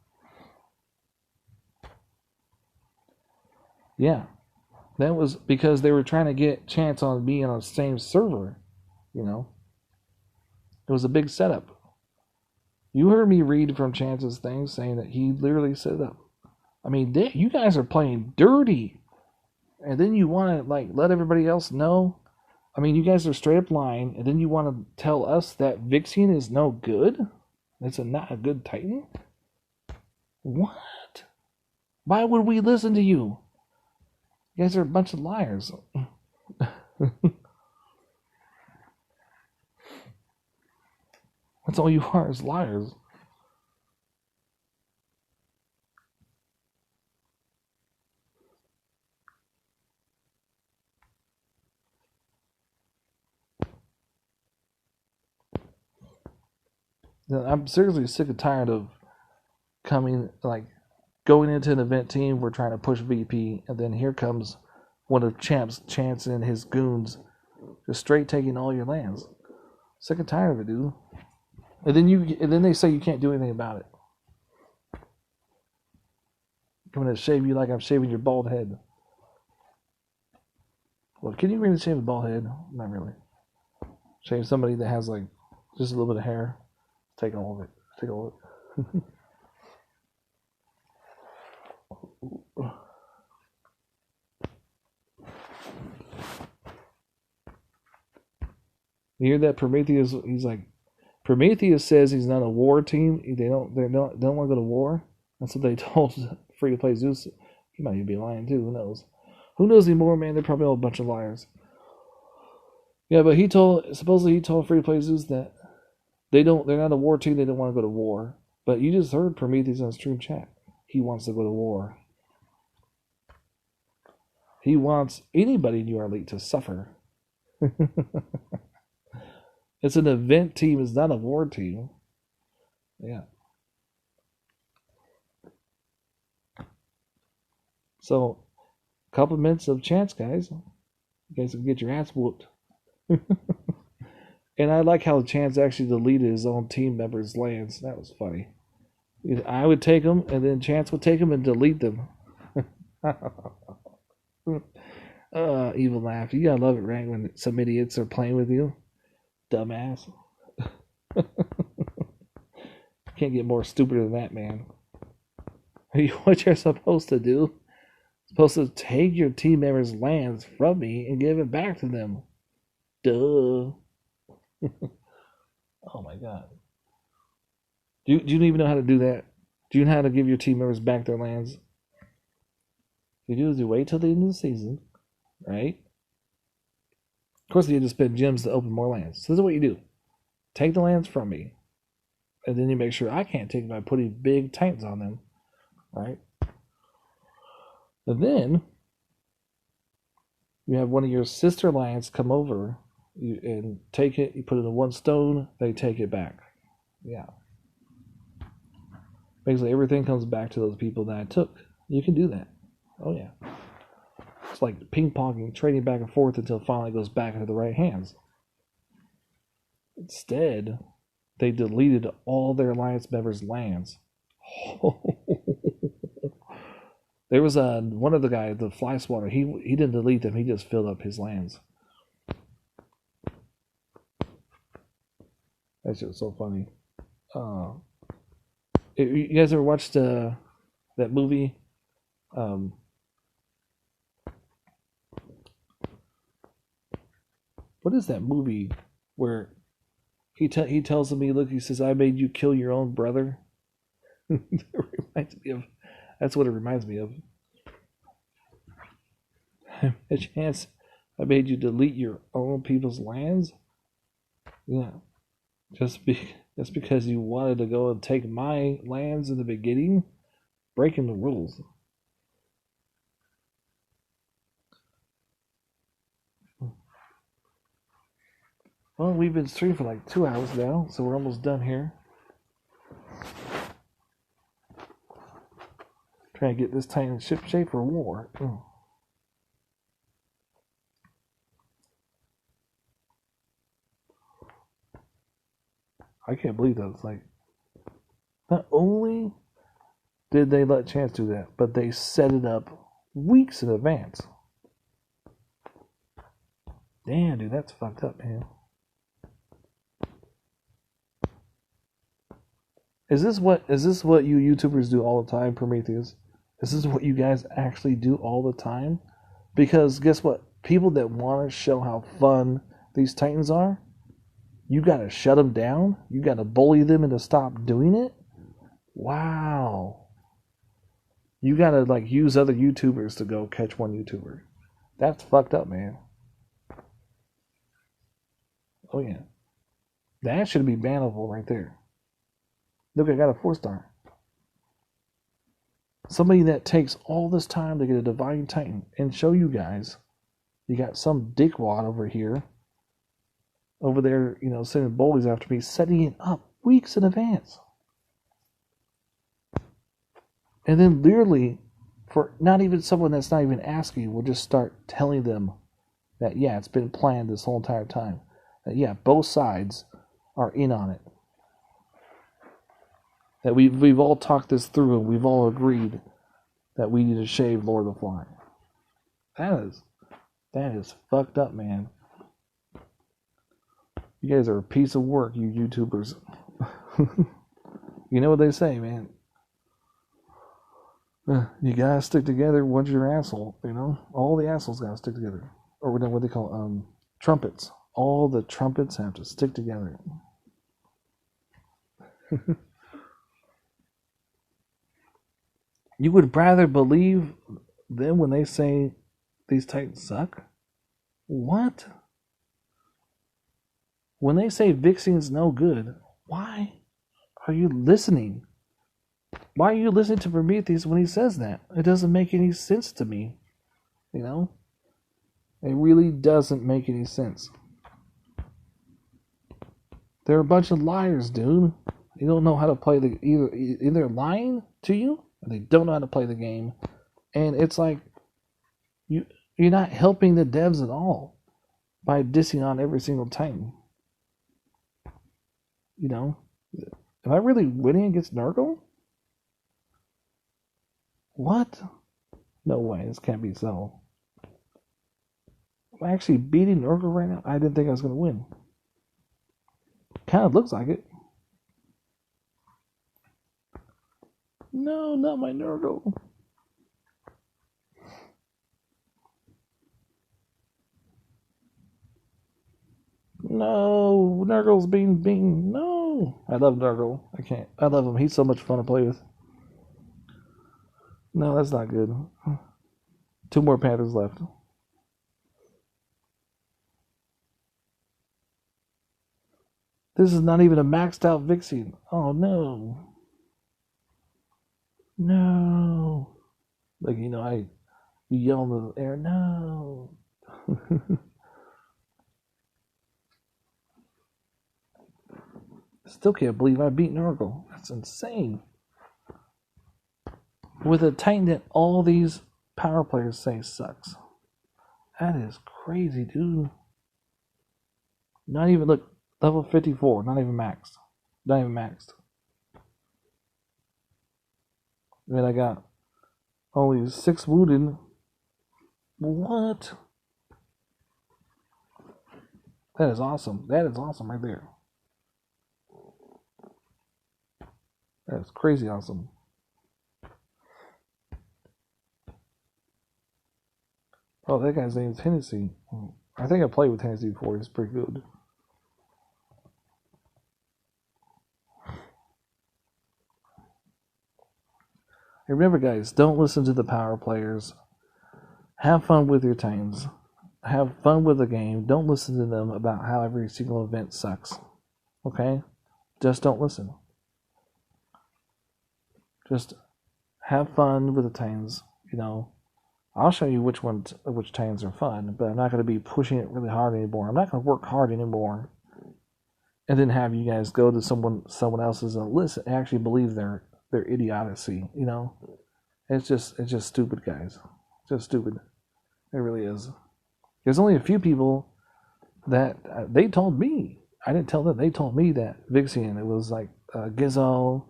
Yeah, that was because they were trying to get Chance on being on the same server. You know, it was a big setup. You heard me read from Chance's thing saying that he literally set up. I mean, you guys are playing dirty, and then you want to like let everybody else know. I mean, you guys are straight up lying, and then you want to tell us that Vixian is no good? It's not a good Titan? What? Why would we listen to you? You guys are a bunch of liars. That's all you are, is liars. I'm seriously sick and tired of going into an event team, we're trying to push VP, and then here comes one of Chance and his goons just straight taking all your lands. Sick and tired of it, dude. And then they say you can't do anything about it. I'm gonna shave you like I'm shaving your bald head. Well, can you really shave a bald head? Not really. Shave somebody that has like just a little bit of hair. Take all of it. Take all of it. You hear that? Prometheus? He's like, Prometheus says he's not a war team. They don't want to go to war. That's what they told Free to Play Zeus. He might even be lying too. Who knows? Who knows anymore, man? They're probably all a bunch of liars. Yeah, but supposedly he told Free to Play Zeus that they're not a war team. They don't want to go to war. But you just heard Prometheus on stream chat. He wants to go to war. He wants anybody in UR Elite to suffer. It's an event team. It's not a war team. Yeah. So, compliments of Chance, guys. You guys can get your ass whooped. And I like how Chance actually deleted his own team members' lands. That was funny. I would take them, and then Chance would take them and delete them. Evil laugh. You gotta love it, right? When some idiots are playing with you. Dumbass. Can't get more stupid than that, man. What you're supposed to do? Supposed to take your team members' lands from me and give it back to them. Duh. Oh my god. Do you even know how to do that? Do you know how to give your team members back their lands? You do is you wait till the end of the season, right? Of course, you have to spend gems to open more lands. So this is what you do. Take the lands from me. And then you make sure I can't take them by putting big Titans on them. Right? And then you have one of your sister lands come over and take it. You put it in one stone. They take it back. Yeah. Basically, everything comes back to those people that I took. You can do that. Oh, yeah. It's like ping-ponging, trading back and forth until it finally goes back into the right hands. Instead, they deleted all their alliance members' lands. There was one of the guys, the fly swatter. He didn't delete them. He just filled up his lands. That shit was so funny. You guys ever watched that movie? What is that movie where he tells me, look, he says, I made you kill your own brother? It reminds me of. That's what it reminds me of. A chance I made you delete your own people's lands? Yeah. Just because you wanted to go and take my lands in the beginning? Breaking the rules. Well, we've been streaming for like 2 hours now, so we're almost done here. Trying to get this Titan ship shape for war. I can't believe that. It's like, not only did they let Chance do that, but they set it up weeks in advance. Damn, dude, that's fucked up, man. Is this what you YouTubers do all the time, Prometheus? Is this what you guys actually do all the time? Because guess what? People that want to show how fun these Titans are, you gotta shut them down. You gotta bully them into stop doing it. Wow. You gotta like use other YouTubers to go catch one YouTuber. That's fucked up, man. Oh yeah. That should be bannable right there. Look, I got a 4-star. Somebody that takes all this time to get a Divine Titan and show you guys. You got some dickwad over there, sending bullies after me, setting it up weeks in advance. And then literally, for not even someone that's not even asking, will just start telling them that, yeah, it's been planned this whole entire time. That, yeah, both sides are in on it. That we've all talked this through and we've all agreed that we need to shave Lord of the Fly. That is fucked up, man. You guys are a piece of work, you YouTubers. You know what they say, man. You gotta stick together once you're an asshole, All the assholes gotta stick together. Or what they call trumpets. All the trumpets have to stick together. You would rather believe them when they say these Titans suck? What? When they say Vixen's no good, why are you listening? Why are you listening to Prometheus when he says that? It doesn't make any sense to me. It really doesn't make any sense. They're a bunch of liars, dude. They don't know how to play either lying to you, or they don't know how to play the game. And it's like you're not helping the devs at all by dissing on every single Titan. Am I really winning against Nurgle? What? No way, this can't be so. Am I actually beating Nurgle right now? I didn't think I was going to win. Kind of looks like it. No, not my Nurgle. No, Nurgle's being beaten. No. I love Nurgle. I can't. I love him. He's so much fun to play with. No, that's not good. 2 more Panthers left. This is not even a maxed out Vixen. Oh no. No. Like, you yell in the air, no. Still can't believe I beat Nurgle. That's insane. With a Titan that all these power players say sucks. That is crazy, dude. Not even, look, level 54, not even maxed. Not even maxed. I mean, I got only 6 wounded. What? That is awesome. That is awesome right there. That is crazy awesome. Oh, that guy's name is Hennessy. I think I played with Hennessy before. He's pretty good. Hey, remember, guys, don't listen to the power players. Have fun with your times. Have fun with the game. Don't listen to them about how every single event sucks. Okay? Just don't listen. Just have fun with the times. You know, I'll show you which times are fun, but I'm not going to be pushing it really hard anymore. I'm not going to work hard anymore, and then have you guys go to someone else's and listen, and actually believe their idiocy. You know, it's just stupid, guys. Just stupid. It really is. There's only a few people that they told me. I didn't tell them. They told me that Vixian. It was like Gizzo,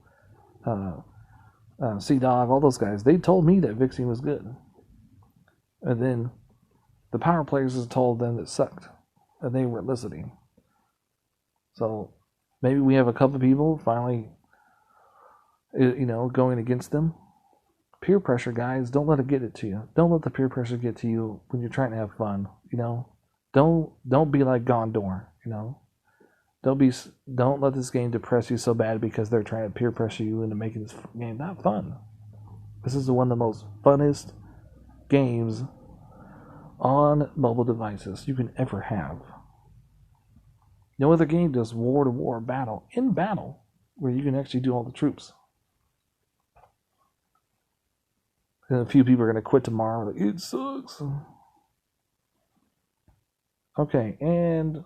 Sea Dog, all those guys. They told me that Vixian was good, and then the power players told them it sucked, and they weren't listening. So maybe we have a couple of people finally, you know, going against them. Peer pressure, guys, don't let it get it to you. Don't let the peer pressure get to you when you're trying to have fun. You know, don't be like Gondor. You know, don't let this game depress you so bad because they're trying to peer pressure you into making this game not fun. This is one of the most funnest games on mobile devices you can ever have. No other game does war-to-war battle in battle where you can actually do all the troops. And a few people are going to quit tomorrow. Like, it sucks. Okay, and